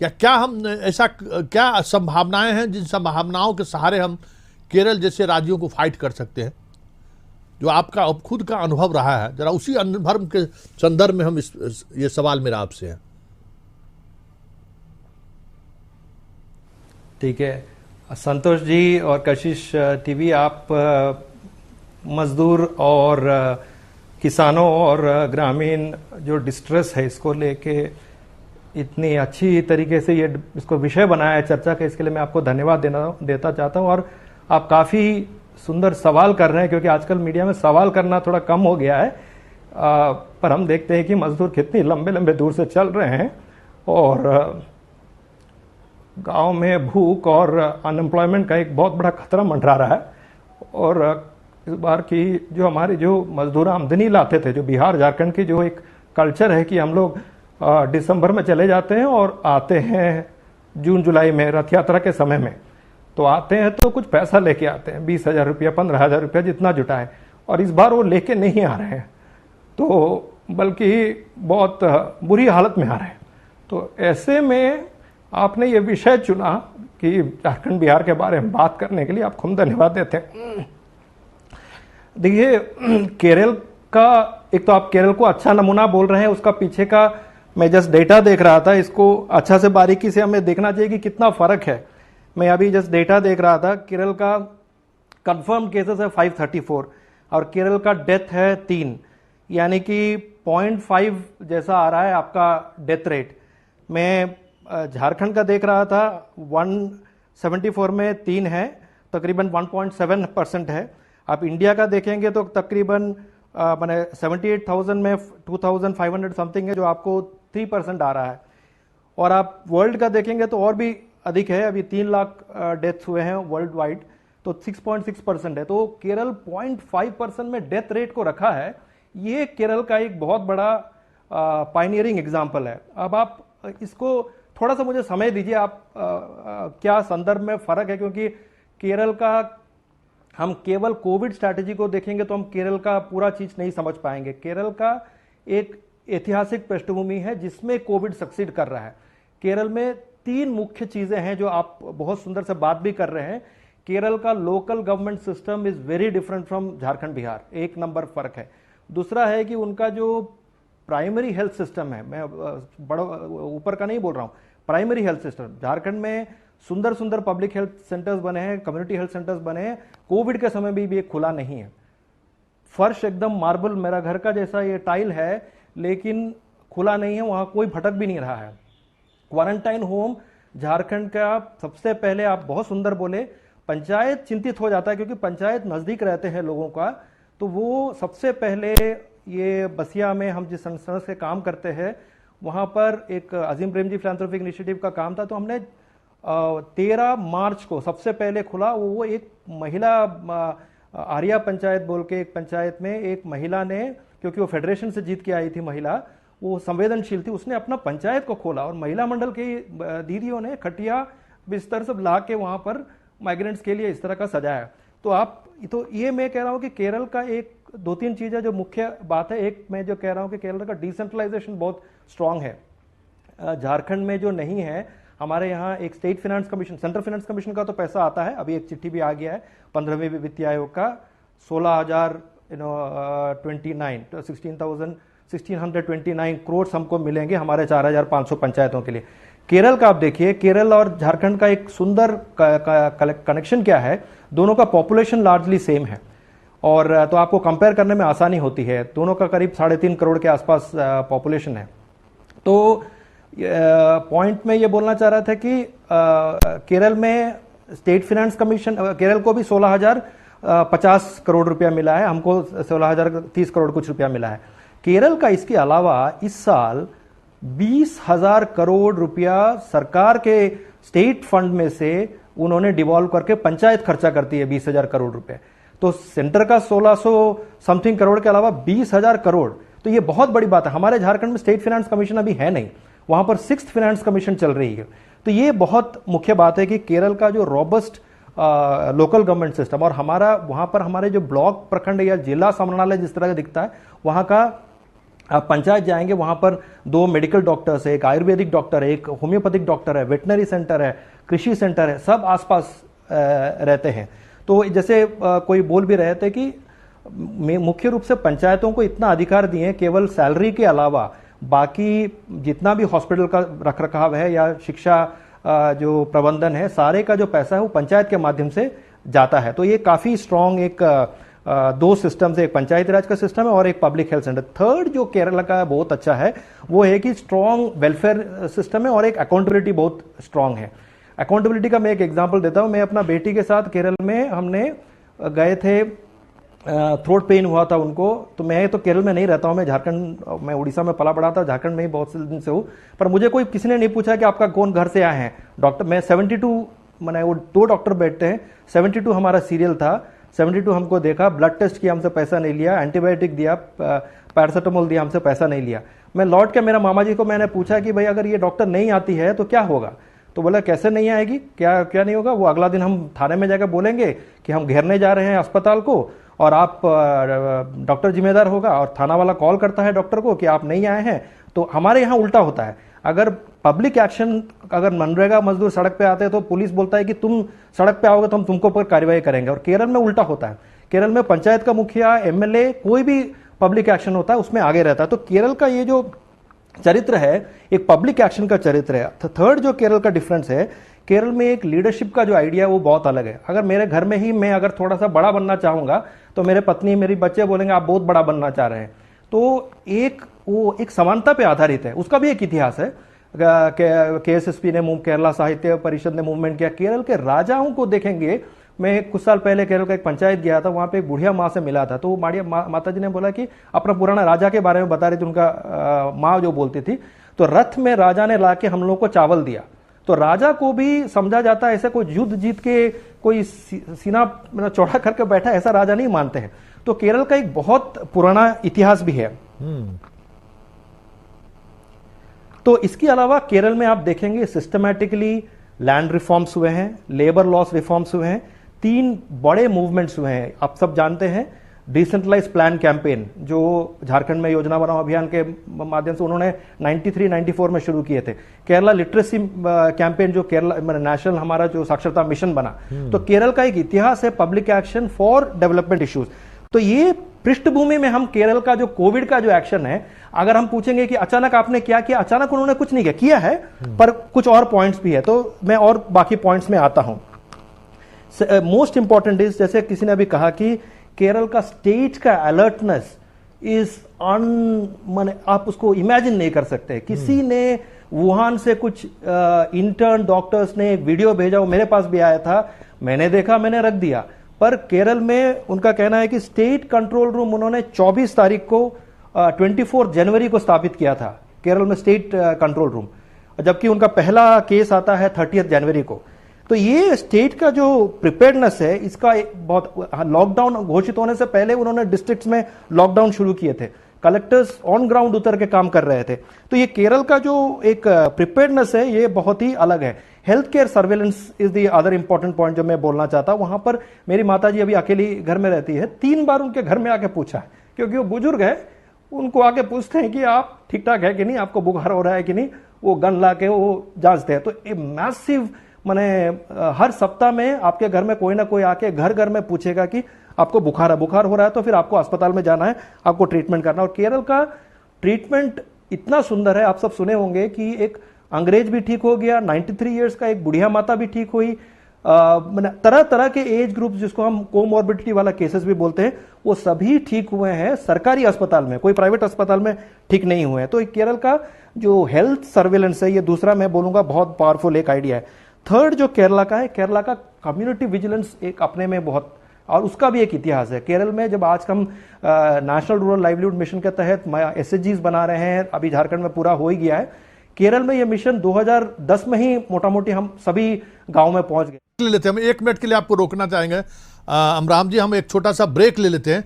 या क्या हम ऐसा, क्या संभावनाएं हैं जिन संभावनाओं के सहारे हम केरल जैसे राज्यों को फाइट कर सकते हैं? जो आपका अब खुद का अनुभव रहा है, जरा उसी अनुभव के संदर्भ में हम ये सवाल मेरा आपसे है। ठीक है संतोष जी और कशिश टीवी, आप मजदूर और किसानों और ग्रामीण जो डिस्ट्रेस है इसको लेके इतनी अच्छी तरीके से ये इसको विषय बनाया है चर्चा का, इसके लिए मैं आपको धन्यवाद देता चाहता हूँ। और आप काफ़ी सुंदर सवाल कर रहे हैं, क्योंकि आजकल मीडिया में सवाल करना थोड़ा कम हो गया है। पर हम देखते हैं कि मजदूर कितनी लंबे लंबे दूर से चल रहे हैं और गांव में भूख और अनएम्प्लॉयमेंट का एक बहुत बड़ा खतरा मंडरा रहा है। और इस बार की जो हमारे जो मजदूर आमदनी लाते थे, जो बिहार झारखंड की जो एक कल्चर है कि हम लोग दिसंबर में चले जाते हैं और आते हैं जून जुलाई में रथ यात्रा के समय में, तो आते हैं तो कुछ पैसा लेके आते हैं, 20,000 रुपया 15,000 रुपया जितना जुटाए, और इस बार वो लेके नहीं आ रहे हैं, तो बल्कि बहुत बुरी हालत में आ रहे हैं। तो ऐसे में आपने ये विषय चुना कि झारखंड बिहार के बारे में बात करने के लिए, आपको हम धन्यवाद देते हैं। देखिए केरल का, एक तो आप केरल को अच्छा नमूना बोल रहे हैं, उसका पीछे का मैं जस्ट डेटा देख रहा था, इसको अच्छा से बारीकी से हमें देखना चाहिए कि कितना फर्क है। मैं अभी जस्ट डेटा देख रहा था, केरल का कंफर्म केसेस है 534 और केरल का डेथ है 3, यानी कि 0.5 जैसा आ रहा है आपका डेथ रेट। मैं झारखंड का देख रहा था, 174 में 3 है, तकरीबन 1.7% है। आप इंडिया का देखेंगे तो तकरीबन मैंने 78,000 में 2,500 समथिंग है, जो आपको 3% आ रहा है। और आप वर्ल्ड का देखेंगे तो और भी अधिक है, अभी 3 लाख डेथ्स हुए हैं वर्ल्ड वाइड, तो 6.6% है। तो केरल 0.5% में डेथ रेट को रखा है। ये केरल का एक बहुत बड़ा पायनियरिंग एग्जाम्पल है। अब आप इसको थोड़ा सा मुझे समय दीजिए, आप क्या संदर्भ में फर्क है, क्योंकि केरल का हम केवल कोविड स्ट्रैटेजी को देखेंगे तो हम केरल का पूरा चीज नहीं समझ पाएंगे। केरल का एक ऐतिहासिक पृष्ठभूमि है जिसमें कोविड सक्सीड कर रहा है। केरल में 3 मुख्य चीजें हैं जो आप बहुत सुंदर से बात भी कर रहे हैं। केरल का local government system is very different from Jharkhand Bihar, 1 number फर्क है। दूसरा है कि उनका जो प्राइमरी हेल्थ सिस्टम है, मैं बड़ा ऊपर का नहीं बोल रहा हूं, प्राइमरी हेल्थ सिस्टम झारखंड में सुंदर सुंदर पब्लिक हेल्थ सेंटर्स बने हैं, कम्युनिटी हेल्थ सेंटर्स बने हैं, कोविड के समय भी ये खुला नहीं है। फर्श एकदम मार्बल, मेरा घर का जैसा ये टाइल है, लेकिन खुला नहीं है, वहां कोई भटक भी नहीं रहा है। क्वारंटाइन होम झारखंड का सबसे पहले, आप बहुत सुंदर बोले, पंचायत चिंतित हो जाता है क्योंकि पंचायत नजदीक रहते हैं लोगों का, तो वो सबसे पहले ये बसिया में हम जिस संस्था से काम करते हैं वहां पर एक अजीम प्रेम जी फिलैंथ्रोपिक इनिशिएटिव का काम था, तो हमने 13 मार्च को सबसे पहले खुला। वो एक महिला आर्या पंचायत बोल के एक पंचायत में एक महिला ने, क्योंकि वो फेडरेशन से जीत के आई थी महिला, वो संवेदनशील थी, उसने अपना पंचायत को खोला और महिला मंडल की दीदियों ने खटिया बिस्तर सब ला के वहां पर माइग्रेंट्स के लिए इस तरह का सजाया। तो आप, तो ये मैं कह रहा हूं कि केरल का एक 2-3 चीजें जो मुख्य बात है। एक मैं जो कह रहा हूं कि केरल का डिसेंट्रलाइजेशन बहुत स्ट्रांग है, झारखंड में जो नहीं है। हमारे यहाँ एक state finance commission, central finance commission का तो पैसा आता है, अभी एक चिट्ठी भी आ गया है 15वें वित्तीय आयोग का, 16,029 करोड़ हमको मिलेंगे हमारे 4,500 पंचायतों के लिए। केरल का आप देखिए, केरल और झारखंड का एक सुंदर कनेक्शन क्या है, दोनों का पॉपुलेशन लार्जली सेम है, और तो आपको कंपेयर करने में आसानी होती है। दोनों का करीब 3.5 करोड़ के आसपास पॉपुलेशन है। तो पॉइंट में ये बोलना चाह रहा था कि केरल में स्टेट फाइनेंस कमीशन, केरल को भी 16,050 करोड़ रुपया मिला है, हमको 16,030 करोड़ कुछ रुपया मिला है। केरल का इसके अलावा इस साल 20,000 करोड़ रुपया सरकार के स्टेट फंड में से उन्होंने डिवॉल्व करके पंचायत खर्चा करती है 20,000 करोड़ रुपए। तो सेंटर का 1,600 समथिंग करोड़ के अलावा 20,000 करोड़, तो ये बहुत बड़ी बात है। हमारे झारखंड में स्टेट फाइनेंस कमीशन अभी है नहीं, वहां पर 6th फाइनेंस कमीशन चल रही है। तो ये बहुत मुख्य बात है कि केरल का जो रॉबस्ट लोकल गवर्नमेंट सिस्टम, और हमारा वहां पर हमारे जो ब्लॉक प्रखंड या जिला समन्वय जिस तरह का दिखता है, वहां का आप पंचायत जाएंगे वहां पर 2 मेडिकल डॉक्टर्स है, एक आयुर्वेदिक डॉक्टर है, एक होम्योपैथिक डॉक्टर है, वेटनरी सेंटर है, कृषि सेंटर है, सब आसपास रहते हैं। तो जैसे कोई बोल भी रहे थे कि मुख्य रूप से पंचायतों को इतना अधिकार दिए, केवल सैलरी के अलावा बाकी जितना भी हॉस्पिटल का रखरखाव है या शिक्षा जो प्रबंधन है, सारे का जो पैसा है वो पंचायत के माध्यम से जाता है। तो ये काफी स्ट्रांग एक 2 सिस्टम से, एक पंचायती राज का सिस्टम है और एक पब्लिक हेल्थ सेंटर। थर्ड जो केरला का बहुत अच्छा है वो है कि स्ट्रांग वेलफेयर सिस्टम है और एक अकाउंटेबिलिटी बहुत स्ट्रांग है। अकाउंटेबिलिटी का मैं एक एग्जांपल देता हूं। मैं अपना बेटी के साथ केरल में हमने गए थे, थ्रोट पेन हुआ था उनको। तो मैं तो केरल में नहीं रहता हूं, मैं झारखंड, मैं उड़ीसा में पला बड़ा था, झारखंड में ही बहुत से दिन से हूं। पर मुझे कोई किसी ने नहीं पूछा कि आपका कौन घर से आए हैं डॉक्टर। मैं 72 मैंने वो 2 डॉक्टर बैठते हैं, 72 हमारा सीरियल था, 72 हमको देखा, ब्लड टेस्ट किया, हमसे पैसा नहीं लिया, एंटीबायोटिक दिया, पैरासीटामोल दिया, हमसे पैसा नहीं लिया। मैं लौट के मेरा मामा जी को मैंने पूछा कि भाई अगर ये डॉक्टर नहीं आती है तो क्या होगा? तो बोला कैसे नहीं आएगी, क्या नहीं होगा? वो अगला दिन हम थाने में जाकर बोलेंगे कि हम घेरने जा रहे हैं अस्पताल को और आप डॉक्टर जिम्मेदार होगा, और थाना वाला कॉल करता है डॉक्टर को कि आप नहीं आए हैं। तो हमारे यहाँ उल्टा होता है, अगर पब्लिक एक्शन, अगर मनरेगा मजदूर सड़क पे आते हैं तो पुलिस बोलता है कि तुम सड़क पे आओगे तो हम तुमको पर कार्रवाई करेंगे। और केरल में उल्टा होता है, केरल में पंचायत का मुखिया, एमएलए, कोई भी पब्लिक एक्शन होता है उसमें आगे रहता है। तो केरल का ये जो चरित्र है एक पब्लिक एक्शन का चरित्र है। थर्ड जो केरल का डिफरेंस है, केरल में एक लीडरशिप का जो आइडिया है वो बहुत अलग है। अगर मेरे घर में ही मैं अगर थोड़ा सा बड़ा बनना चाहूंगा तो मेरे पत्नी, मेरी बच्चे बोलेंगे आप बहुत बड़ा बनना चाह रहे हैं। तो वो एक समानता पे आधारित है, उसका भी एक इतिहास है। केएसएसपी ने केरला साहित्य परिषद ने मूवमेंट किया। केरल के राजाओं को देखेंगे, मैं कुछ साल पहले केरल का एक पंचायत गया था, वहां पे एक बुढ़िया माँ से मिला था। तो माता जी ने बोला कि अपना पुराना राजा के बारे में बता रही थी, उनका माँ जो बोलती थी। तो रथ में राजा ने लाके हम लोग को चावल दिया। तो राजा को भी समझा जाता है ऐसा कोई युद्ध जीत के कोई सीना चौड़ा करके बैठा, ऐसा राजा नहीं मानते हैं। तो केरल का एक बहुत पुराना इतिहास भी है। तो इसके अलावा केरल में आप देखेंगे सिस्टमैटिकली लैंड रिफॉर्म्स हुए हैं, लेबर लॉस रिफॉर्म्स हुए हैं, 3 बड़े मूवमेंट्स हुए हैं। आप सब जानते हैं डिसेंट्रलाइज प्लान कैंपेन जो झारखंड में योजना बनाओ अभियान के माध्यम से उन्होंने 93-94 में शुरू किए थे। केरला लिटरेसी कैंपेन जो केरला नेशनल हमारा जो साक्षरता मिशन बना। तो केरल का एक इतिहास है public action for development issues. तो ये पृष्ठभूमि में हम केरल का जो कोविड का जो एक्शन है, अगर हम पूछेंगे कि अचानक आपने क्या किया, अचानक उन्होंने कुछ नहीं किया है, पर कुछ और पॉइंट्स भी है। तो मैं और बाकी पॉइंट्स में आता हूं। मोस्ट इंपॉर्टेंट इज, जैसे किसी ने अभी कहा कि केरल का स्टेट का अलर्टनेस इज माने आप उसको इमेजिन नहीं कर सकते। किसी ने वुहान से कुछ इंटर्न डॉक्टर्स ने एक वीडियो भेजा, वो मेरे पास भी आया था, मैंने देखा, मैंने रख दिया। पर केरल में उनका कहना है कि स्टेट कंट्रोल रूम उन्होंने 24 तारीख को 24 जनवरी को स्थापित किया था केरल में स्टेट कंट्रोल रूम, जबकि उनका पहला केस आता है 30 जनवरी को। तो ये स्टेट का जो प्रिपेयर्डनेस है, इसका बहुत लॉकडाउन घोषित होने से पहले उन्होंने डिस्ट्रिक्ट्स में लॉकडाउन शुरू किए थे, कलेक्टर्स ऑन ग्राउंड उतर के काम कर रहे थे। तो ये केरल का जो एक प्रिपेयर्डनेस है ये बहुत ही अलग है। Health care surveillance is the other important point जो मैं बोलना चाहता हूं। वहां पर मेरी माता जी अभी अकेली घर में रहती है, 3 बार उनके घर में आके पूछा है, क्योंकि वो बुजुर्ग है, उनको आके पूछते हैं कि आप ठीक ठाक है कि नहीं, आपको बुखार हो रहा है कि नहीं, वो गन ला के वो जांचते हैं। तो ये मैसिव माने हर सप्ताह में आपके घर में कोई ना कोई आके घर घर में पूछेगा कि आपको बुखार हो रहा है तो फिर आपको अस्पताल में जाना है, आपको ट्रीटमेंट करना। और केरल का ट्रीटमेंट इतना सुंदर है, आप सब सुने होंगे कि एक अंग्रेज भी ठीक हो गया, 93 इयर्स का एक बुढ़िया माता भी ठीक हुई, तरह तरह के एज ग्रुप जिसको हम कोमॉर्बिडिटी वाला केसेस भी बोलते हैं, वो सभी ठीक हुए हैं सरकारी अस्पताल में, कोई प्राइवेट अस्पताल में ठीक नहीं हुए हैं। तो केरल का जो हेल्थ सर्वेलेंस है, ये दूसरा मैं बोलूंगा बहुत पावरफुल एक आइडिया है। थर्ड जो केरला का है, केरला का कम्युनिटी विजिलेंस एक अपने में बहुत, और उसका भी एक इतिहास है। केरल में जब आज हम नेशनल रूरल लाइवलीहुड मिशन के तहत SHGs बना रहे हैं, अभी झारखंड में पूरा हो ही गया है। केरल में यह मिशन 2010 में ही मोटा मोटी हम सभी गांव में पहुंच गए। ले लेते हैं, हम 1 मिनट के लिए आपको रोकना चाहेंगे अमराम जी, हम एक छोटा सा ब्रेक ले लेते हैं।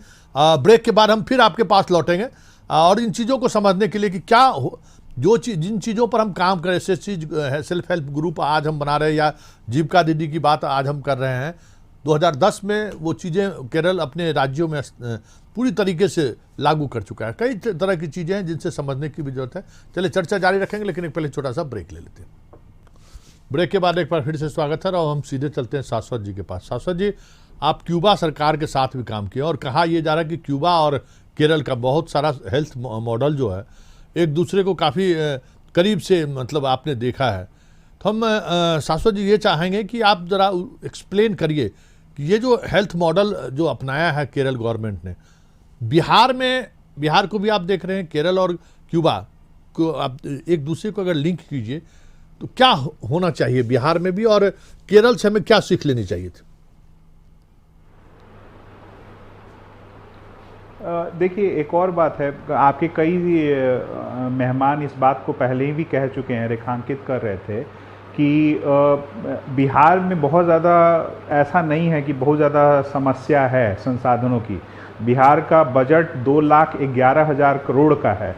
ब्रेक के बाद हम फिर आपके पास लौटेंगे। और इन चीज़ों को समझने के लिए कि क्या जो चीज जिन चीज़ों पर हम काम करें, सेल्फ हेल्प ग्रुप आज हम बना रहे हैं या जीविका दीदी की बात आज हम कर रहे हैं, 2010 में वो चीज़ें केरल अपने राज्यों में पूरी तरीके से लागू कर चुका है। कई तरह की चीज़ें हैं जिनसे समझने की भी जरूरत है। चलिए चर्चा जारी रखेंगे, लेकिन एक पहले छोटा सा ब्रेक ले लेते हैं। ब्रेक के बाद एक बार फिर से स्वागत है और हम सीधे चलते हैं शाश्वत जी के पास। शाश्वत जी, आप क्यूबा सरकार के साथ भी काम किए और कहा यह जा रहा है कि क्यूबा और केरल का बहुत सारा हेल्थ मॉडल जो है एक दूसरे को काफ़ी करीब से मतलब आपने देखा है। तो हम शाश्वत जी ये चाहेंगे कि आप ज़रा एक्सप्लेन करिए कि ये जो हेल्थ मॉडल जो अपनाया है केरल गवर्नमेंट ने, बिहार को भी आप देख रहे हैं, केरल और क्यूबा को आप एक दूसरे को अगर लिंक कीजिए तो क्या होना चाहिए बिहार में भी, और केरल से हमें क्या सीख लेनी चाहिए थी? देखिए, एक और बात है, आपके कई मेहमान इस बात को पहले ही भी कह चुके हैं, रेखांकित कर रहे थे कि बिहार में बहुत ज़्यादा ऐसा नहीं है कि बहुत ज़्यादा समस्या है संसाधनों की। बिहार का बजट 2,11,000 करोड़ का है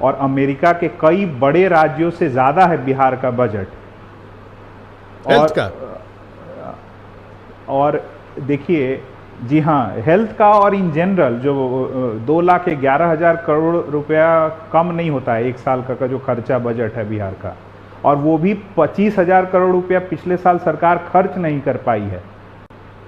और अमेरिका के कई बड़े राज्यों से ज़्यादा है बिहार का बजट। और देखिए, जी हाँ, हेल्थ का और इन जनरल जो 2,11,000 करोड़ रुपया कम नहीं होता है एक साल का जो खर्चा बजट है बिहार का, और वो भी 25,000 करोड़ रुपया पिछले साल सरकार खर्च नहीं कर पाई है।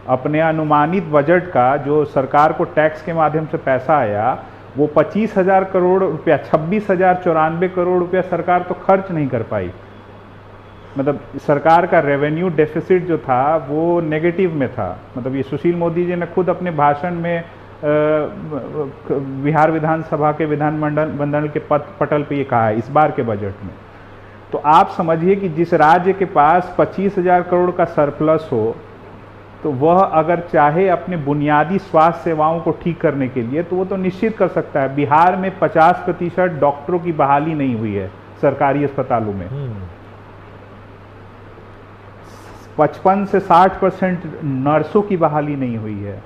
अपने अनुमानित बजट का जो सरकार को टैक्स के माध्यम से पैसा आया वो 25,000 करोड़ रुपया, 26,094 करोड़ रुपया सरकार तो खर्च नहीं कर पाई। मतलब सरकार का रेवेन्यू डेफिसिट जो था वो नेगेटिव में था। मतलब ये सुशील मोदी जी ने खुद अपने भाषण में बिहार विधानसभा के विधानमंडल के पटल पे ये कहा है इस बार के बजट में। तो आप समझिए कि जिस राज्य के पास 25,000 करोड़ का सरप्लस हो तो वह अगर चाहे अपने बुनियादी स्वास्थ्य सेवाओं को ठीक करने के लिए तो वो तो निश्चित कर सकता है। बिहार में 50% डॉक्टरों की बहाली नहीं हुई है सरकारी अस्पतालों में। 55 से 60% नर्सों की बहाली नहीं हुई है,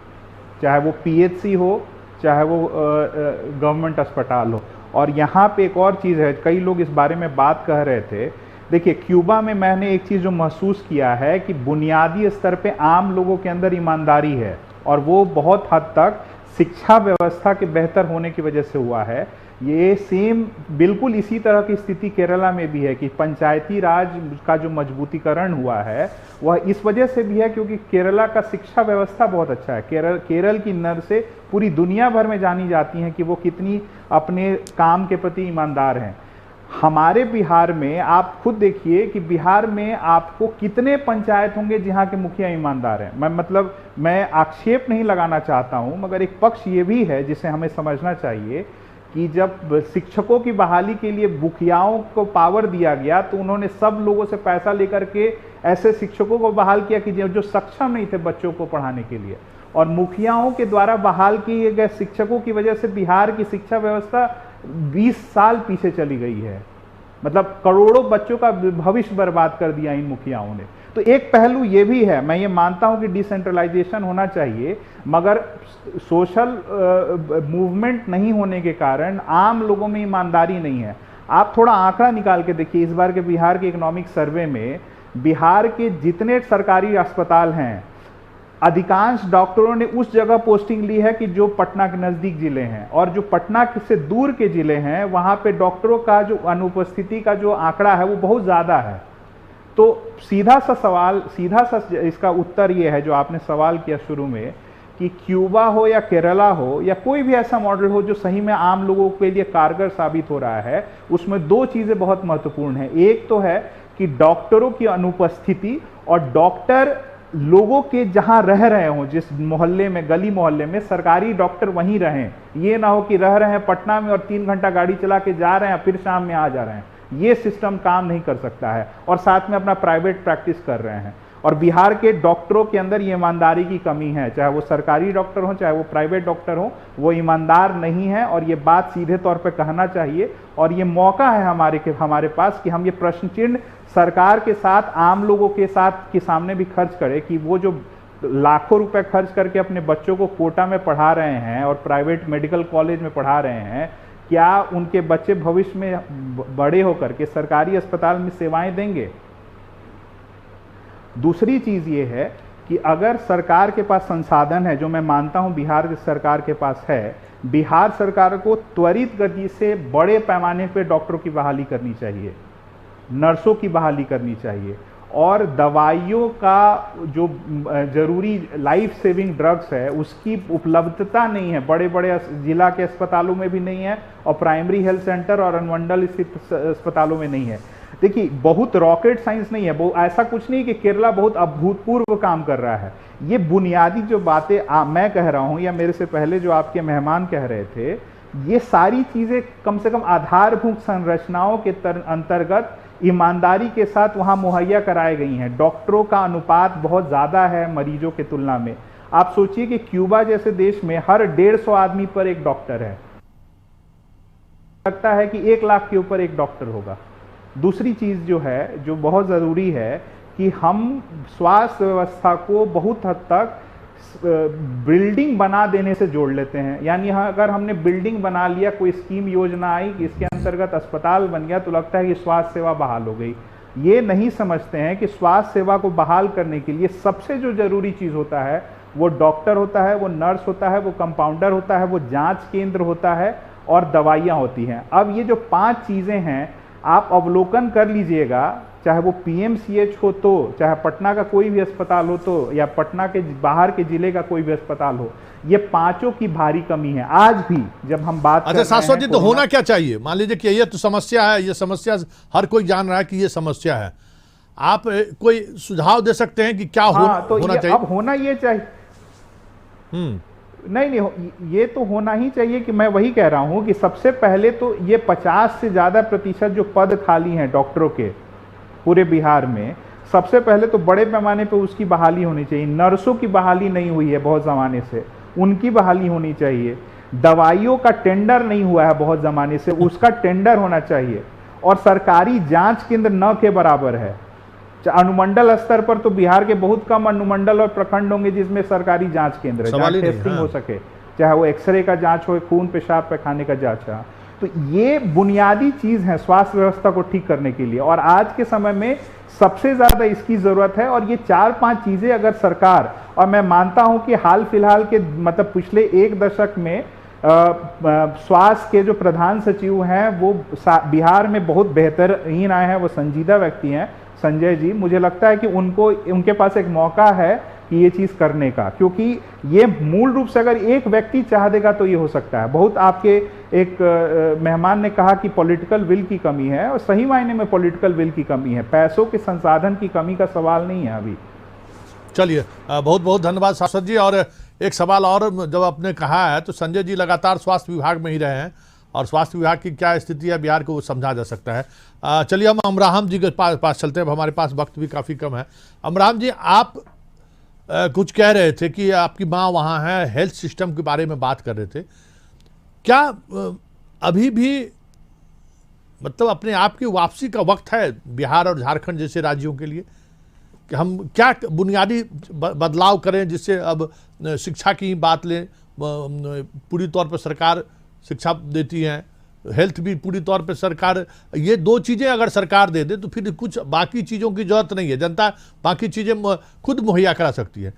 चाहे वो पीएचसी हो चाहे वो गवर्नमेंट अस्पताल हो। और यहाँ पे एक और चीज़ है, कई लोग इस बारे में बात कह रहे थे। देखिए, क्यूबा में मैंने एक चीज़ जो महसूस किया है कि बुनियादी स्तर पे आम लोगों के अंदर ईमानदारी है, और वो बहुत हद तक शिक्षा व्यवस्था के बेहतर होने की वजह से हुआ है। ये सेम बिल्कुल इसी तरह की स्थिति केरला में भी है कि पंचायती राज का जो मजबूतीकरण हुआ है वह इस वजह से भी है क्योंकि केरला का शिक्षा व्यवस्था बहुत अच्छा है। केरल की नर्सें पूरी दुनिया भर में जानी जाती हैं कि वो कितनी अपने काम के प्रति ईमानदार हैं। हमारे बिहार में आप खुद देखिए कि बिहार में आपको कितने पंचायत होंगे जहाँ के मुखिया ईमानदार हैं। मैं आक्षेप नहीं लगाना चाहता हूँ, मगर एक पक्ष ये भी है जिसे हमें समझना चाहिए कि जब शिक्षकों की बहाली के लिए मुखियाओं को पावर दिया गया तो उन्होंने सब लोगों से पैसा लेकर के ऐसे शिक्षकों को बहाल किया कि जो सक्षम नहीं थे बच्चों को पढ़ाने के लिए। और मुखियाओं के द्वारा बहाल किए गए शिक्षकों की वजह से बिहार की शिक्षा व्यवस्था 20 साल पीछे चली गई है। मतलब करोड़ों बच्चों का भविष्य बर्बाद कर दिया इन मुखियाओं ने। तो एक पहलू ये भी है, मैं ये मानता हूं कि डिसेंट्रलाइजेशन होना चाहिए, मगर सोशल मूवमेंट नहीं होने के कारण आम लोगों में ईमानदारी नहीं है। आप थोड़ा आंकड़ा निकाल के देखिए, इस बार के बिहार के इकोनॉमिक सर्वे में बिहार के जितने सरकारी अस्पताल हैं अधिकांश डॉक्टरों ने उस जगह पोस्टिंग ली है कि जो पटना के नज़दीक जिले हैं, और जो पटना से दूर के जिले हैं वहाँ पे डॉक्टरों का जो अनुपस्थिति का जो आंकड़ा है वो बहुत ज़्यादा है। तो सीधा सा इसका उत्तर ये है जो आपने सवाल किया शुरू में, कि क्यूबा हो या केरला हो या कोई भी ऐसा मॉडल हो जो सही में आम लोगों के लिए कारगर साबित हो रहा है, उसमें दो चीज़ें बहुत महत्वपूर्ण हैं। एक तो है कि डॉक्टरों की अनुपस्थिति, और डॉक्टर लोगों के जहां रह रहे हों, जिस मोहल्ले में, गली मोहल्ले में, सरकारी डॉक्टर वहीं रहें। ये ना हो कि रह रहे हैं पटना में और 3 घंटा गाड़ी चला के जा रहे हैं फिर शाम में आ जा रहे हैं। ये सिस्टम काम नहीं कर सकता है, और साथ में अपना प्राइवेट प्रैक्टिस कर रहे हैं। और बिहार के डॉक्टरों के अंदर ये ईमानदारी की कमी है, चाहे वो सरकारी डॉक्टर हो चाहे वो प्राइवेट डॉक्टर हो, वो ईमानदार नहीं है। और ये बात सीधे तौर पे कहना चाहिए, और ये मौका है हमारे पास कि हम ये प्रश्न चिन्ह सरकार के साथ, आम लोगों के साथ के सामने भी खर्च करें कि वो जो लाखों रुपए खर्च करके अपने बच्चों को कोटा में पढ़ा रहे हैं और प्राइवेट मेडिकल कॉलेज में पढ़ा रहे हैं, क्या उनके बच्चे भविष्य में बड़े होकर के सरकारी अस्पताल में सेवाएं देंगे? दूसरी चीज ये है कि अगर सरकार के पास संसाधन है, जो मैं मानता हूं बिहार सरकार के पास है, बिहार सरकार को त्वरित गति से बड़े पैमाने पर डॉक्टरों की बहाली करनी चाहिए, नर्सों की बहाली करनी चाहिए, और दवाइयों का जो जरूरी लाइफ सेविंग ड्रग्स है उसकी उपलब्धता नहीं है, बड़े बड़े जिला के अस्पतालों में भी नहीं है और प्राइमरी हेल्थ सेंटर और अनुमंडल स्थित अस्पतालों में नहीं है। देखिए, बहुत रॉकेट साइंस नहीं है, वो ऐसा कुछ नहीं कि केरला बहुत अभूतपूर्व काम कर रहा है। ये बुनियादी जो बातें मैं कह रहा हूं या मेरे से पहले जो आपके मेहमान कह रहे थे, ये सारी चीजें कम से कम आधारभूत संरचनाओं के अंतर्गत ईमानदारी के साथ वहां मुहैया कराई गई हैं। डॉक्टरों का अनुपात बहुत ज्यादा है मरीजों के तुलना में। आप सोचिए कि क्यूबा जैसे देश में हर 150 आदमी पर एक डॉक्टर है, लगता है कि 1 लाख के ऊपर एक डॉक्टर होगा। दूसरी चीज जो है, जो बहुत जरूरी है, कि हम स्वास्थ्य व्यवस्था को बहुत हद तक बिल्डिंग बना देने से जोड़ लेते हैं। यानी अगर हमने बिल्डिंग बना लिया, कोई स्कीम योजना आई कि इसके अंतर्गत अस्पताल बन गया, तो लगता है कि स्वास्थ्य सेवा बहाल हो गई। ये नहीं समझते हैं कि स्वास्थ्य सेवा को बहाल करने के लिए सबसे जो जरूरी चीज होता है वो डॉक्टर होता है, वो नर्स होता है, वो कंपाउंडर होता है, वो जांच केंद्र होता है और दवाइयाँ होती हैं। अब ये जो 5 चीजें हैं, आप अवलोकन कर लीजिएगा, चाहे वो पीएमसीएच हो तो, चाहे पटना का कोई भी अस्पताल हो तो, या पटना के बाहर के जिले का कोई भी अस्पताल हो, ये 5 की भारी कमी है आज भी। जब हम बात अच्छा शाश्वत जी, तो होना क्या चाहिए? मान लीजिए कि ये तो समस्या है, ये समस्या हर कोई जान रहा है कि ये समस्या है, आप कोई सुझाव दे सकते हैं कि क्या होना चाहिए? अब होना ये चाहिए, नहीं, ये तो होना ही चाहिए कि मैं वही कह रहा हूं कि सबसे पहले तो ये 50 से ज्यादा प्रतिशत जो पद खाली हैं डॉक्टरों के पूरे बिहार में, सबसे पहले तो बड़े पैमाने पे उसकी बहाली होनी चाहिए। नर्सों की बहाली नहीं हुई है बहुत ज़माने से, उनकी बहाली होनी चाहिए। दवाइयों का टेंडर नहीं हुआ है बहुत ज़माने से, उसका टेंडर होना चाहिए। और सरकारी जांच केंद्र न के बराबर है। अनुमंडल स्तर पर तो बिहार के बहुत कम अनुमंडल और प्रखंड होंगे जिसमें सरकारी जांच केंद्र है, जहाँ टेस्टिंग हो सके, चाहे वो एक्सरे का जांच हो, खून पेशाब पैखाने का जांच है। तो ये बुनियादी चीज है स्वास्थ्य व्यवस्था को ठीक करने के लिए, और आज के समय में सबसे ज्यादा इसकी जरूरत है। और ये 4-5 चीजें अगर सरकार, और मैं मानता हूं कि हाल फिलहाल के मतलब पिछले 1 दशक में स्वास्थ्य के जो प्रधान सचिव हैं वो बिहार में बहुत बेहतरीन आए हैं, वो संजीदा व्यक्ति हैं, संजय जी। मुझे लगता है कि उनके पास एक मौका है कि ये चीज करने का, क्योंकि ये मूल रूप से अगर एक व्यक्ति चाह देगा तो ये हो सकता है। बहुत आपके एक मेहमान ने कहा कि पॉलिटिकल विल की कमी है, और सही मायने में पॉलिटिकल विल की कमी है, पैसों के संसाधन की कमी का सवाल नहीं है अभी। चलिए, बहुत बहुत धन्यवाद शाश्वत जी। और एक सवाल और जब आपने कहा है, तो संजय जी लगातार स्वास्थ्य विभाग में ही रहे हैं, और स्वास्थ्य विभाग की क्या स्थिति है बिहार को वो समझा जा सकता है। चलिए हम अमराहम जी के पास चलते हैं, हमारे पास वक्त भी काफ़ी कम है। अमराहम जी, आप कुछ कह रहे थे कि आपकी माँ वहाँ है, हेल्थ सिस्टम के बारे में बात कर रहे थे। क्या अभी भी मतलब अपने आप की वापसी का वक्त है बिहार और झारखंड जैसे राज्यों के लिए, कि हम क्या बुनियादी बदलाव करें जिससे अब शिक्षा की बात लें, पूरी तौर पर सरकार शिक्षा देती है, हेल्थ भी पूरी तौर पे सरकार, ये 2 चीज़ें अगर सरकार दे दे तो फिर कुछ बाकी चीज़ों की जरूरत नहीं है, जनता बाकी चीज़ें खुद मुहैया करा सकती है।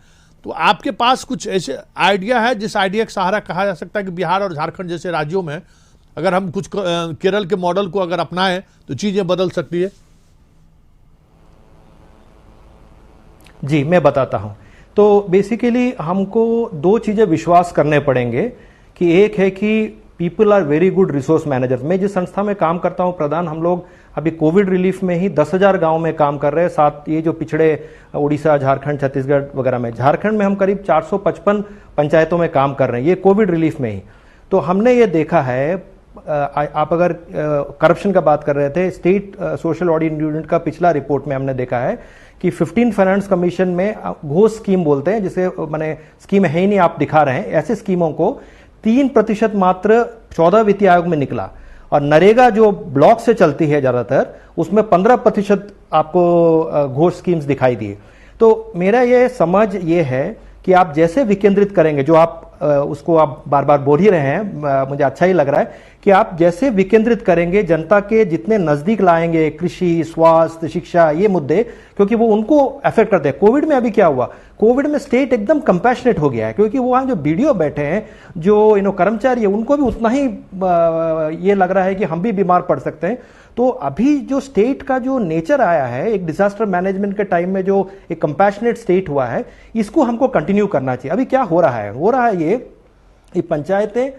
तो आपके पास कुछ ऐसे आइडिया है जिस आइडिया का सहारा कहा जा सकता है कि बिहार और झारखंड जैसे राज्यों में अगर हम कुछ केरल के मॉडल को अगर अपनाएं तो चीज़ें बदल सकती है? जी, मैं बताता हूं। तो बेसिकली हमको 2 चीजें विश्वास करने पड़ेंगे कि एक है कि people are very good resource manager. मैं जिस संस्था में काम करता हूं प्रधान, हम लोग अभी कोविड रिलीफ में ही 10,000 गांव में काम कर रहे हैं, साथ ये जो पिछड़े उड़ीसा, झारखंड, छत्तीसगढ़ वगैरह में। झारखंड में हम करीब 455 पंचायतों में काम कर रहे हैं, ये कोविड रिलीफ में ही। तो हमने ये देखा है, आप अगर करप्शन का बात कर रहे थे, स्टेट सोशल ऑडिट यूनिट का पिछला रिपोर्ट में हमने देखा है कि 15 फाइनेंस कमीशन में घोष स्कीम बोलते हैं, जिसे मैंने स्कीम है ही नहीं आप दिखा रहे हैं, ऐसे स्कीमों को 3% मात्र 14 वित्तीय आयोग में निकला। और नरेगा जो ब्लॉक से चलती है ज्यादातर, उसमें 15% आपको घोष स्कीम्स दिखाई दिए। तो मेरा ये समझ ये है कि आप जैसे विकेंद्रित करेंगे, जो आप उसको आप बार बार बोल ही रहे हैं, मुझे अच्छा ही लग रहा है कि आप जैसे विकेंद्रित करेंगे, जनता के जितने नजदीक लाएंगे कृषि, स्वास्थ्य, शिक्षा, ये मुद्दे, क्योंकि वो उनको अफेक्ट करते हैं। कोविड में अभी क्या हुआ, कोविड में स्टेट एकदम कंपैशनेट हो गया है, क्योंकि वहां जो बीडीओ बैठे हैं, जो कर्मचारी है, उनको भी उतना ही ये लग रहा है कि हम भी बीमार पड़ सकते हैं। तो अभी जो स्टेट का जो नेचर आया है, एक डिजास्टर मैनेजमेंट के टाइम में जो एक कंपैशनेट स्टेट हुआ है, इसको हमको कंटिन्यू करना चाहिए। अभी क्या हो रहा है ये पंचायतें,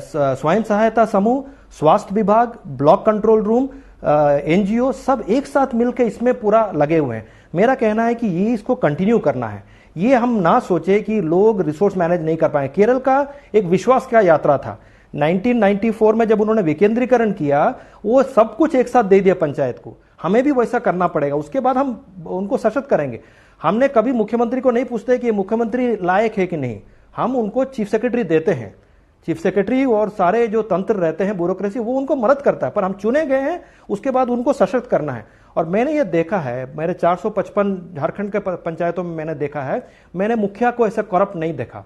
स्वयं सहायता समूह, स्वास्थ्य विभाग, ब्लॉक कंट्रोल रूम, एनजीओ सब एक साथ मिलकर इसमें पूरा लगे हुए हैं। मेरा कहना है कि ये इसको कंटिन्यू करना है। ये हम ना सोचे कि लोग रिसोर्स मैनेज नहीं कर पाए। केरल का एक विश्वास का यात्रा था। 1994 में जब उन्होंने विकेंद्रीकरण किया, वो सब कुछ एक साथ दे दिया पंचायत को। हमें भी वैसा करना पड़ेगा, उसके बाद हम उनको सशक्त करेंगे। हमने कभी मुख्यमंत्री को नहीं पूछते कि मुख्यमंत्री लायक है कि नहीं, हम उनको चीफ सेक्रेटरी देते हैं। चीफ सेक्रेटरी और सारे जो तंत्र रहते हैं, ब्यूरोक्रेसी, वो उनको मदद करता है, पर हम चुने गए हैं, उसके बाद उनको सशक्त करना है। और मैंने ये देखा है, मेरे 455 झारखंड के पंचायतों में मैंने देखा है, मैंने मुखिया को ऐसा करप्ट नहीं देखा।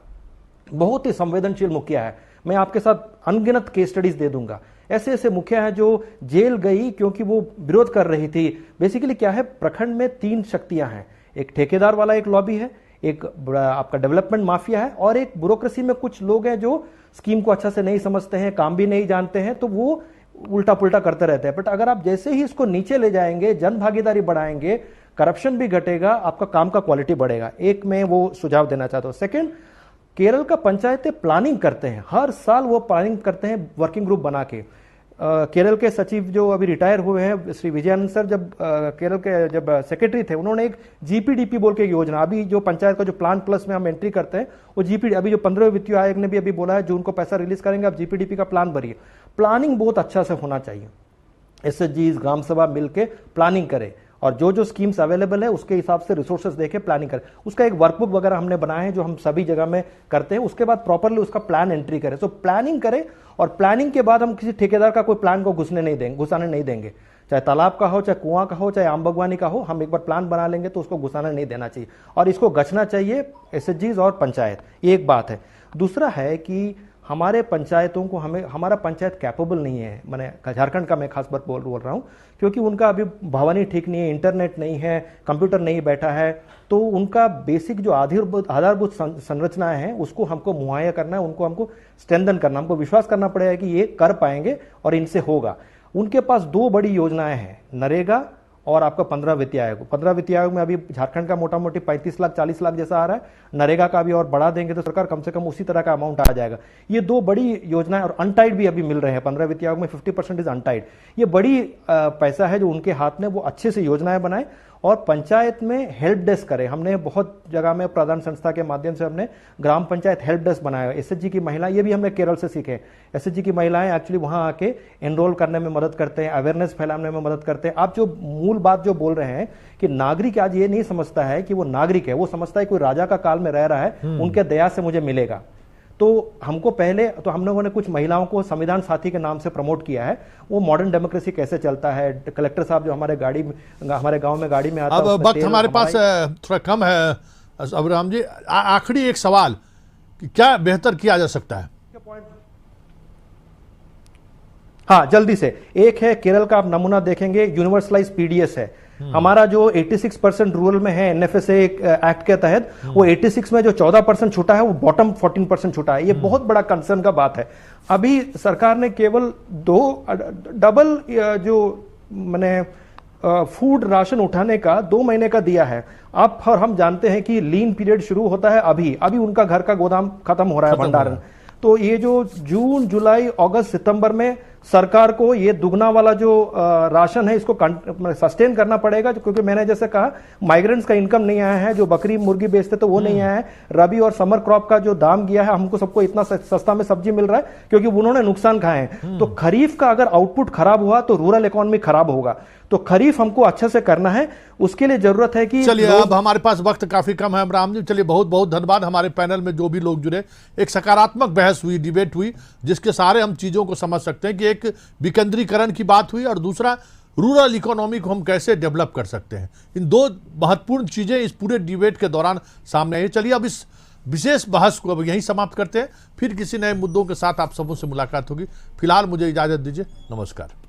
बहुत ही संवेदनशील मुखिया है। मैं आपके साथ अनगिनत केस स्टडीज दे दूंगा। ऐसे ऐसे मुखिया है जो जेल गई क्योंकि वो विरोध कर रही थी। बेसिकली क्या है, प्रखंड में 3 शक्तियां हैं। एक ठेकेदार वाला एक लॉबी है, एक आपका डेवलपमेंट माफिया है, और एक ब्यूरोक्रेसी में कुछ लोग हैं जो स्कीम को अच्छा से नहीं समझते हैं, काम भी नहीं जानते हैं, तो वो उल्टा पुल्टा करते रहते हैं। बट अगर आप जैसे ही इसको नीचे ले जाएंगे, जन भागीदारी बढ़ाएंगे, करप्शन भी घटेगा, आपका काम का क्वालिटी बढ़ेगा। एक मैं वो सुझाव देना चाहता हूं। सेकेंड, केरल का पंचायतें प्लानिंग करते हैं, हर साल वो प्लानिंग करते हैं वर्किंग ग्रुप बना के। केरल के सचिव जो अभी रिटायर हुए हैं, श्री विजयानंद सर, जब केरल के जब सेक्रेटरी थे, उन्होंने एक जीपीडीपी बोल के योजना, अभी जो पंचायत का जो प्लान प्लस में हम एंट्री करते हैं, वो जीपीडी, अभी जो 15वें वित्तीय आयोग ने भी अभी बोला है जून को पैसा रिलीज करेंगे, आप जीपीडीपी का प्लान भरिए। प्लानिंग बहुत अच्छा से होना चाहिए। एसएचजी, ग्राम सभा मिलकर प्लानिंग करे, और जो जो स्कीम्स अवेलेबल है उसके हिसाब से रिसोर्सेज देके प्लानिंग करें। उसका एक वर्कबुक वगैरह हमने बनाए हैं जो हम सभी जगह में करते हैं। उसके बाद प्रॉपरली उसका प्लान एंट्री करें। सो प्लानिंग करें, और प्लानिंग के बाद हम किसी ठेकेदार का कोई प्लान को घुसाने नहीं देंगे। चाहे तालाब का हो, चाहे कुआं का हो, चाहे आम बागवानी का हो, हम एक बार प्लान बना लेंगे तो उसको घुसाना नहीं देना चाहिए, और इसको गछना चाहिए एसएचजीज और पंचायत। ये एक बात है। दूसरा है कि हमारे पंचायतों को, हमारा पंचायत कैपेबल नहीं है। मैंने झारखंड का मैं खास बात बोल रहा हूँ, क्योंकि उनका अभी भवानी ठीक नहीं है, इंटरनेट नहीं है, कंप्यूटर नहीं बैठा है, तो उनका बेसिक जो आधारभूत संरचनाएं हैं उसको हमको मुहैया करना है, उनको हमको स्ट्रेंथन करना, हमको विश्वास करना पड़ेगा कि ये कर पाएंगे और इनसे होगा। उनके पास 2 बड़ी योजनाएं हैं, नरेगा और आपका 15 वित्तीय आयोग। 15 वित्तीय आयोग में अभी झारखंड का मोटा मोटी 35 लाख 40 लाख जैसा आ रहा है। नरेगा का भी और बढ़ा देंगे तो सरकार कम से कम उसी तरह का अमाउंट आ जाएगा। ये 2 बड़ी योजनाएं, और अनटाइड भी अभी मिल रहे हैं। 15 वित्तीय आयोग में 50% इज अनटाइड। ये बड़ी पैसा है जो उनके हाथ में, वो अच्छे से योजनाएं बनाए और पंचायत में हेल्प डेस्क करें। हमने बहुत जगह में प्रधान संस्था के माध्यम से हमने ग्राम पंचायत हेल्प डेस्क बनाया। एसएचजी की महिला, ये भी हमने केरल से सीखे। एसएचजी की महिलाएं एक्चुअली वहां आके एनरोल करने में मदद करते हैं, अवेयरनेस फैलाने में मदद करते हैं। आप जो मूल बात जो बोल रहे हैं कि नागरिक आज ये नहीं समझता है कि वो नागरिक है, वो समझता है कोई राजा का काल में रह रहा है, उनके दया से मुझे मिलेगा। तो हमको पहले तो हम लोगों ने कुछ महिलाओं को संविधान साथी के नाम से प्रमोट किया है। वो मॉडर्न डेमोक्रेसी कैसे चलता है, कलेक्टर साहब जो हमारे गांव में गाड़ी में आता है। अब वक्त हमारे पास थोड़ा कम है अब्राहम जी, आखिरी एक सवाल कि क्या बेहतर किया जा सकता है? हाँ, जल्दी से। एक है केरल का, आप नमूना देखेंगे, यूनिवर्सलाइज पीडीएस है। हमारा जो 86% रूरल में है एनएफएसए एक्ट के तहत, वो 86 में जो 14% छूटा है वो बॉटम 14% छूटा है। ये बहुत बड़ा कंसर्न का बात है। अभी सरकार ने केवल डबल जो मैंने फूड राशन उठाने का 2 महीने का दिया है। अब हम जानते हैं कि लीन पीरियड शुरू होता है अभी उनका घर का गोदाम खत्म हो रहा है, भंडारण। तो ये जो जून, जुलाई, अगस्त, सितंबर में सरकार को ये दुगना वाला जो राशन है इसको सस्टेन करना पड़ेगा, क्योंकि मैंने जैसे कहा माइग्रेंट्स का इनकम नहीं आया है, जो बकरी मुर्गी बेचते तो वो नहीं आया है। रबी और समर क्रॉप का जो दाम गया है, हमको सबको इतना सस्ता में सब्जी मिल रहा है क्योंकि उन्होंने नुकसान खाए हैं। तो खरीफ का अगर आउटपुट खराब हुआ तो रूरल इकोनॉमी खराब होगा। तो खरीफ हमको अच्छे से करना है, उसके लिए जरूरत है कि चलिए अब हमारे पास वक्त काफी कम है राम जी। चलिए बहुत बहुत धन्यवाद। हमारे पैनल में जो भी लोग जुड़े, एक सकारात्मक बहस हुई, डिबेट हुई, जिसके सहारे हम चीजों को समझ सकते हैं कि एक विकेंद्रीकरण की बात हुई और दूसरा रूरल इकोनॉमी को हम कैसे डेवलप कर सकते हैं। इन दो महत्वपूर्ण चीज़ें इस पूरे डिबेट के दौरान सामने आई। चलिए अब इस विशेष बहस को अब यहीं समाप्त करते हैं, फिर किसी नए मुद्दों के साथ आप सबों से मुलाकात होगी। फिलहाल मुझे इजाज़त दीजिए, नमस्कार।